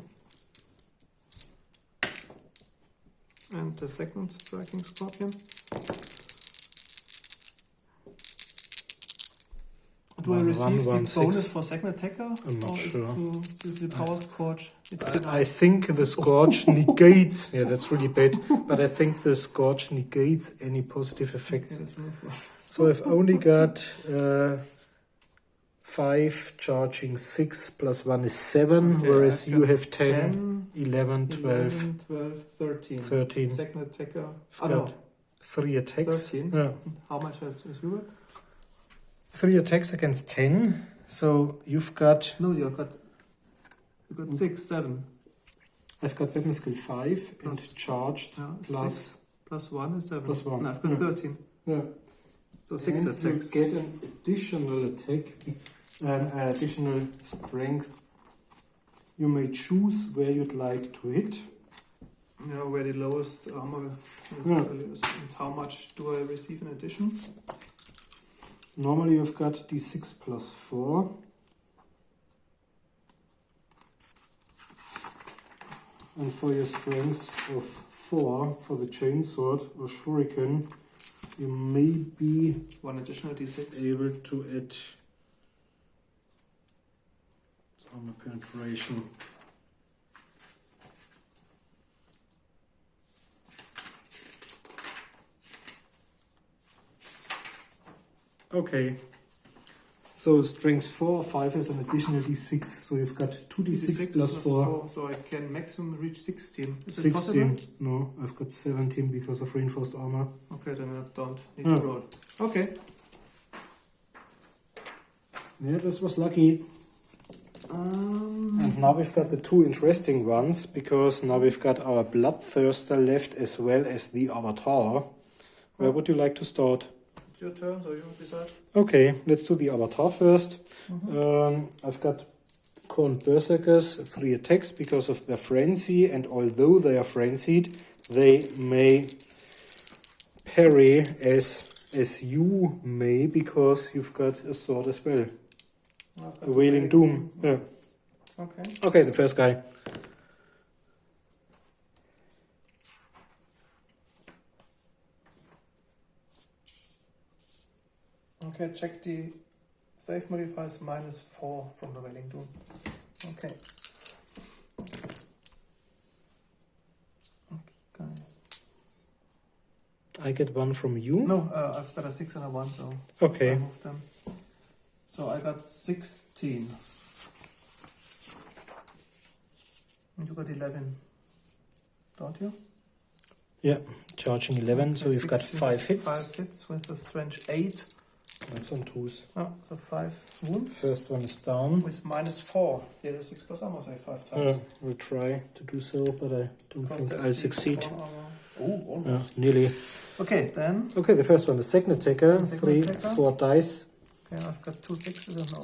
And the second striking scorpion. Do I receive the bonus for second attacker? I'm not sure. Is the power scourge? It's I think the scourge negates... Yeah, that's really bad. But I think the scourge negates any positive effects. Okay, that's really So I've only got 5 charging 6 plus 1 is 7, Okay, whereas I've you got have 10, 11, 12, 11, 12, 13. 13. Second attacker. I've got 3 attacks. 13. Yeah. How much have you got? 3 attacks against 10. So you've got... No, you got 6, 7. I've got weapon skill 5 Plus- and charged plus... 6 plus 1 is 7. Plus 1. No, I've got 13. Yeah. So 6 and attacks. you get an additional attack, an additional strength. You may choose where you'd like to hit. Yeah, where the lowest armor Yeah. value is. And how much do I receive in addition? Normally you've got D6 plus 4. And for your strength of 4 for the chainsword or shuriken, you may be 1 additional d6. able to add armor penetration. Okay. So strength 4, 5 is an additional d6. So you've got 2d6 plus 4. So I can maximum reach 16. Is it 16. possible? No, I've got 17 because of reinforced armor. Okay, then I don't need Yeah. to roll. Okay. Yeah, this was lucky. And now we've got the 2 interesting ones, because now we've got our Bloodthirster left as well as the Avatar. Where would you like to start? It's your turn, so you decide. Okay, let's do the Avatar first. I've got Khorne Berserkers, 3 attacks because of their frenzy, and although they are frenzied, they may parry as you may, because you've got a sword as well. A Wailing Doom. Yeah. Okay. Okay, the first guy. Okay, check the save modifiers -4 from the Wailing Doom. Okay. Okay. I get 1 from you. No, I've got a 6 and a 1, so Okay. I moved them. So I got 16. And you got 11, don't you? Yeah, charging 11, so Okay, you've got 16, 5 hits. 5 hits with a strength 8. That's on 2s. Oh, so 5 wounds. First one is down. With -4. Yeah, the 6 plus armor save 5 times. We'll try to do so, but I don't Because think that's I'll the succeed. 1 armor. Oh, almost. Nearly. Okay, then Okay, the first one, the second attacker. Second 3, attacker. 4 dice. Okay, I've got 2 6s and no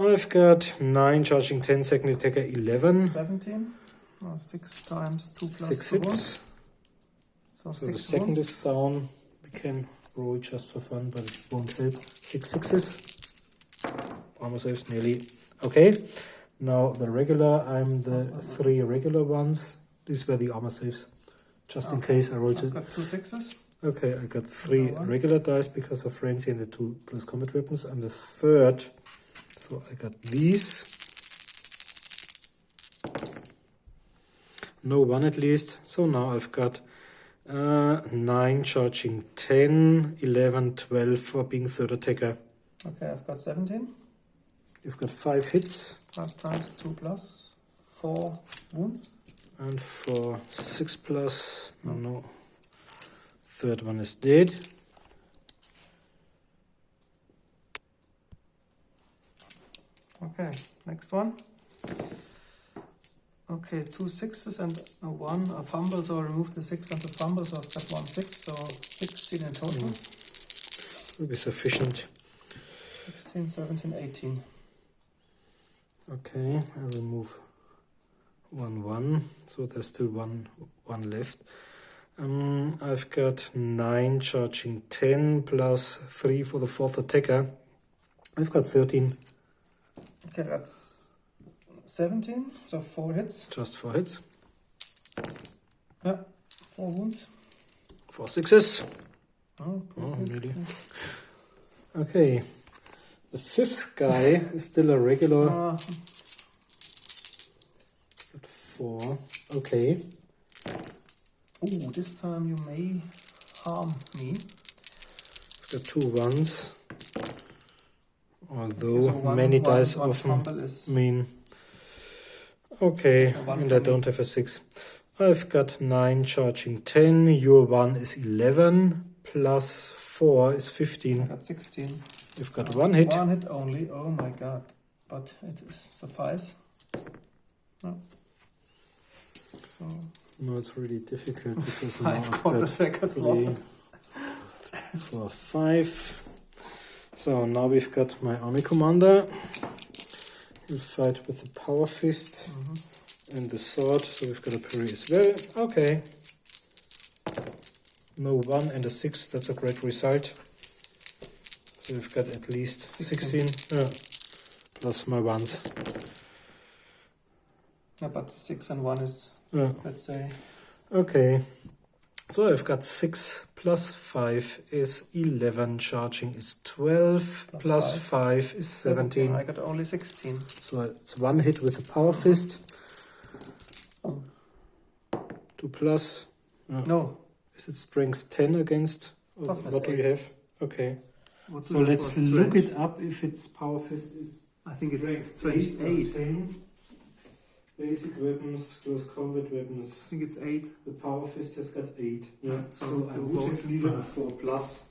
1. I've got 9 charging 10, second attacker 11. 17. 6 times 2 plus 6 2. hits. So So 6 the second wounds. is down. We can roll just for fun, but it won't help. 6 sixes. Armor saves nearly. Okay. Now the regular, I'm the 3 regular ones. These were the armor saves. Just in case I rolled I've it. got 2 6s. Okay, I got 3 Another one. regular dice because of frenzy and the 2 plus combat weapons. I'm the third. So I got these. No 1 at least. So now I've got 9 charging 10, 11, 12 for being third attacker. Okay, I've got 17. You've got 5 hits. 5 times 2 plus 4 wounds. And for 6 plus, no. Third one is dead. Okay, next one. Okay, 2 6s and a 1, a fumble, so I remove the 6 and the fumble, so I've got 1 6, so 16 in total. Will be sufficient. 16, 17, 18. Okay, I remove 1 1, so there's still one left. I've got 9 charging 10 plus 3 for the fourth attacker. I've got 13. Okay, that's 17, so 4 hits. Just 4 hits. Yeah, 4 wounds. 4 sixes. Oh, Really? Okay. The fifth guy is still a regular. Uh, 4. Okay. oh, this time you may harm me. Got 2 ones. Although Okay, so many dice one often fumble is mean. Okay, So one and for I don't have a 6. I've got 9 charging 10. Your 1 is 11. Plus 4 is I 15. got 16. You've got 1 hit. 1 hit only. Oh my god! But it suffice. No. So No, it's really difficult because now 5 I've quarter got second 3, slaughtered. 4, 5. So now we've got my army commander. He'll fight with the power fist and the sword. So we've got a parry as well. Okay. No 1 and a 6. That's a great result. So we've got at least 16. Yeah. Plus my 1s. Yeah, but 6 and 1 is, Yeah. let's say. Okay. So I've got 6 plus 5 is 11. Charging is 12. Plus 5 is 17. I got only 16. So it's 1 hit with the power fist. 2 plus. No. Is it strength 10 against? Or Toughness what do you 8. have? Okay. What So let's look it up if its power fist is I think it's strength 28. 10. Basic weapons, close combat I weapons. think it's 8. The power fist has got 8. Yeah, So I you would both- have needed a 4 plus.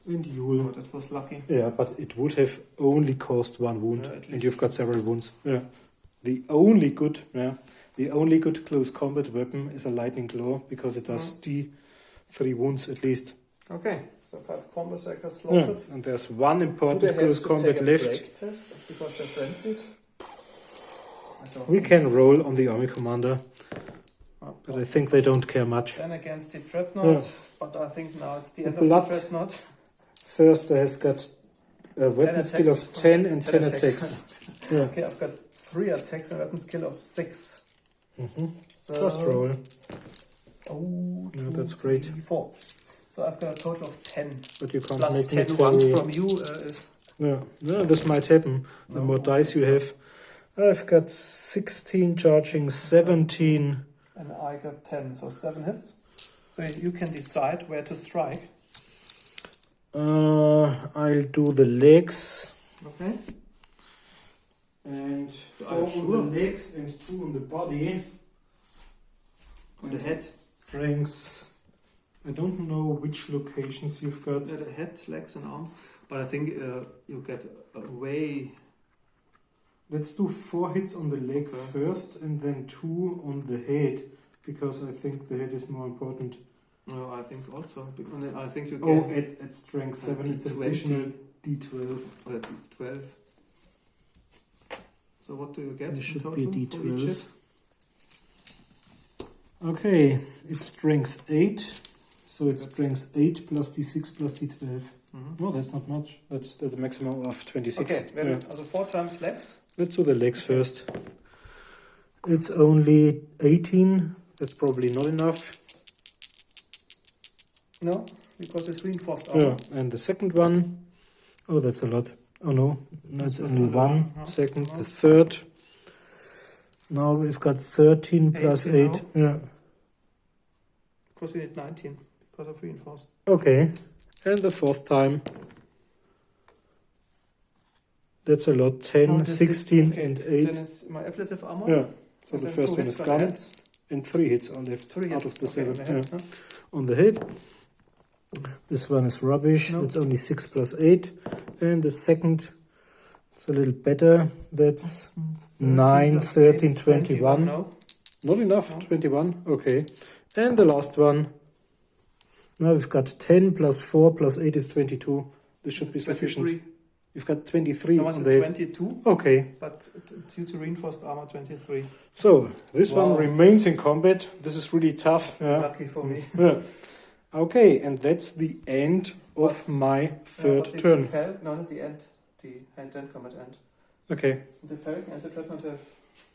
And you Oh, will. that was lucky. Yeah, but it would have only caused 1 wound. Yeah, at And least. you've got several wounds. Yeah. The only good close combat weapon is a lightning claw because it does the 3 wounds at least. Okay, so 5 combo cycles Yeah. slaughtered. And there's 1 Do important they have close to combat take a left. break test because they're frenzied? I don't We think can so. roll on the army commander, Oh, but I think they don't care much. then against the dreadnought, but I think now it's the end of the blood. dreadnought. First, has got a weapon skill of attacks. 10 and 10 attacks. Yeah. Okay, I've got 3 attacks and weapon skill of 6. So, Just roll. Oh, Yeah, 2, that's great. 3, 4. So I've got a total of 10. But you can't Plus make me 10 ones carry. from you is... Yeah, this might happen. The No, more dice you have. I've got 16 charging, 17. And I got 10, so 7 hits. So you can decide where to strike. I'll do the legs. Okay. And Are you 4 sure? on the legs and 2 on the body. On the head. Strengths. I don't know which locations you've got. Yeah, the head, legs and arms. But I think you get a way... Let's do 4 hits on the legs first and then 2 on the head, because I think the head is more important. No, I think also. I think you Oh, get at strength 7, it's D20. additional D12. D12. So what do you get It in should total be a for each D12. hit? Okay, it's strength 8, so it's strength 8 plus D6 plus D12. No, that's not much. That's the maximum of 26. Okay, also 4 times legs. Let's do the legs first. It's only 18. That's probably not enough. No, because it's reinforced armor. Yeah, and the second one. Oh, that's a lot. Oh no, that's only one. Second, the third. Now we've got 13 plus 8. No. Yeah. Because we need 19 because of reinforced. Okay, and the fourth time. That's a lot. 10, 16, okay. and 8. Then it's my ablative armor. Yeah. So And the then first 2 one hits is on gone, the heads. and 3 hits are left 3 out hits. of the Okay, 7. on the head, On the head. This one is rubbish. No. It's only 6 plus 8. And the second, it's a little better. That's 9, 13, 21. No. Not enough, No. 21. Okay. And the last one. Now we've got 10 plus 4 plus 8 is 22. This should be sufficient. 23. You've got 23 No, on it's the head. 22, Okay. but due to reinforced armor, 23. So this Wow. one remains in combat. This is really tough. Yeah. Lucky for me. Yeah. Okay, and that's the end of But- my third but the turn. No, not the end. The hand-to-hand combat end. Okay. The Falcon and the Dreadnought have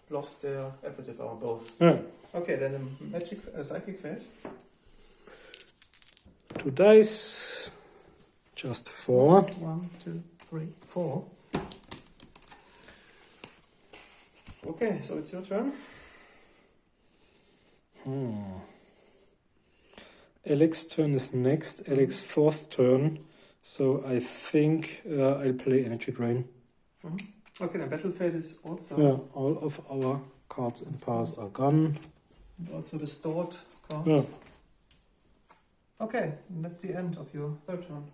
lost their ablative armor both. Yeah. Okay, then the psychic phase. 2 dice. Just 4. 1, 2, 3, 4. Okay, so it's your turn. Alex's turn is next. Alex's fourth turn. So I think I'll play Energy Drain. Okay, then Battle Fate is also Yeah, all of our cards and powers are gone. also the stored cards. Yeah. Okay, and that's the end of your third turn.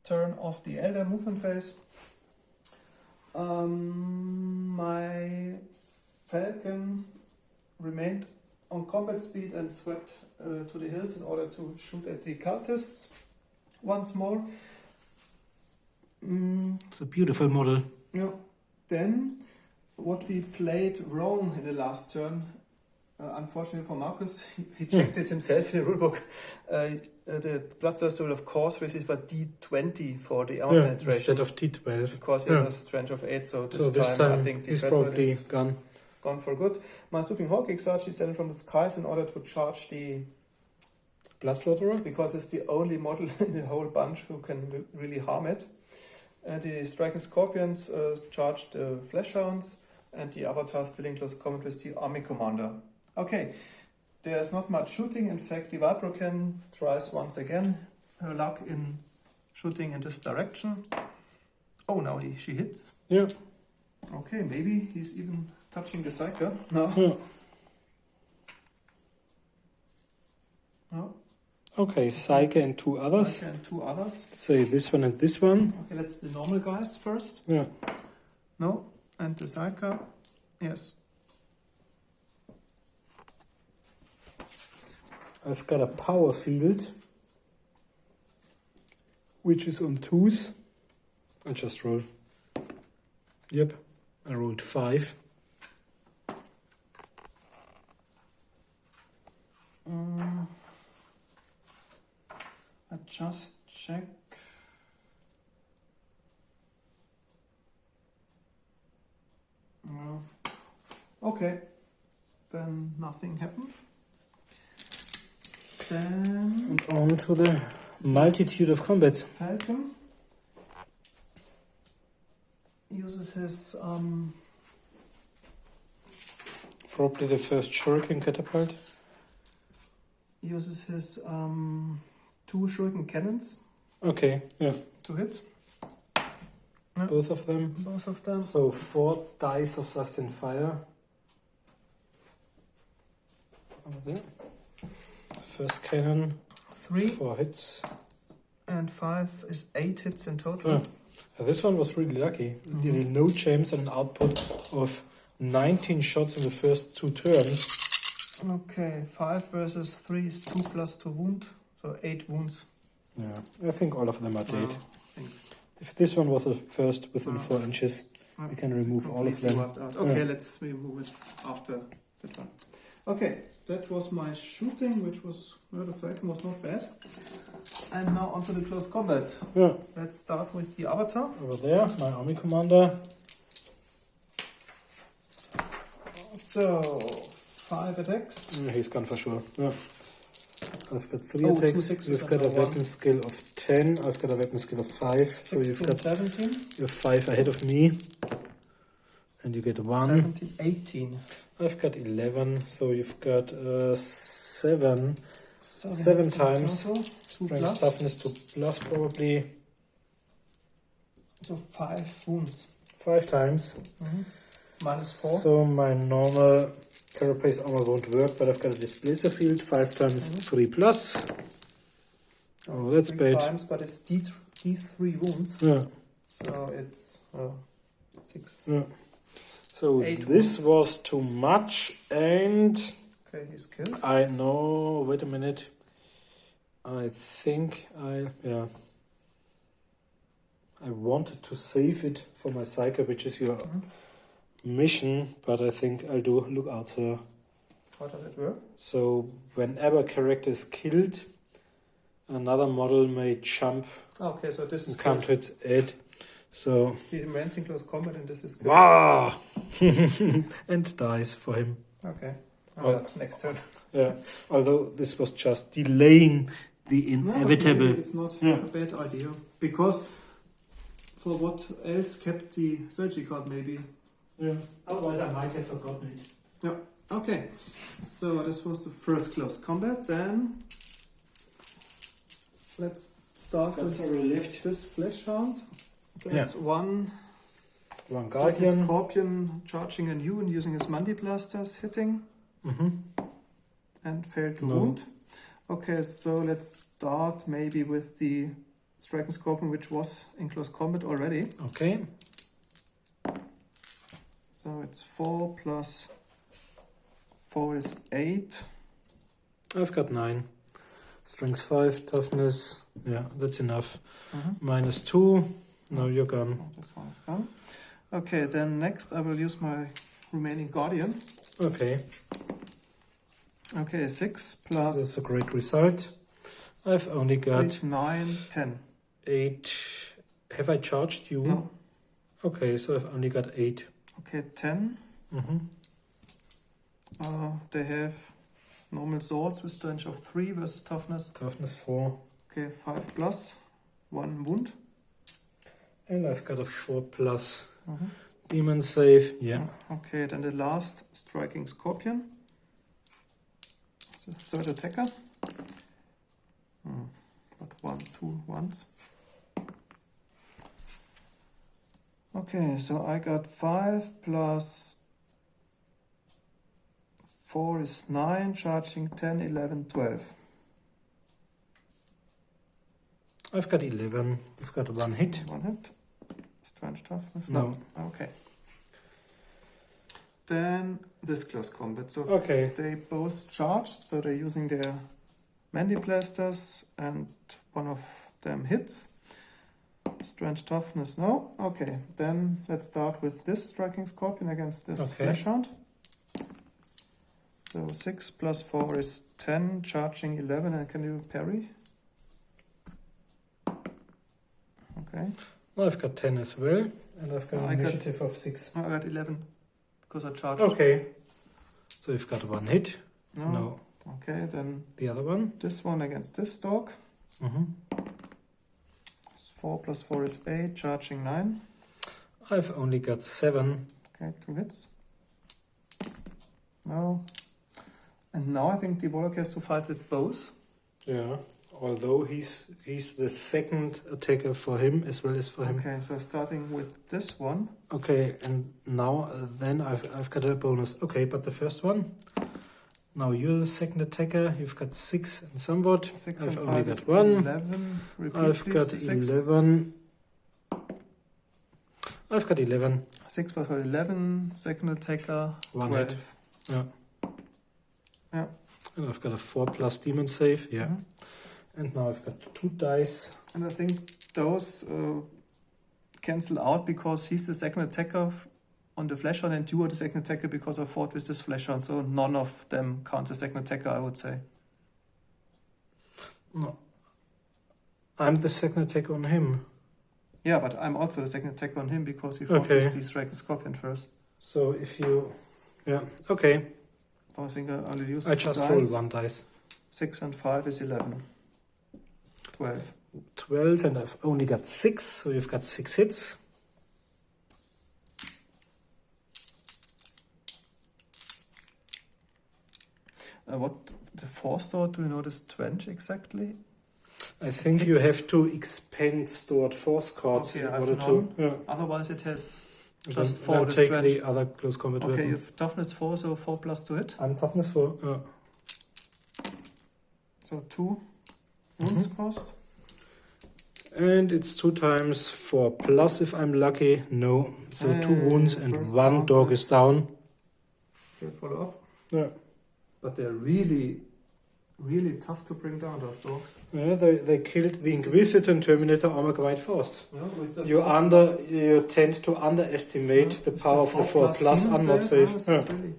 Turn of the Eldar movement phase. My Falcon remained on combat speed and swept to the hills in order to shoot at the cultists once more. It's a beautiful model. Yeah. Then, what we played wrong in the last turn, unfortunately for Marcus, he checked it himself in the rulebook. The Bloodthirster will of course receive a D20 for the armor penetration. Instead of T12. Because he has a strength of 8, so So this time I think the he's Dreadnought probably is gone. gone for good. My Swooping Hawk Exarch descended from the skies in order to charge the... Bloodslaughterer? Because it's the only model in the whole bunch who can really harm it. The Striking Scorpions charged the Fleshhounds, and the Avatar still in close combat with the Army Commander. Okay, there's not much shooting. In fact, the Vipro Cannon tries once again her luck in shooting in this direction. Oh, now she hits. Yeah. Okay, maybe he's even touching the Psyker. No. Yeah. No. Okay, Psyche and 2 others. Psyker and 2 others. Say this one and this one. Okay, let's the normal guys first. Yeah. No, and the Psyker. Yes. I've got a power field, which is on 2s. I just roll. Yep, I rolled 5. I just check. No. Okay, then nothing happens. Then And on to the multitude of combats. Falcon uses his Probably the first shuriken catapult. uses his 2 shuriken cannons Okay, yeah, to hit. both of them. Both of them. So 4 dice of sustained fire. Over there. First cannon, 3 4 hits. and 5 is 8 hits in total. Yeah. This one was really lucky. Nearly no chance and an output of 19 shots in the first 2 turns. Okay, 5 versus 3 is 2 plus 2 wound, so 8 wounds. Yeah, I think all of them are dead. I think If this one was the first within 4 inches, we can remove all of them. Okay, let's remove it after that one. Okay, that was my shooting, which was, well, the Falcon was not bad. And now onto the close combat. Yeah. Let's start with the Avatar. Over there, my army commander. So, 5 attacks. He's gone for sure. Yeah. I've got 3 2 attacks. sixes You've got a and a weapon skill of 10. I've got a weapon skill of 5. So you've 16, got 17. you're 5 ahead of me. And you get 1. 17, 18. I've got 11. So you've got 7. 7 7 times. total, 2 Strength plus. toughness 2 plus probably. So 5 wounds. 5 times. Minus 4. So my normal carapace armor won't work, but I've got a displacer field. 5 times 3 plus. Oh, that's 3 bad. times, but it's D3 wounds. Yeah. So it's 6. Yeah. So 8 this wounds. was too much, and Okay, he's killed. I know. Wait a minute. I think I wanted to save it for my Psyker, which is your mission, but I think I'll do look out, sir. How does it work? So whenever a character is killed, another model may jump Okay, so this is and come to its aid. So he remains in close combat, and this is good. wow, and dies for him. Okay. Oh. Next turn. Yeah. Although this was just delaying the inevitable. Maybe it's not a bad idea, because for what else kept the strategy card maybe. Yeah. Otherwise, I might have forgotten it. Yeah. Okay. So this was the first close combat. Then let's start That's with already left. this flesh hound. There's one Guardian. Scorpion charging on you and using his Mandi blasters, hitting and failed to wound. Okay, so let's start maybe with the Striking Scorpion, which was in close combat already. Okay. So it's 4 plus 4 is 8. I've got 9. Strength 5, toughness. Yeah, that's enough. Minus 2. No, you're gone. Oh, this one is gone. Okay, then next I will use my remaining Guardian. Okay. Okay, 6 plus That's a great result. I've only 3 got is 9, 10. 8. Have I charged you? No. Okay, so I've only got 8. Okay, 10. They have normal swords with strength of 3 versus toughness. Toughness 4. Okay, 5 plus 1 wound. And I've got a 4 plus. Demon save. Yeah. Okay, then the last Striking Scorpion. It's a third attacker. But 1, 2 ones. Okay, so I got 5 plus 4 is 9, charging 10, 11, 12. I've got 11. I've got 1 hit. 1 hit. Strange toughness? No. Okay. Then this close combat. So Okay. they both charged, so they're using their Mandi blasters, and one of them hits. Strange toughness, no. Okay, then let's start with this Striking Scorpion against this Flesh Hound. So 6 plus 4 is 10, charging 11, and can you parry? Okay. Well, I've got 10 as well, and I've got I an got- initiative of 6. I got 11 because I charged. Okay. So you've got 1 hit. No. Okay, then The other one. this one against this dog. 4 plus 4 is 8, charging 9. I've only got 7. Okay, 2 hits. No. And now I think the Warlock has to fight with both. Yeah. Although he's the second attacker for him as well as for him. Okay, so starting with this one. Okay, and now then I've got a bonus. Okay, but the first one. Now you're the second attacker. You've got 6 and somewhat. 6 I've and only 5 got is 1. 11. Repeat, I've please, got the 6. 11. I've got 11. 6 plus 11, second attacker, 1 12. hit. Yeah. Yeah. And I've got a 4+ demon save. Yeah. Mhm. And now I've got 2 dice. And I think those cancel out because he's the second attacker on the flesh hunt and you are the second attacker because I fought with this flesh hunt. So none of them counts as second attacker, I would say. No. I'm the second attacker on him. Yeah, but I'm also the second attacker on him because he fought with the Dragon Scorpion first. So if you... Yeah, okay. So I think I only used I just dice. roll 1 dice. 6 and 5 is 11. 12. 12 and I've only got 6, so you've got 6 hits. What the 4-star, do you know this trench exactly? I think 6. you have to expend stored force cards Okay, in I have order none. to... Yeah. Otherwise it has And just then 4 this take trench. the other close combat Okay, weapon. you have toughness 4, so 4 plus to hit. I'm toughness 4. So 2 wounds cost. And it's 2 times 4 plus if I'm lucky. No. So 2 And wounds and first 1 down, dog is down. Okay, follow up. Yeah. But they're really, really tough to bring down, those dogs. Yeah, they killed the Inquisitor and Terminator armor quite fast. Yeah, with the You tend to underestimate the power of the 4 plus unmod save. Yeah. Really,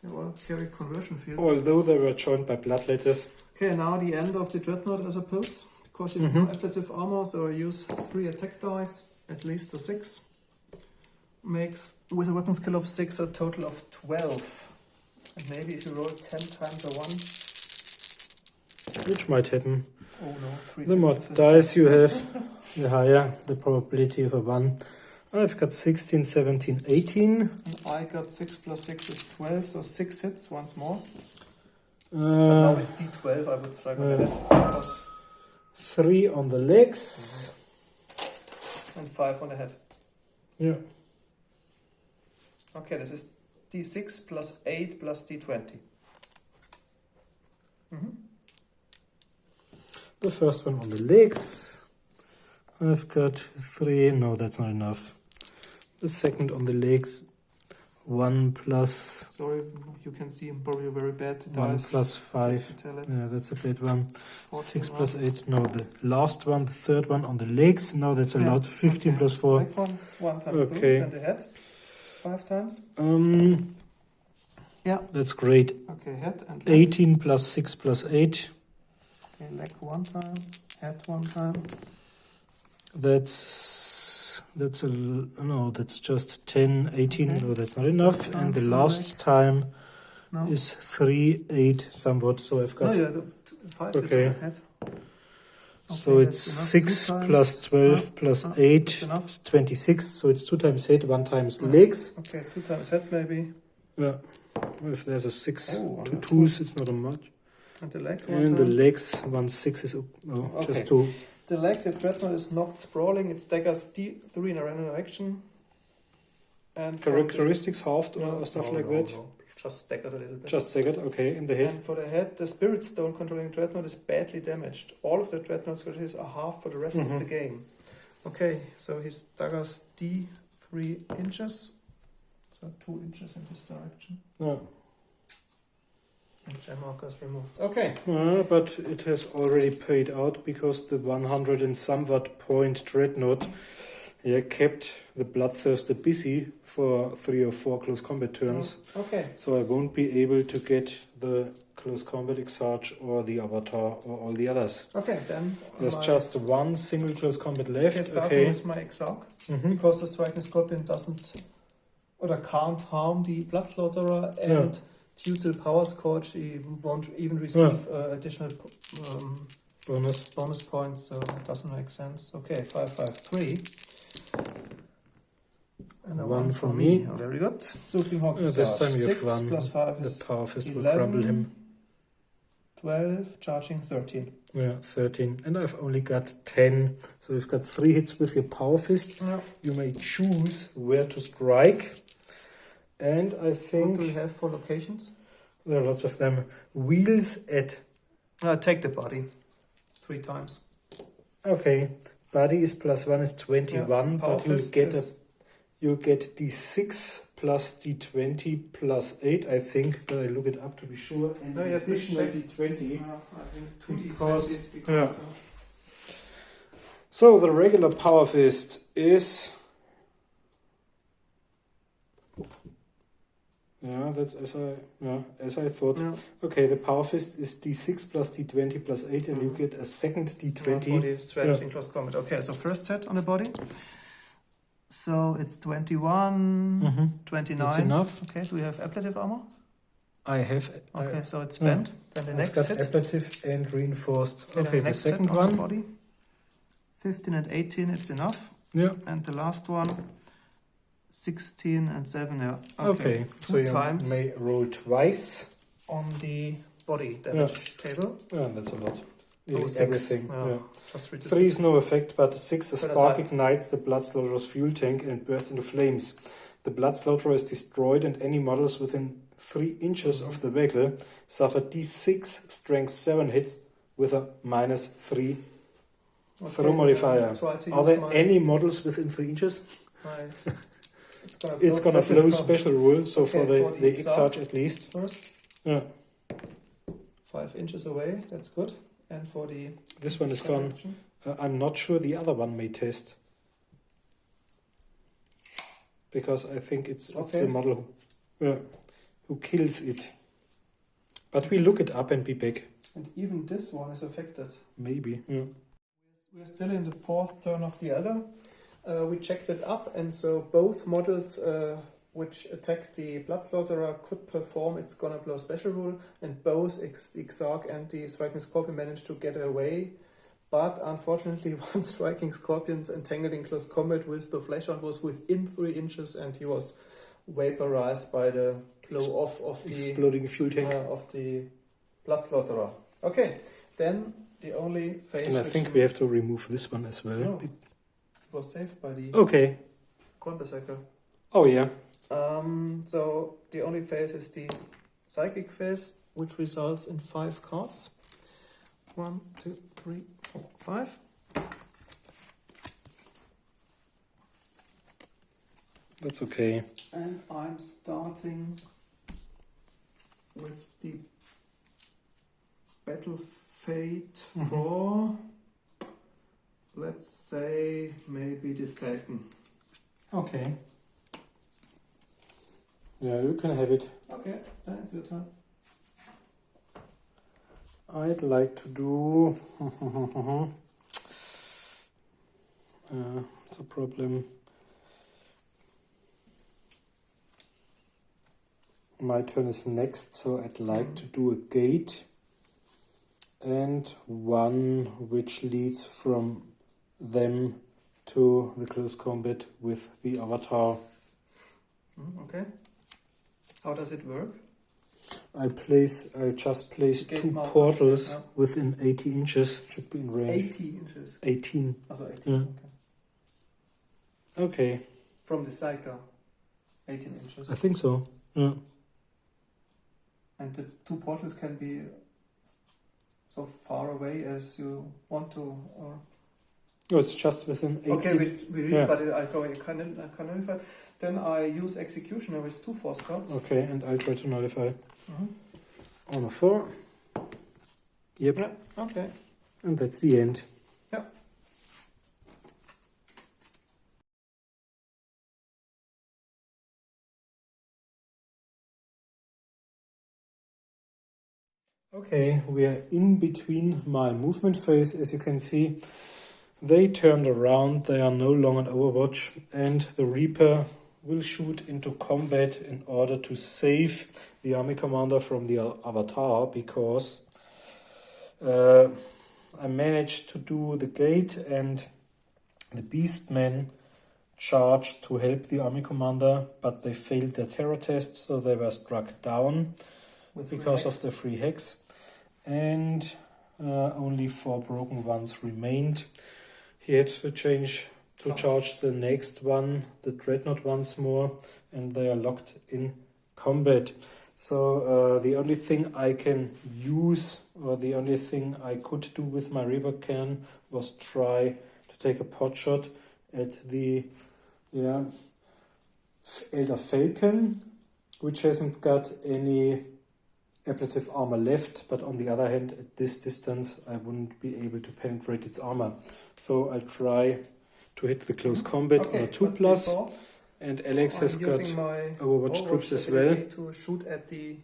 they all carry conversion fields. Although they were joined by bloodletters. Okay, now the end of the Dreadnought, I suppose. Because he's no ablative armor, so I use 3 attack dice, at least a 6. Makes, with a weapon skill of 6, a total of 12. And maybe if you roll 10 times a 1. Which might happen. Oh no, 3 The more sixes. dice you have, the higher the probability of a 1. I've got 16, 17, 18. And I got 6 plus 6 is 12, so 6 hits once more. But now with D12 I would strike on the head. Because 3 on the legs. and 5 on the head. Yeah. Okay, this is D6 plus 8 plus D20. The first one on the legs. I've got 3. No, that's not enough. The second on the legs. 1 plus... Sorry, you can see I'm probably very bad. 1 dice. plus 5. To tell it. Yeah, that's a bad one. 14 6 plus round. 8. No, the last one, the third one on the legs. No, that's Yeah, allowed. 15 okay. plus 4. Leg one time Okay. through, and the head 5 times. Yeah. That's great. Okay, head and leg. 18 plus 6 plus 8. Okay, leg 1 time, head 1 time. That's just 10, 18. Okay. No, that's not enough. Five And the times last time No. is 3, 8, somewhat. So I've got... No, yeah, the 5 Okay. is on the head. So Okay, it's that's enough. 6 2 times. plus 12 plus no, 8, that's enough. it's 26. So it's 2 times head, 1 times legs. Okay, 2 times head maybe. Yeah. If there's a 6 Oh, to that's 2s, it's not a much. And the leg 1 And the time. legs, 1 6 is Okay. just 2. The leg, the Dreadnought is knocked sprawling. It staggers D3 in a random action. And for Characteristics halved the- or stuff no, like no, that? no. Just staggered a little bit. Just second, okay, in the head. And for the head, the Spirit Stone controlling Dreadnought is badly damaged. All of the Dreadnought specialties are half for the rest of the game. Okay, so he staggers D3 inches. So 2 inches in this direction. Yeah. And gem marker is removed. Okay. But it has already paid out because the 100 and somewhat point Dreadnought kept the Bloodthirster busy for 3 or 4 close combat turns. Okay. So I won't be able to get the close combat Exarch or the Avatar or all the others. Okay, then. There's just 1 single close combat left. Okay, starting Okay. with my Exarch. Mhm. Because the Striking Scorpion doesn't or can't harm the Blood Slaughterer, and due to the Power Scourge, he won't even receive additional bonus points, so it doesn't make sense. Okay, 5, 5, 3. And a 1 1 for me. Oh, very good. Swooping Hawk This Visage. time you have 6 1. plus 5 The is Power Fist will 11. crumble him. 12, charging 13. Yeah, 13. And I've only got 10. So you've got 3 hits with your Power Fist. Yeah. You may choose where to strike. And I What think do we have for locations? there are lots of them. Wheels at... Take the body 3 times. Okay. Body is +1 is 21, Power but you'll Fist get is you'll get d6 plus d20 plus 8, I think, but I look it up to be sure. And No, you have to additional check. d20. I think 2 Because- d20s because So the regular Power Fist is... Yeah, that's as I thought. yeah. Okay, the Power Fist is d6 plus d20 plus 8, and you Mhm. get a second For d20. the strategy in close combat. Okay, so first set on the body. So it's 21, Mhm. 29. That's enough. Okay, do we have ablative armor? I have. Okay, so it's spent. Then the I've next got hit. ablative and reinforced. Okay, Okay, the next hit second on the one. body. 15 and 18, it's enough. Yeah. And the last one, 16 and 7, yeah. Okay. So Two you times may roll twice. on the body damage table. Yeah, that's a lot. Nearly 6. everything. Yeah. Yeah. Just read the 3 is 6. no effect, but 6, a Put spark aside. ignites the Bloodslaughterer's fuel tank and bursts into flames. The Bloodslaughterer is destroyed, and any models within 3 inches of the vehicle suffer d6 strength 7 hit with a -3 throw modifier. Try to Are use there any models within 3 inches? It's gonna blow special rule, so Okay, for for the the Exarch at least. first. Yeah. 5 inches away, that's good. And for the This one is gone. action, I'm not sure the other one may test. Because I think it's Okay. the model who kills it. But we look it up and be back. and even this one is affected. Maybe. Yeah. We're still in the 4th turn of the Eldar. We checked it up, and so both models which attack the Bloodslaughterer could perform its Gonna Blow special rule, and both Exarch and the Striking Scorpion managed to get away. But unfortunately, one Striking Scorpion's entangled in close combat with the Fleshhound was within 3 inches, and he was vaporized by the blow off of the Exploding fuel tank. of the Bloodslaughterer. Okay, then the only phase And I which think we have to remove this one as well. No. was saved by the Okay. Khorne Berserker. Oh yeah. So the only phase is the psychic phase, which results in 5 cards. 1, 2, 3, 4, 5. That's okay. And I'm starting with the Battle Fate for, let's say, maybe the Falcon. Okay. Yeah, you can have it. Okay, then it's your turn. I'd like to do... it's a problem. My turn is next, so I'd like to do a gate. And one which leads from them to the close combat with the avatar. Okay. How does it work? I just place Gate 2 marker, portals yeah. within 80 inches. Should be in range. 80 inches. 18. Also 18, Yeah. okay. Okay, From the Psyker, 18 inches. I think so. Yeah. And the 2 portals can be so far away as you want to, or... No, it's just within 18. Okay, we read, Yeah. but I go canonify. Then I use Executioner with 2 force cards. Okay, and I'll try to nullify. Mhm. On a 4. Yep. Yeah, okay. And that's the end. Yeah. Okay, we are in between my movement phase. As you can see, they turned around. They are no longer on Overwatch, and the Reaper will shoot into combat in order to save the army commander from the avatar, because I managed to do the gate, and the beastmen charged to help the army commander, but they failed their terror test, so they were struck down because of the free hex, and only 4 broken ones remained. He had to charge the next one, the Dreadnought, once more, and they are locked in combat. So the only thing I can use, or the only thing I could do with my Reaper cannon, was try to take a pot shot at the Eldar Falcon, which hasn't got any ablative armor left, but on the other hand, at this distance, I wouldn't be able to penetrate its armor. So I'll try to hit the close combat on a 2+. And Alex has got Overwatch troops as well. To shoot at the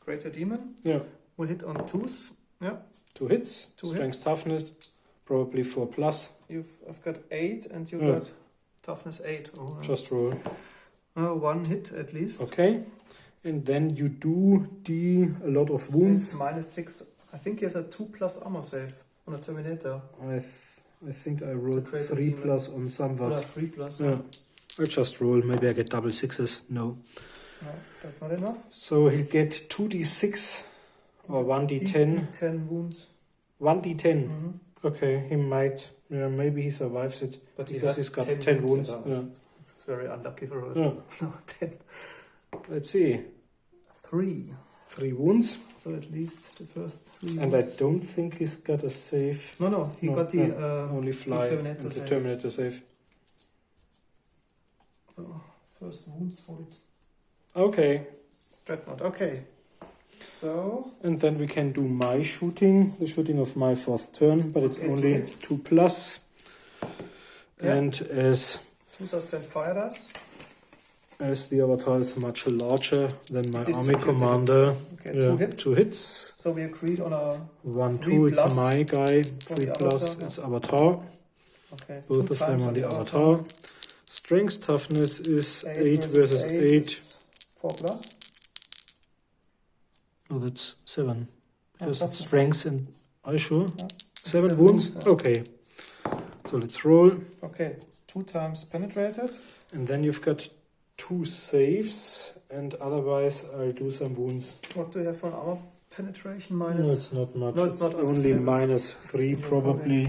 Greater Demon. Yeah. We'll hit on 2s. Yeah. 2 hits. Strength, toughness, probably 4+. I've got 8 and you've got toughness 8. Oh, just roll. 1 hit at least. Okay. And then you do a lot of wounds. It's -6. I think he has a 2+ armor save on a Terminator. I think I rolled 3+ on Samvat. Or 3+. Yeah. I'll just roll. Maybe I get double 6s. No. No, that's not enough. So he'll get 2d6 or 1d10. D10 wounds. 1d10. Okay, he might. Yeah, maybe he survives it. But he's got 10 wounds. Yeah. It's very unlucky for us. Yeah. No, 10. Let's see. 3. 3 wounds. So at least the first 3 And wounds. I don't think he's got a save. No, he got the only fly the and the Terminator save. So first wounds for it. Okay. Dreadnought. Okay. So. And then we can do my shooting, the shooting of my 4th turn, but it's only 2+. Yeah. And as 2 fire us. As the avatar is much larger than my army Distribute commander. Okay, 2 hits. 2 hits. So we agreed on a 1-2, it's my guy. for 3+, the avatar. it's avatar. Okay. Both 2 of them times on the avatar. Strength toughness is 8 versus 8. 4+. No, that's 7. Because toughness. strength and... Are you sure? Yeah. 7 wounds? Yeah. Okay. So let's roll. Okay. 2 times penetrated. And then you've got 2 saves. And otherwise I'll do some wounds. What do you have for armor penetration? No, Minus? it's not much. No, it's not only -7. -3 probably.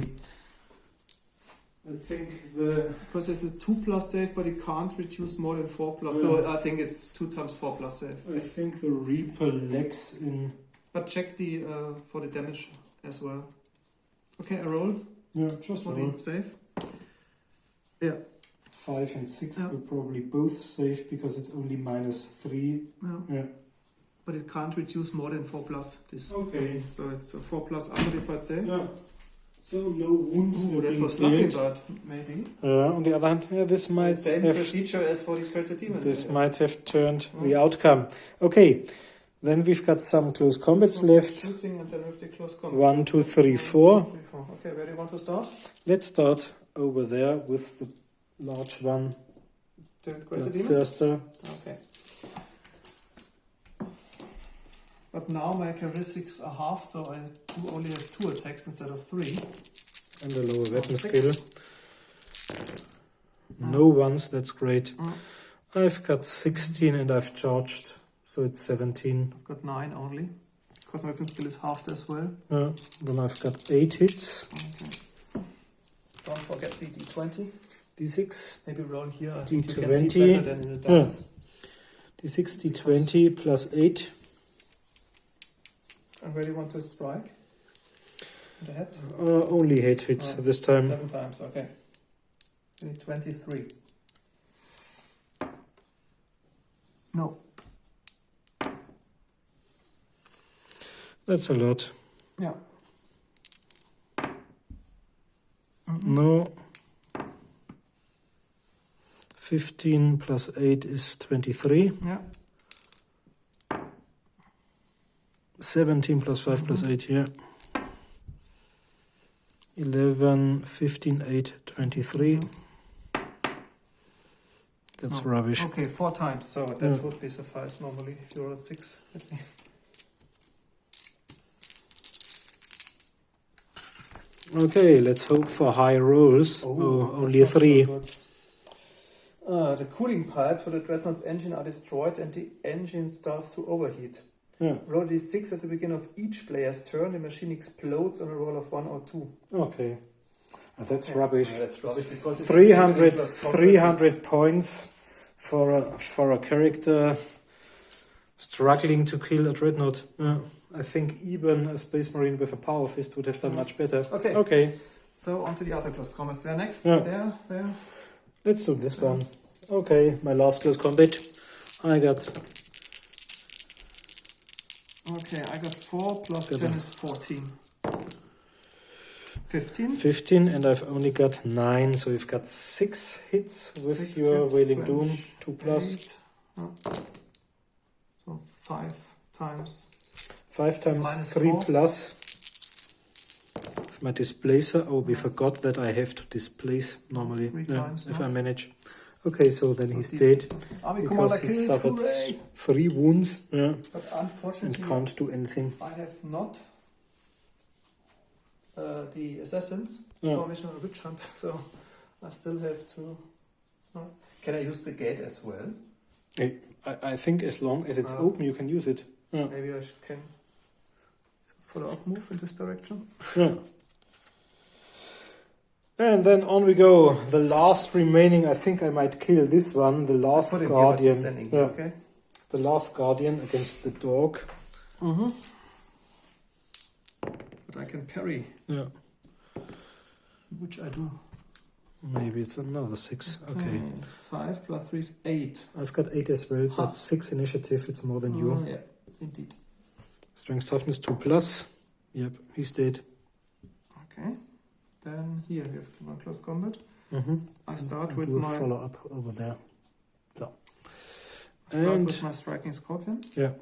I think because this is 2+ save, but it can't reduce more than 4+. So I think it's 2 times 4+ save. I think the Reaper lacks in... But check the for the damage as well. Okay, I roll. Yeah, just For roll. the save. Yeah. 5 and 6 Yeah. will probably both save because it's only -3. Yeah. But it can't reduce more than 4+. This. Okay. So it's a 4+ unmodified save. Yeah. So no wounds. Ooh, have that been was lucky, cleared. but maybe. On the other hand, this might Same have procedure as for the Greater Demon. this might have turned the outcome. Okay. Then we've got some close combats left. Shooting and then with the close combat. 1, 2, 3, 4. Okay, where do you want to start? Let's start over there with the large one. The Greater Demon? First. Okay. But now my characteristics are half, so I only have 2 attacks instead of 3. And a lower weapon 6. skill. No ones, that's great. I've got 16 and I've charged, so it's 17. I've got 9 only, because my weapon skill is halved as well. Then I've got 8 hits. Okay. Don't forget the D20. D6. Maybe roll here. I D20. think you can see better than in the dice. D6, D20 plus 8. And where do you want to strike? In the head? Only 8 hits this time. 7 times, okay. You need 23. No. That's a lot. Yeah. No. 15 plus 8 is 23. Yeah. 17 plus 5 plus 8, yeah. 11, 15, 8, 23. That's rubbish. Okay, 4 times, so that would be suffice normally if you roll a 6 at least. Okay, let's hope for high rolls. Only a 3. The cooling pipe for the Dreadnought's engine are destroyed and the engine starts to overheat. Yeah. Roll d6 at the beginning of each player's turn. The machine explodes on a roll of 1 or 2. Okay. That's rubbish. Yeah, that's rubbish because it's 300 points for a character struggling to kill a Dreadnought. Yeah. I think even a Space Marine with a Power Fist would have done much better. Okay. So on to the other close combats. Where next? Yeah. There. Let's do this one. Okay, my last close combat. I got Okay, I got 4 plus 10 is 14. 15. 15 and I've only got 9, so you've got 6 hits with 6 your hits, Wailing Doom, 2 plus. 8. Oh. So 5 times. 5 times Minus 3 4. plus. With my displacer, oh, we forgot that I have to displace normally, 3 yeah, times, if not. I manage. Okay, so then he's dead Army because commander he killed, suffered hooray! 3 wounds, yeah, But and unfortunately, can't do anything. I have not the assassins Yeah. for mission on witch hunt, so I still have to. Can I use the gate as well? I think as long as it's open, you can use it. Yeah. Maybe I can follow up move in this direction. Yeah. And then on we go. The last remaining, I think I might kill this one. The last Put him guardian. here, but he's standing Yeah. here, okay. The last guardian against the dog. Mm-hmm. But I can parry, Yeah. which I do. Maybe it's another 6. Okay. 5 plus 3 is 8. I've got 8 as well, Ha. but 6 initiative. It's more than you. Yeah, indeed. Strength toughness 2 plus. Yep, he's dead. Okay. Then here we have one close combat. Mm-hmm. I start with Do a my follow up over there. So. start And with my striking scorpion. yeah.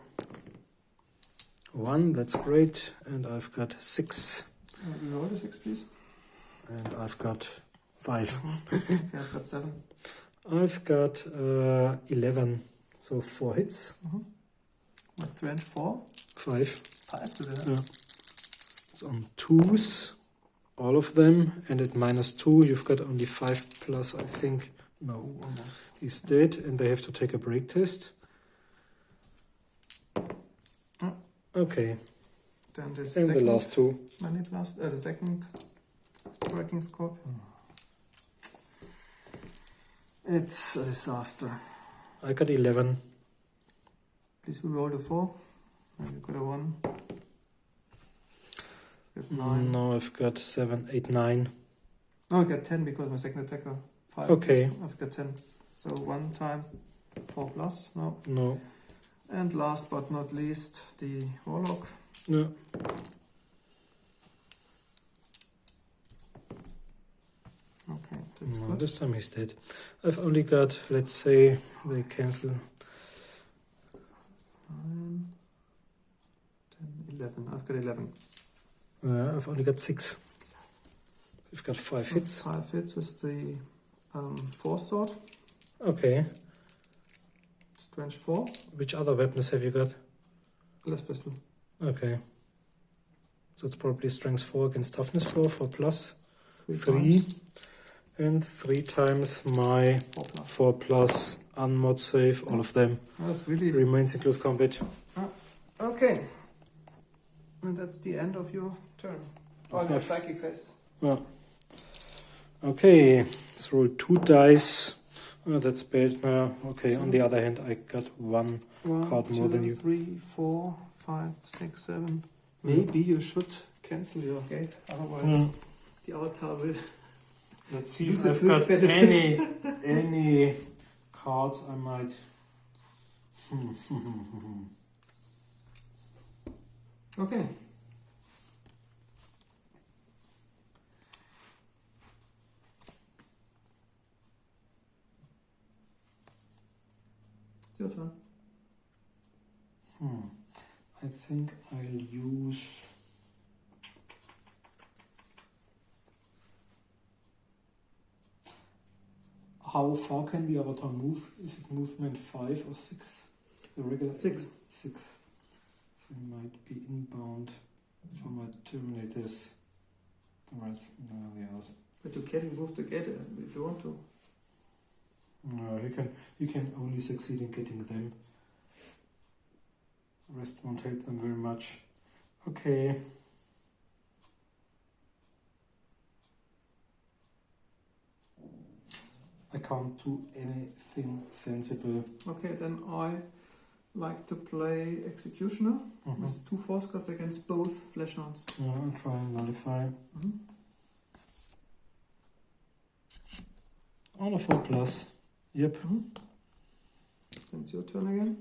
1, that's great. And I've got 6. Reroll the 6, please. And I've got 5. Okay, I've got 7. I've got 11. So 4 hits. With range 4. 5. 5 to the Yeah. It's on 2s. All of them. And at -2, you've got only 5 plus, I think. No. almost. He's dead. And they have to take a break test. Okay. Then the And second the last 2. Money plus the second striking scorpion. It's a disaster. I got 11. Please roll the 4. And you got a 1. You have 9. No, I've got 7, 8, 9. No, I got 10 because my second attacker. 5. Okay. I've got 10. So 1 times 4 plus. No. No. And last but not least, the warlock. No. Okay, that's No, good. this time he's dead. I've only got, let's say, they cancel. 9, 10, 11. I've got 11. I've only got 6. We've got 5 So hits. 5 hits with the force sword. Okay. Strength 4. Which other weapons have you got? Less pistol. Okay. So it's probably strength 4 against toughness 4 for plus 3. times. And 3 times my 4 plus. 4 plus unmod save, all of them. That's really Remains in close combat. okay. And that's the end of your turn. All your course. psychic phases. Yeah. Okay, let's roll 2 dice. Oh, that's bad. No, okay, on the other hand, I got 1 card more than you. 3, 4, 5, 6, 7. Maybe you should cancel your gate, otherwise the avatar will. Let's see Use if it I've to his got benefit. any cards I might. Okay. It's your turn. I think I'll use. How far can the avatar move? Is it movement 5 or 6? The regular 6. 6. So it might be inbound for my terminators. The rest, no, the others. But you can move the gate if you want to. No, you can only succeed in getting them. The rest won't help them very much. Okay. I can't do anything sensible. Okay, then I like to play Executioner with 2 force cards against both flesh hounds. Yeah, I'll try and nullify. On a 4 plus. Yep. Then it's your turn again.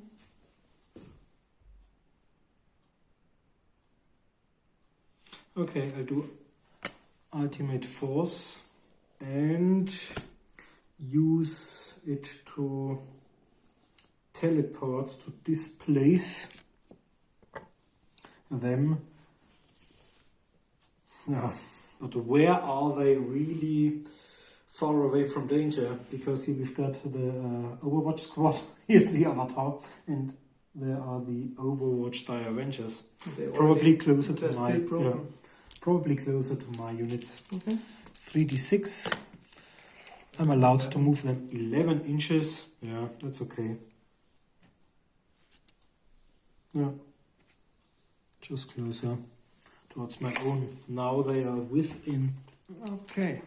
Okay, I'll do ultimate force and use it to teleport, to displace them. Yeah, but where are they really far away from danger? Because here we've got the Overwatch squad, here's the avatar, and there are the Overwatch Dire Avengers. Probably closer to my probably closer to my units. Okay. 3d6. I'm allowed to move them 11 inches. Yeah, that's okay. Yeah, just closer towards my own. Now they are within Okay.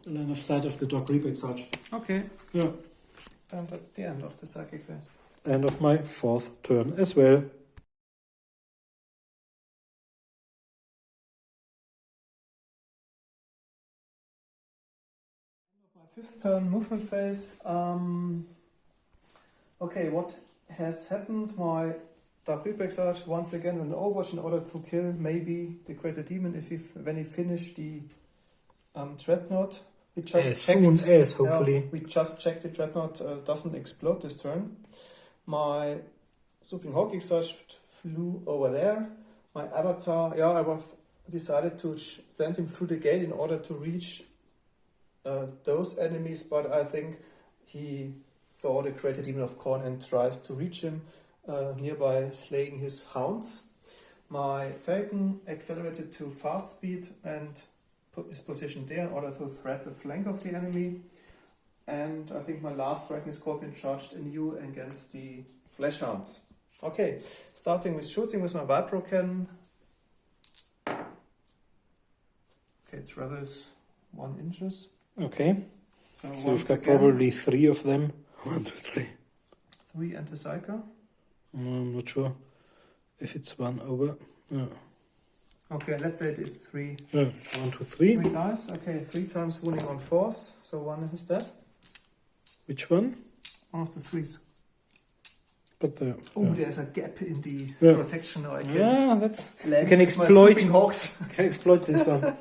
the line of sight of the Dark Reaper Exarch. Okay. Yeah. And that's the end of the psychic phase. End of my 4th turn as well. My 5th turn, movement phase. Okay, what has happened? My Dark Reaper Exarch once again in Overwatch in order to kill maybe the Greater Demon when he finished the Dreadnought. We just As soon as, hopefully. Yeah, we just checked the Dreadnought doesn't explode this turn. My Swooping Hawk Exarch flew over there. My avatar, I was decided to send him through the gate in order to reach those enemies, but I think he saw the Greater Demon of Khorne and tries to reach him nearby, slaying his hounds. My Falcon accelerated to fast speed and put his position there in order to threat the flank of the enemy. And I think my last Dragon Scorpion charged anew against the Flesh Hounds. Okay, starting with shooting with my Vipro Cannon. Okay, it travels 1 inches. Okay. So So we've once got again, probably 3 of them. 1, 2, 3. 3 Antipsycho. I'm not sure if it's 1 over. Yeah. Okay, let's say it is 3. Yeah. 1, 2, 3. 3 dice. Okay, 3 times wounding on force. So 1 is dead. Which one? One of the 3s. But the, Oh, yeah. there's a gap in the Yeah. protection. Now I can Yeah, that's. land You can with my exploit. Swooping Hawks. Can exploit this one.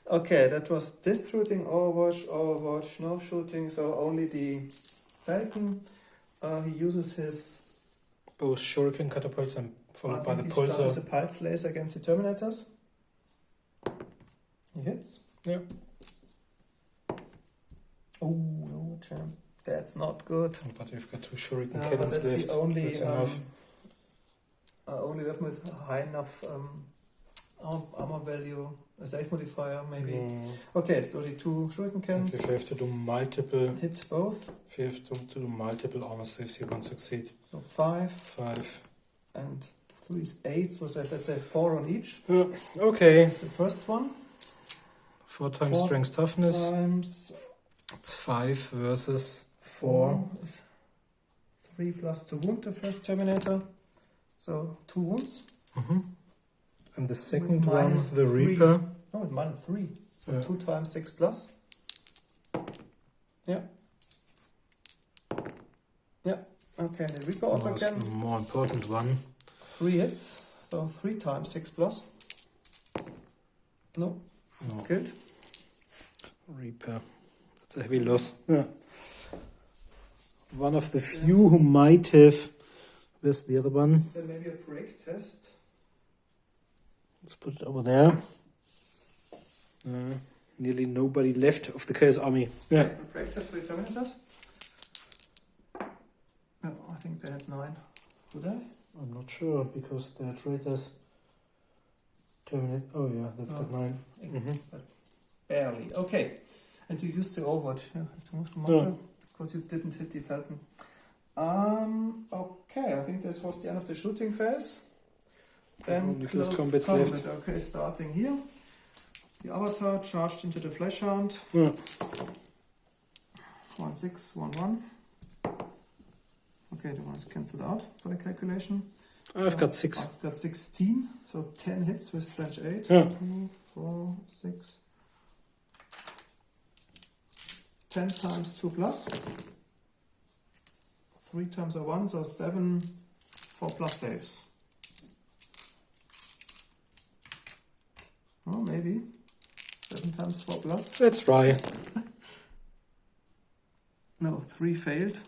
Okay, that was death shooting, Overwatch, no shooting, so only the Falcon. He uses his... Both shuriken catapults and followed by the He pulsar. uses a pulse laser against the Terminators. He hits. Yeah. Oh, no, champ. That's not good. But we've got 2 shuriken But cannons that's left. the only, That's enough. only weapon with high enough armor value, a safe modifier maybe. Okay, so the 2 shuriken And cannons if you have to do multiple, hit both. if you have to do multiple armor saves, you won't succeed. So 5 5. and 3 is 8, so let's say 4 on each. Okay. The first one. 4 times 4 strength toughness. times It's 5 versus 4. 3 plus to wound the first Terminator. So 2 wounds. And the second With one, minus the 3. Reaper. No, with minus 3. So Yeah. 2 times 6 plus. Yeah. Yeah. Okay, the Reaper auto Was cannon. the more important one. 3 hits. So 3 times 6 plus. No. No. Good. Reaper. That's a heavy loss. Yeah. One of the few who might have. Where's the other one? Then maybe a break test. Let's put it over there. Nearly nobody left of the Chaos Army. Yeah. Okay, a break test for the Terminators. No, I think they had 9. Do they? I'm not sure because they're traitors. Terminate. Oh yeah, they've got 9. But barely. Okay. And you used the Overwatch. You have to move the Yeah. marker because you didn't hit the Falcon. Okay, I think this was the end of the shooting phase. Then Only close close combat combat. left. Okay, starting here. The Avatar charged into the Flesh Hound. Yeah. 1, 6, 1, 1. Okay, the one is cancelled out for the calculation. I've got 6. I've got 16, so 10 hits with French 8. Yeah. 2, 4, 6. 10 times 2 plus. 3 times a 1, so 7 4+ saves. Oh, maybe 7 times 4+. Let's try. No, 3 failed.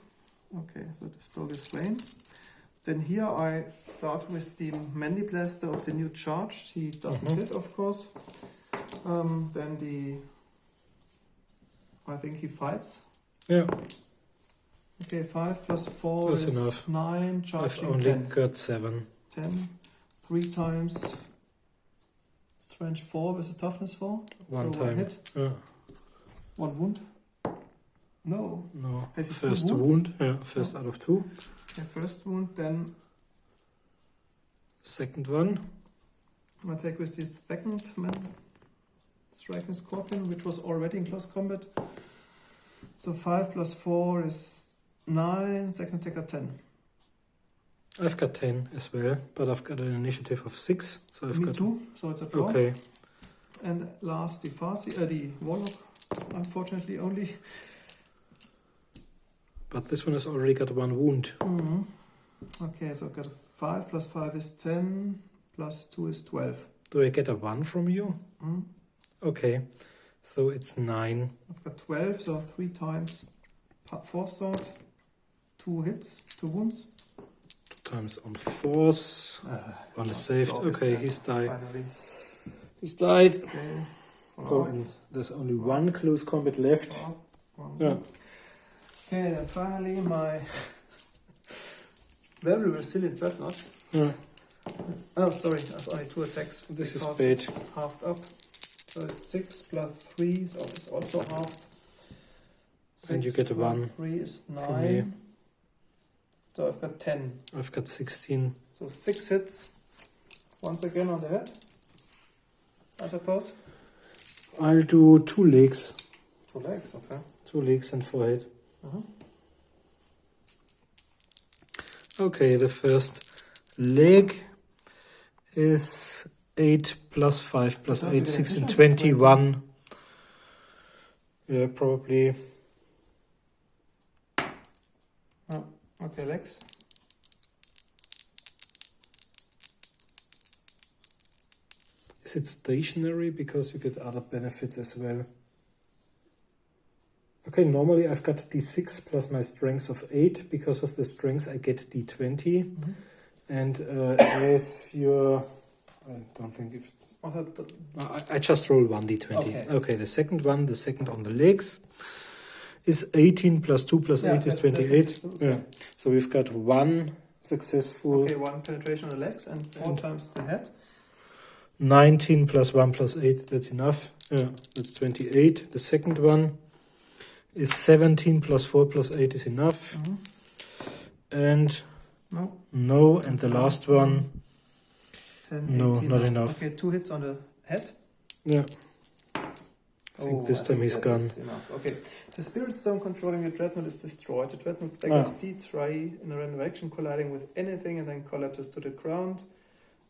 Okay, so this dog is slain. Then here I start with the Mandy Blaster of the new charged. He doesn't hit, of course. Then I think he fights. Yeah. Okay, 5 plus 4 That's is enough. 9, I've charging only 10. got 7. 10. 3 times strength 4 versus toughness 4. One so time. 1 hit. Yeah. 1 wound. No. No. Has he 2 First wounds? wound. Yeah. First out of 2. Okay, first wound, then Second one. I attack with the second man striking scorpion, which was already in close combat. So 5 plus 4 is 9, second attacker 10. I've got 10 as well, but I've got an initiative of 6, so I've Me got too, so it's a draw. Okay. And last the the warlock, unfortunately only. But this one has already got 1 wound. Okay, so I've got a 5 plus 5 is 10, plus 2 is 12. Do I get a 1 from you? Okay, so it's 9. I've got 12, so 3 times force sword, 2 hits, 2 wounds. 2 times on force. 1 is saved. Okay, he's died. Finally. He's died. Okay. So and there's only 1 close combat left. Yeah. Okay, then finally my very resilient dreadnought. Yeah. Oh, sorry, I've only 2 attacks. This is because bad. it's halved up. So it's 6 plus 3, so it's also halved. And you get a 1 3 is from me. 9. So I've got 10. I've got 16. So 6 hits. Once again on the head, I suppose. I'll do 2 legs. 2 legs, okay. 2 legs and 4 head. Okay, the first leg is 8 plus 5 plus 8, 16, 21. Yeah, probably. Oh, okay, legs. Is it stationary? Because you get other benefits as well. Okay, normally I've got D6 plus my strength of 8. Because of the strength I get D20. And as your... I don't think if it's... I just roll 1 D20. Okay, the second one, the second on the legs, is 18 plus 2 plus 8 is 28. Yeah. So we've got 1 successful... Okay, 1 penetration on the legs and 4 times the head. 19 plus 1 plus 8, that's enough. Yeah, that's 28. The second one is 17 plus 4 plus 8 is enough. And no, and the last one, 10, no, 18, not enough. Okay, 2 hits on the head. Yeah. I think this time he's gone. Okay, the spirit stone controlling the dreadnought is destroyed. The dreadnought staggers D3 in a random direction, colliding with anything and then collapses to the ground.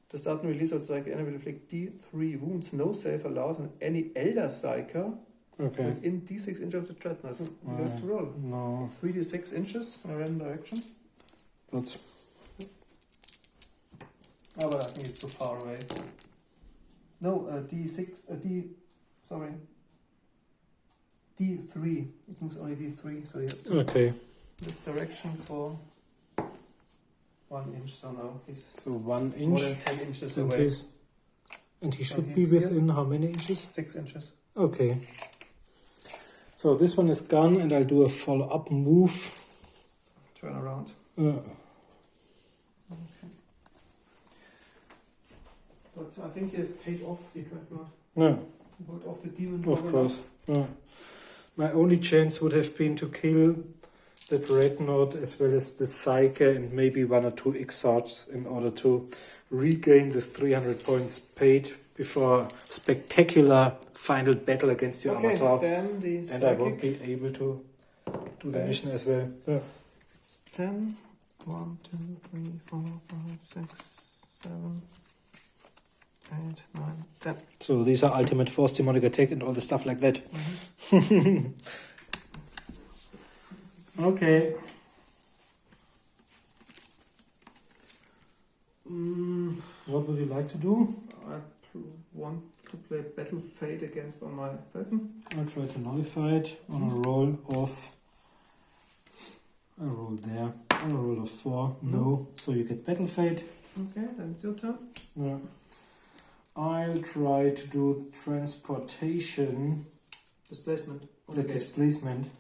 The sudden release of the Psychic enemy will inflict D3 wounds, no save allowed on any Eldar Psyker within D6 inches of the dreadnought. So you have to roll. No. 3d6 inches in a random direction. But Oh, but I think it's too far away. No, D6, D3. It moves only D3, so you have to okay. this direction for 1 inch. So now he's So 1 inch. more than 10 inches and away. And he should be within how many inches? 6 inches. Okay. So this one is gone, and I'll do a follow-up move. Turn around. Okay. But I think he has paid off the dreadnought. No. Paid off the demon. Of course. Yeah. My only chance would have been to kill the dreadnought as well as the Psyche and maybe 1 or 2 exarchs in order to regain the 300 points paid before a spectacular final battle against your avatar. Then the and psychic I won't be able to do the mission as well. Yeah. 10. 1, 2, 3, 4, 5, 6, 7, 8, 9, 10. So these are ultimate force, demonic attack, and all the stuff like that. Okay. to do? I want to play Battle Fate against on my Falcon. I'll try to nullify it on a roll of... I roll there. On a roll of 4. No. So you get Battle Fate. Okay, then it's your turn. Yeah. I'll try to do transportation. Displacement. The displacement.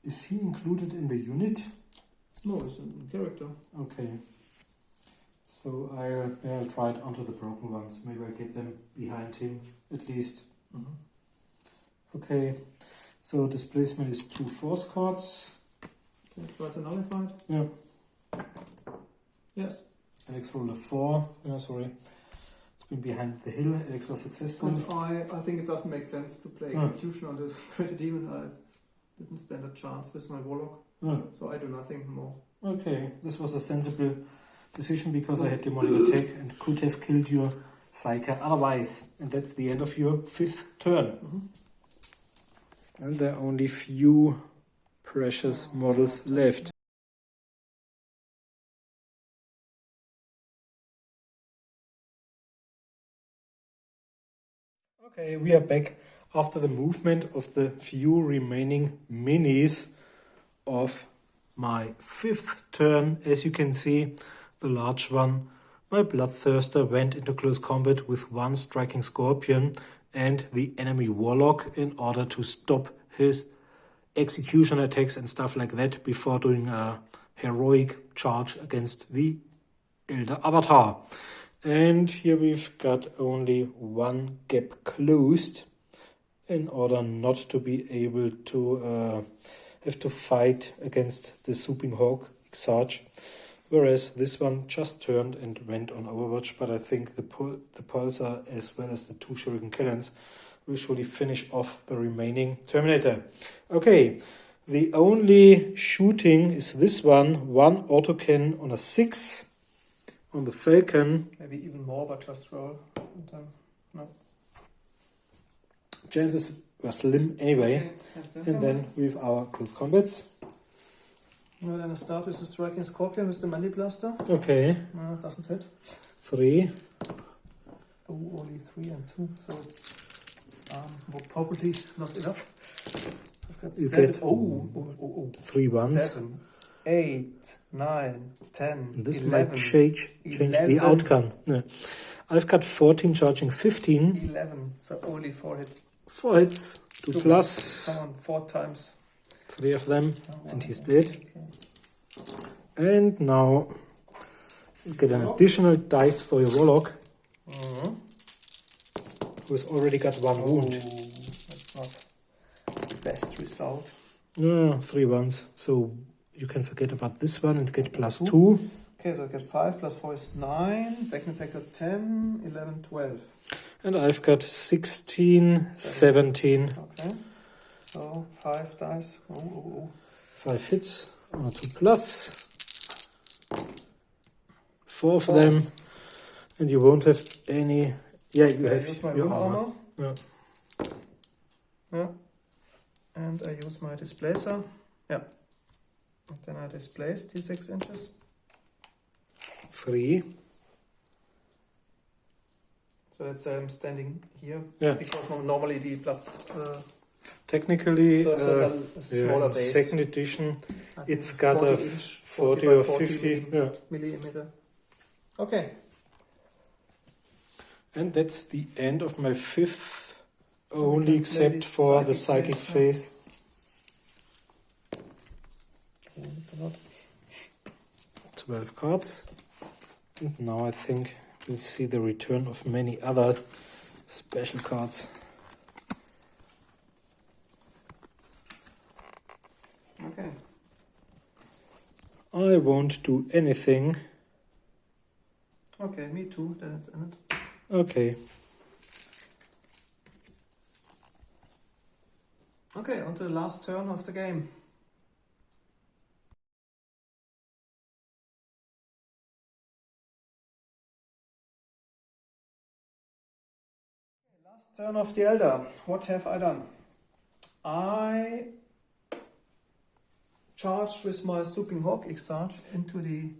Is he included in the unit? No, it's a character. Okay. So I'll try it onto the broken ones. Maybe I get them behind him at least. Okay. So displacement is 2 force cards. Okay, try to nullify it. Yeah. Yes. Alex rolled a 4. Sorry. It's been behind the hill. Alex was successful. I think it doesn't make sense to play execution on the Credit Demon. I didn't stand a chance with my Warlock. So I do nothing more. Okay, this was a sensible decision because I had demonic attack and could have killed your Psyker otherwise. And that's the end of your 5th turn. And there are only few precious models left. Okay, we are back after the movement of the few remaining minis of my 5th turn. As you can see, the large one, my Bloodthirster, went into close combat with 1 striking Scorpion and the enemy Warlock in order to stop his execution attacks and stuff like that before doing a heroic charge against the Eldar Avatar. And here we've got only 1 gap closed in order not to be able to have to fight against the Swooping Hawk Exarch. Whereas this one just turned and went on Overwatch, but I think the Pulsar as well as the 2 Shuriken Cannons will surely finish off the remaining Terminator. Okay, the only shooting is this one autocannon on a 6 on the Falcon. Maybe even more, but just roll. No. Chances were slim anyway. Okay. And then with our close combats. Well, then I start with the Striking Scorpion with the Money Blaster. Okay. No, doesn't hit. 3. Oh, only 3 and 2, so it's probably not enough. I've got You 7. get 3 ones. 7, 8, 9, 10, This 11, might change the outcome. No. I've got 14 charging 15. 11, so only 4 hits. 4 hits. 2 plus. Come on, 4 times. 3 of them. And he's dead. Okay. And now you get an additional dice for your Warlock. Who has already got 1 wound. That's not the best result. 3 ones. So you can forget about this one and get plus 2. Okay, so I get 5 plus 4 is 9. Second attack got 10, 11, 12. And I've got 16, 17. Okay. So 5 dice. 5 hits on a 2 plus. 4 of them. And you won't have any. Yeah, you have use my your armor. Yeah. And I use my displacer. Yeah. And then I displace T6 inches. 3. So that's standing here. Yeah. Because normally the Platz Technically, is a smaller base. Second edition, I think it's got a 40 by or 40 50. millimeter. Okay. And that's the end of my 5th, only except for the psychic phase. Okay, that's a lot. 12 cards. And now I think we'll see the return of many other special cards. Okay. I won't do anything. Okay, me too. Then it's ended. Okay. Okay, on to the last turn of the game. Last Turn of the Eldar. What have I done? I charged with my Swooping Hawk Exarch into the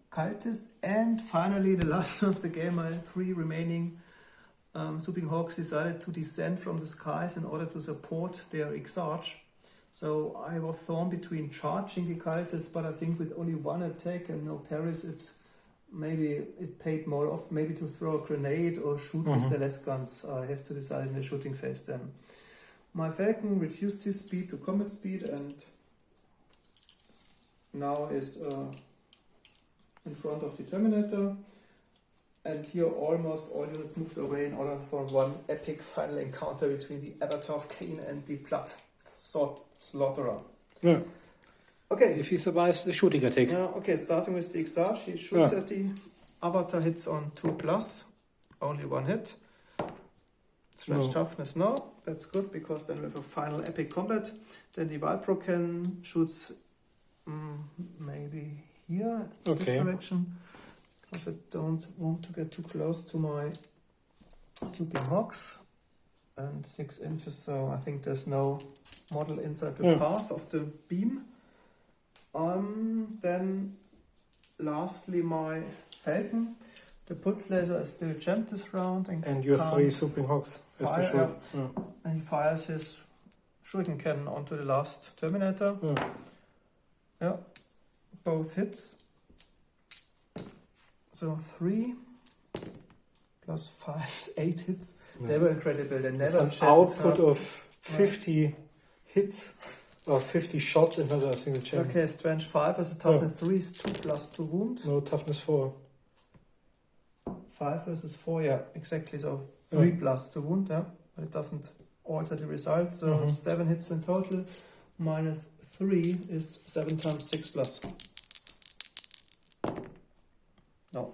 Cultists, and finally, the last of the game, my 3 remaining Swooping Hawks decided to descend from the skies in order to support their Exarch. So I was torn between charging the Cultists, but I think with only 1 attack and no parries, it paid more off, maybe to throw a grenade or shoot with the less guns. I have to decide in the shooting phase then. My Falcon reduced his speed to combat speed and now is in front of the Terminator. And here almost all units moved away in order for one epic final encounter between the Avatar of Cain and the Blood Slaughterer. Yeah. Okay. If he survives the shooting attack. Yeah, okay, starting with the Exarch, he shoots at the Avatar, hits on 2+, only 1 hit. Strange toughness, no. That's good, because then we have a final epic combat. Then the Vipro Cannon shoots maybe here, this direction. Because I don't want to get too close to my Swooping Hawks. And 6 inches, so I think there's no model inside the path of the beam. Then lastly my Falcon. The pulse laser is still jammed this round. And your 3 Swooping Hawks have to shoot. And he fires his shuriken cannon onto the last Terminator. Yeah, both hits. So 3 plus 5 is 8 hits. They were incredible. They never it's an output of 50 hits or 50 shots into a single chamber. Okay, strength 5 versus toughness 3 is 2+2 wound. No, toughness 4. 5 versus 4, yeah, exactly. So 3+2 wound, yeah, but it doesn't alter the results. So 7 hits in total. Minus 3 is 7 times 6+. No.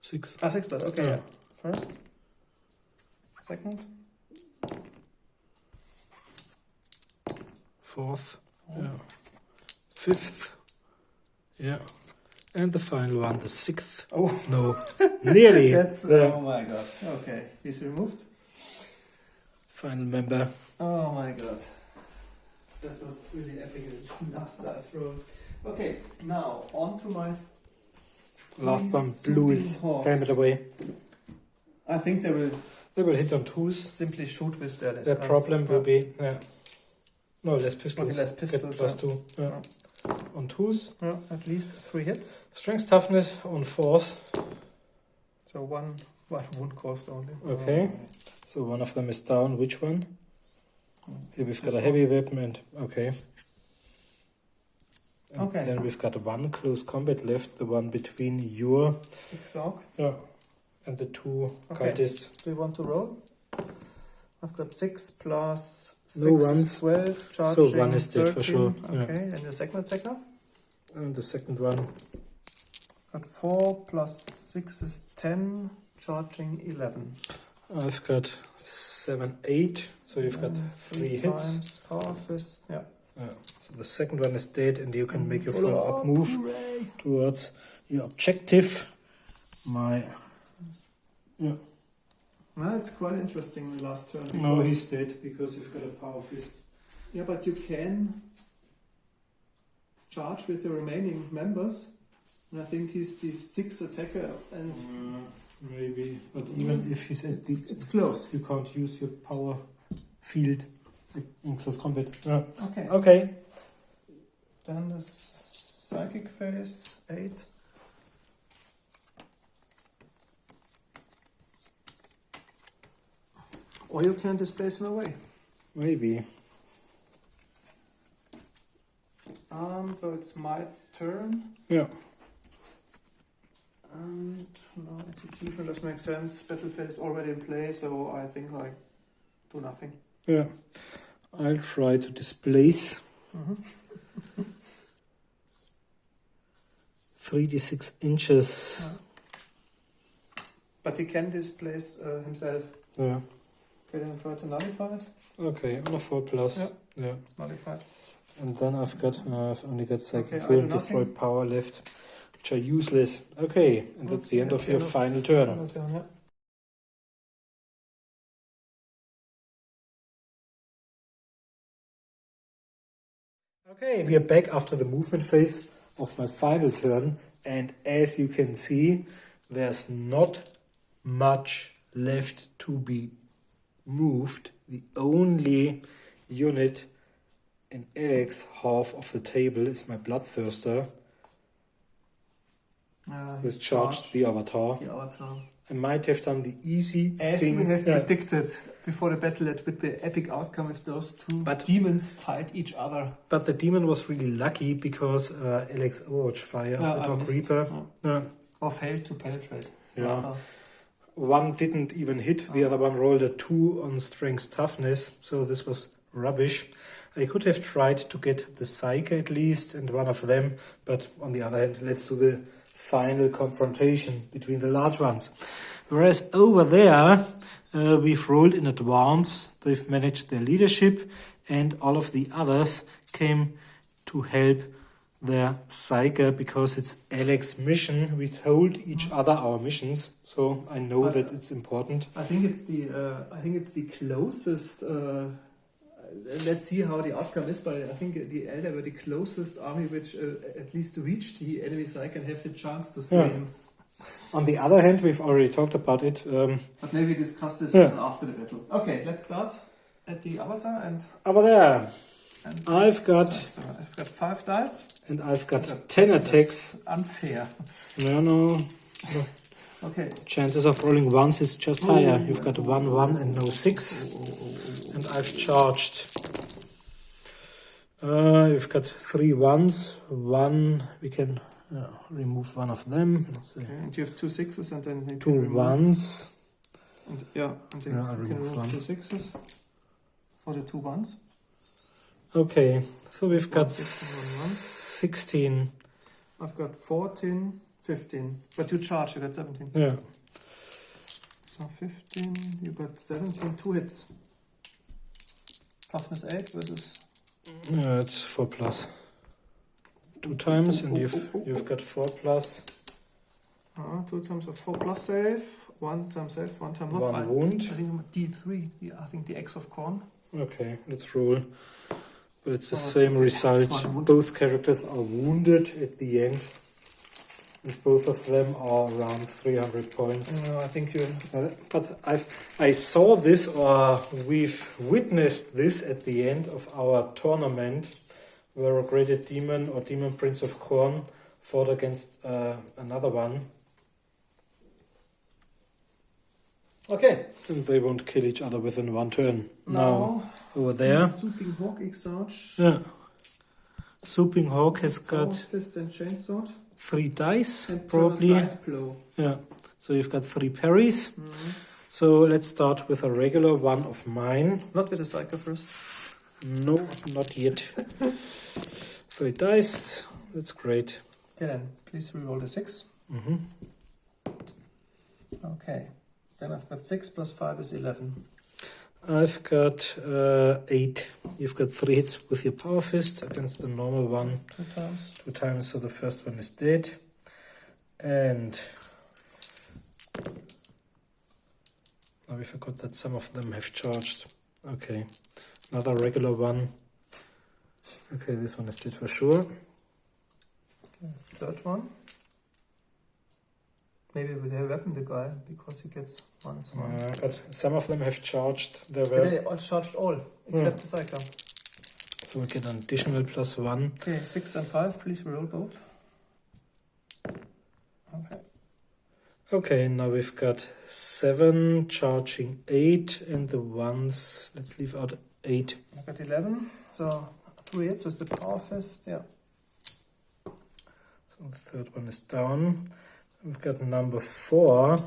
6. 6+, okay, yeah. First. Second. 4th. Yeah. 5th. Yeah. And the final one, the 6th. Oh. No. Nearly. That's, oh my god. Okay. He's removed. Final member. Oh my god. That was really epic. Last dice roll. Okay, now on to my last one. Blue is handed away. I think they will hit on 2s. Simply shoot with their less The guns. problem will be no less pistols. Okay, less pistols. Get +2. Yeah. On 2s. Yeah, at least 3 hits. Strength toughness on 4s. So one wound cost only. Okay. So one of them is down. Which one? Here we've got a heavy weapon and And then we've got 1 close combat left, the one between your and the 2 cultists. Do you want to roll? I've got 6 plus 6 no is 12, charging so 1 is dead for sure. Okay, and your second attack now? And the second one. Got 4 plus 6 is 10, charging 11. I've got 7, 8, so you've got 3 hits. Times power fist, yeah. So the second one is dead, and you can make your follow-up move towards your objective. Well, it's quite interesting the last turn. No, he's dead because you've got a power fist. Yeah, but you can charge with the remaining members. And I think he's the 6th attacker. And maybe, but even if he's at it's close. You can't use your power field in close combat. Yeah. Okay. Then the psychic phase 8. Or you can displace him away. Maybe. So it's my turn. Yeah. And no, execution doesn't make sense. Battlefield is already in play, so I think I do nothing. Yeah. I'll try to displace 3d6 inches. But he can displace himself. Yeah. Okay, then try to nullify it. Okay, on a 4+. Yeah. It's nullified. And then I've only got psychic and destroy power left, which are useless. Okay, and that's the end of your final turn. Final turn, yeah. Okay, we are back after the movement phase of my final turn, and as you can see, there's not much left to be moved. The only unit in Alex half of the table is my Bloodthirster, who's charged the avatar. I might have done the easy thing. We have predicted before the battle, that would be an epic outcome if those two demons fight each other. But the demon was really lucky because Alex Overwatch Fire, the Dog Reaper, or failed to penetrate. Yeah. One didn't even hit, the other one rolled a 2 on Strength Toughness, so this was rubbish. I could have tried to get the Psyche at least, and one of them, but on the other hand, let's do the final confrontation between the large ones. Whereas over there, we've rolled in advance, they've managed their leadership, and all of the others came to help their Psyche because it's Alex's mission. We told each other our missions, so I know that it's important. I think it's the closest. Let's see how the outcome is, but I think the Eldar were the closest army which at least reached the enemy Psyche and have the chance to slay him. On the other hand, we've already talked about it. But maybe discuss this after the battle. Okay, let's start at the avatar and over there. And I've got 5 dice. And I've got 10 attacks. Unfair. No. Okay. Chances of rolling ones is just higher. You've got 1, 1 and no 6. And I've charged. You've got 3 ones. 1, we can remove one of them. Let's see. Okay, and you have 2 6s and then 2 ones. And then I'll you can remove roll one. 2 6s for the 2 ones. Okay, so we've got 16. 16. I've got 14, 15. But you charge, you got 17. Yeah. So 15, you got 17, 2 hits. Toughness 8 versus... Yeah, it's 4 plus. 2 times, and you've got 4 plus. 2 times of 4 plus save. 1 time save, 1 time not. 1 wound. I think D3, I think the X of Khorne. Okay, let's roll. But it's the same result. Both characters are wounded at the end. And both of them are around 300 points. No, I think you... But I saw this, or we've witnessed this at the end of our tournament, where a graded demon or demon prince of Khorne fought against another one. Okay. And they won't kill each other within 1 turn. Now, over there. Swooping Hawk Exarch. Yeah. Swooping Hawk has got Fist and Chainsword. 3 dice, And probably. side blow. Yeah. So you've got 3 parries. So let's start with a regular one of mine. Not with the Psycho first. No, not yet. 3 dice. That's great. Okay then, please reroll the 6. Okay. Then I've got 6 plus 5 is 11. I've got 8. You've got 3 hits with your power fist against the normal one. 2 times. 2 times, so the first one is dead. And we forgot that some of them have charged. Okay, another regular one. Okay, this one is dead for sure. Okay, third one. Maybe with a weapon, the guy, because he gets -1. But some of them have charged. They all charged all, except the Psycho. So we get an additional +1. Okay, 6 and 5, please roll both. Okay. Okay, now we've got 7 charging 8, and the ones, let's leave out 8. I got 11, so 3 hits with the power fist, yeah. So the third one is down. We've got number 4.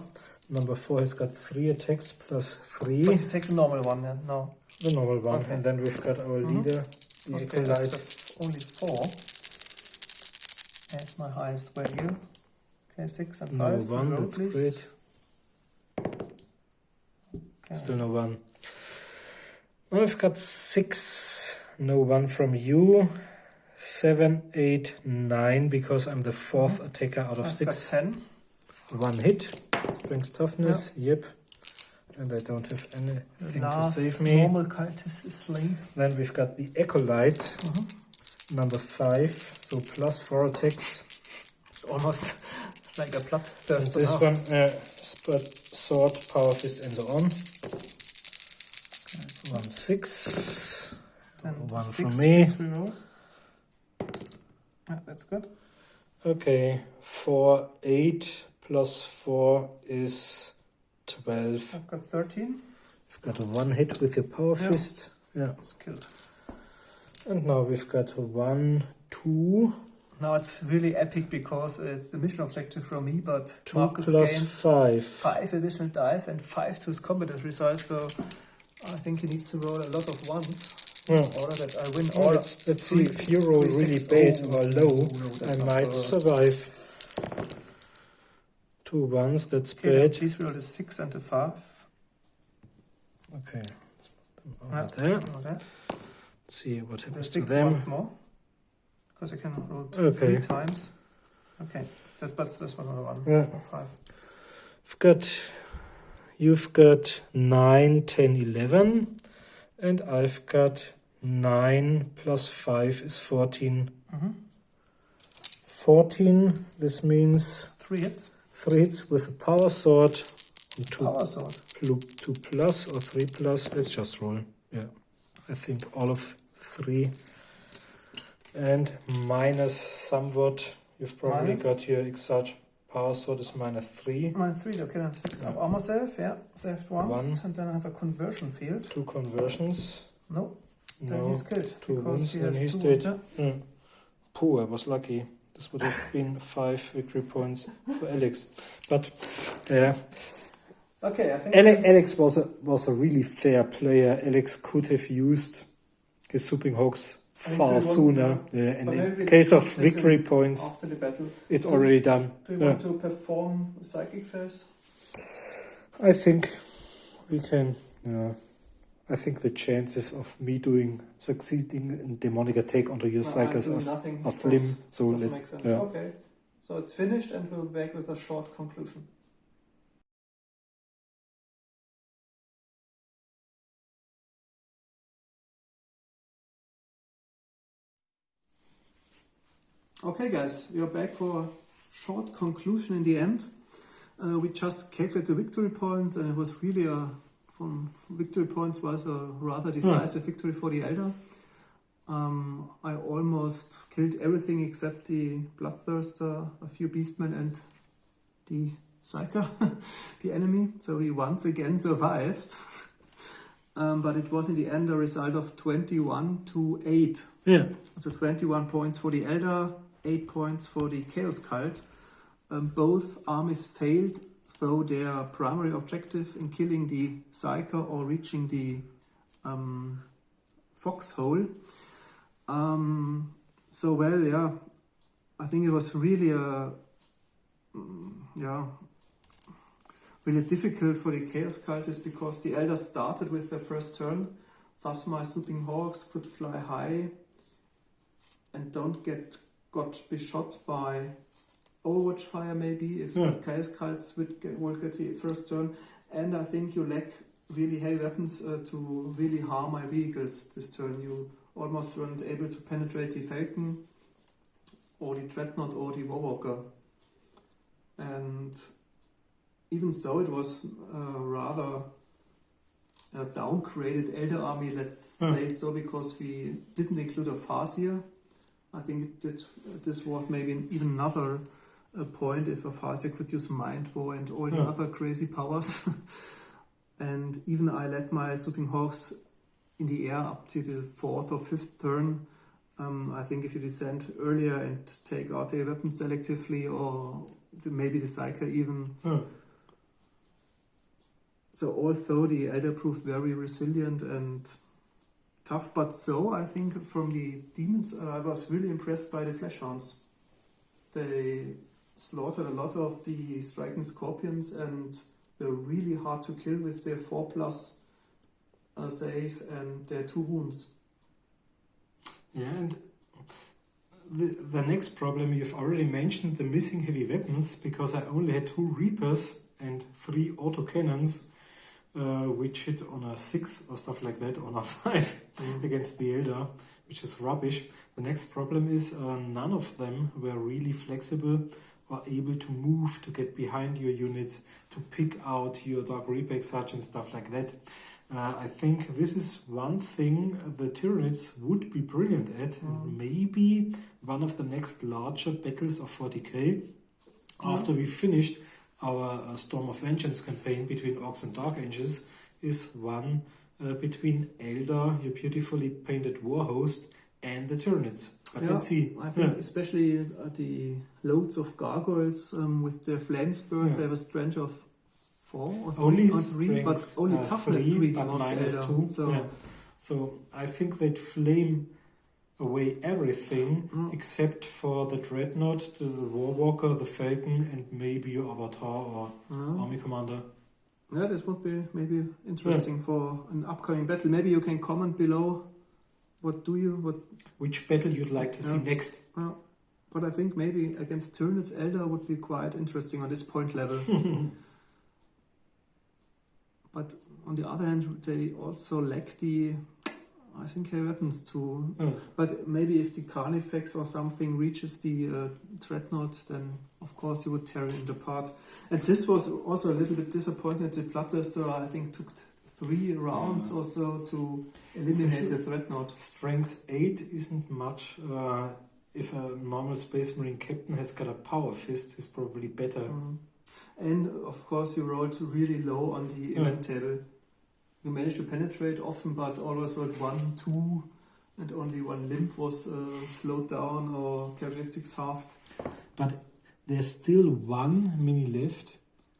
Number 4 has got 3 attacks plus 3. But you take the normal one then, no. The normal one. Okay. And then we've got our leader, the acolyte. That's only 4. That's my highest value. Okay, 6 and 5. No 1, roll, that's please. great. Okay. Still no 1. Now I've got 6. No 1 from you. 7, 8, 9, because I'm the 4th attacker out of 6. Got 10. 1 hit. Strength toughness, yep. And I don't have anything to save me. Normal cultist is slain. Then we've got the acolyte. number 5, so +4 attacks. It's almost like a And bloodthirster this now. one, but sword, power fist, and so on. 1, 6. And 1 6 from me. please reroll. Yeah, that's good. Okay, 4, 8 plus 4 is 12. I've got 13. You've got a 1 hit with your power Yeah. fist. Yeah. It's killed. And now we've got a 1, 2. Now it's really epic because it's a mission objective from me, but 2 Marcus plus gains 5. 5 additional dice and 5 to his combat results, so I think he needs to roll a lot of ones Yeah. in order that I win Oh, all. let's see, if you roll really bad or low, I might survive. 2 1s, that's Okay, then bad. please roll the 6 and the 5. Okay. Yeah, Over there. roll that. Let's see what The happens to 6 them. once more, because I can roll Okay. 3 times. Okay, that's another one. Yeah. 5. You've got 9, 10, 11, and I've got 9 plus 5 is 14. 14, this means 3 hits. 3 hits with a power sword, and 2 Power sword. 2 plus or 3 plus. Let's just roll. Yeah, I think all of 3. And minus somewhat. You've probably Minus? got your Exarch power sword is -3. -3, okay, then I have 6 armor save, yeah. Saved once, 1. and then I have a conversion field. 2 conversions. No, then No. he's killed. 2 because wounds, he then has he's 2 dead. wounds, Yeah. Puh, I was lucky. This would have been 5 victory points for Alex. But yeah, Okay, I think Alex was a really fair player. Alex could have used his Souping Hawks far Until one, sooner. yeah. Yeah, and But maybe in we case of discuss this victory in- points, after the battle. it's already done. Do you Yeah. want to perform psychic phase? I think we can. Yeah. I think the chances of me succeeding in demonic attack onto your cycles are slim. So Doesn't let's. make sense. Yeah. Okay, so it's finished, and we'll be back with a short conclusion. Okay, guys, we are back for a short conclusion in the end. We just calculated the victory points, and it was really from victory points was a rather decisive victory for the Eldar. I almost killed everything except the Bloodthirster, a few Beastmen, and the Psyker, the enemy. So he once again survived. But it was in the end a result of 21-8. Yeah. So 21 points for the Eldar, 8 points for the Chaos Cult. Both armies failed, though their primary objective in killing the Psyker or reaching the foxhole. So well, yeah, I think it was really really difficult for the Chaos Cultists because the Eldar started with their first turn. Thus my Swooping Hawks could fly high and don't be shot by Overwatch fire maybe if the Chaos Cults will get the first turn. And I think you lack really heavy weapons to really harm my vehicles this turn. You almost weren't able to penetrate the Falcon or the Dreadnought or the Warwalker. And even so, it was rather a downgraded Eldar army, let's say it so, because we didn't include a Farseer. I think this was maybe even another point if a Farseer could use Mind War and all the other crazy powers. And even I let my Swooping Hawks in the air up to the 4th or 5th turn. I think if you descend earlier and take out the weapon selectively, or maybe the Psyker even. So although the Eldar proved very resilient and tough, but so I think from the demons, I was really impressed by the Fleshhounds. They slaughtered a lot of the striking scorpions and were really hard to kill with their 4+ save and their 2 wounds. Yeah, and the next problem you've already mentioned, the missing heavy weapons, because I only had 2 Reapers and 3 autocannons, which hit on a 6 or stuff like that, on a 5 against the Eldar. which is rubbish. The next problem is none of them were really flexible or able to move, to get behind your units, to pick out your Dark Reaper Exarch and stuff like that. I think this is one thing the Tyranids would be brilliant at, and maybe one of the next larger battles of 40k, after we finished our Storm of Vengeance campaign between Orcs and Dark Angels, is one between Eldar, your beautifully painted warhost, and the Tyranids. But let's see. I think especially the loads of gargoyles with the Flamespur, they have a strength of 4 or 3, only or 3 but strength, only toughness 3, but most -2. Eldar. So I think they'd flame away everything except for the Dreadnought, the Warwalker, the Falcon, and maybe your Avatar or Army Commander. Yeah, this would be maybe interesting for an upcoming battle. Maybe you can comment below which battle you'd like to see next. But I think maybe against Tyranids, Eldar would be quite interesting on this point level. But on the other hand, they also lack the, I think, weapons too. But maybe if the Carnifex or something reaches the Dreadnought, then of course you would tear it apart. And this was also a little bit disappointing. The Bloodthirster, I think, took 3 rounds or so to eliminate the Dreadnought. Strength 8 isn't much. If a normal Space Marine captain has got a Power Fist, he's probably better. And of course you rolled really low on the event table. You managed to penetrate often, but always rolled 1, 2, and only 1 limb was slowed down or characteristics halved. But there's still 1 mini left,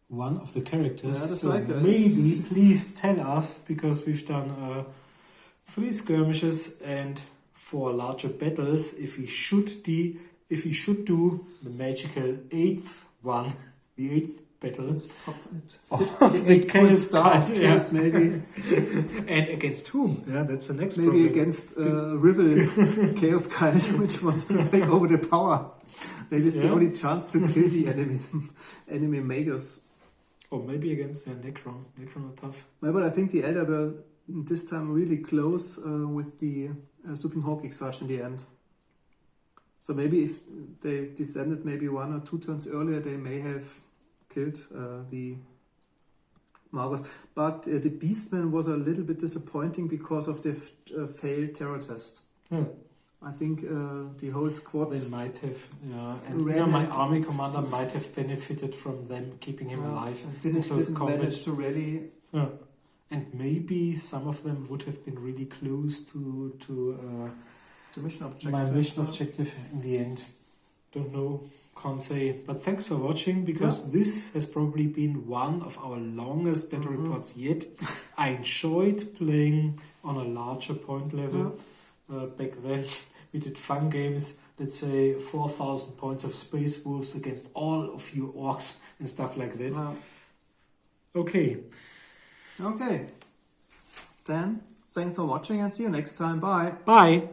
one of the characters. So maybe please tell us, because we've done 3 skirmishes and 4 larger battles, if we should do the magical 8th one, the 8th battle of the Chaos Cultists, maybe. And against whom? Yeah, that's the next maybe problem. Against Rival Chaos Cult, which wants to take over the power. Maybe it's the only chance to kill the enemy mages. Or maybe against Necron. Necron are tough. But I think the Eldar were this time really close with the Swooping Hawk Exarch in the end. So maybe if they descended maybe 1 or 2 turns earlier, they may have killed the Magos. But the Beastman was a little bit disappointing because of the failed terror test. I think the whole squad... They might have, and my army commander might have benefited from them keeping him alive. Didn't manage to rally. And maybe some of them would have been really close to the mission objective. My mission objective in the end. Don't know, can't say. But thanks for watching, because this has probably been one of our longest battle reports yet. I enjoyed playing on a larger point level. Back then we did fun games, let's say 4,000 points of Space Wolves against all of you orcs and stuff like that. Okay. Then, thanks for watching and see you next time. Bye. Bye.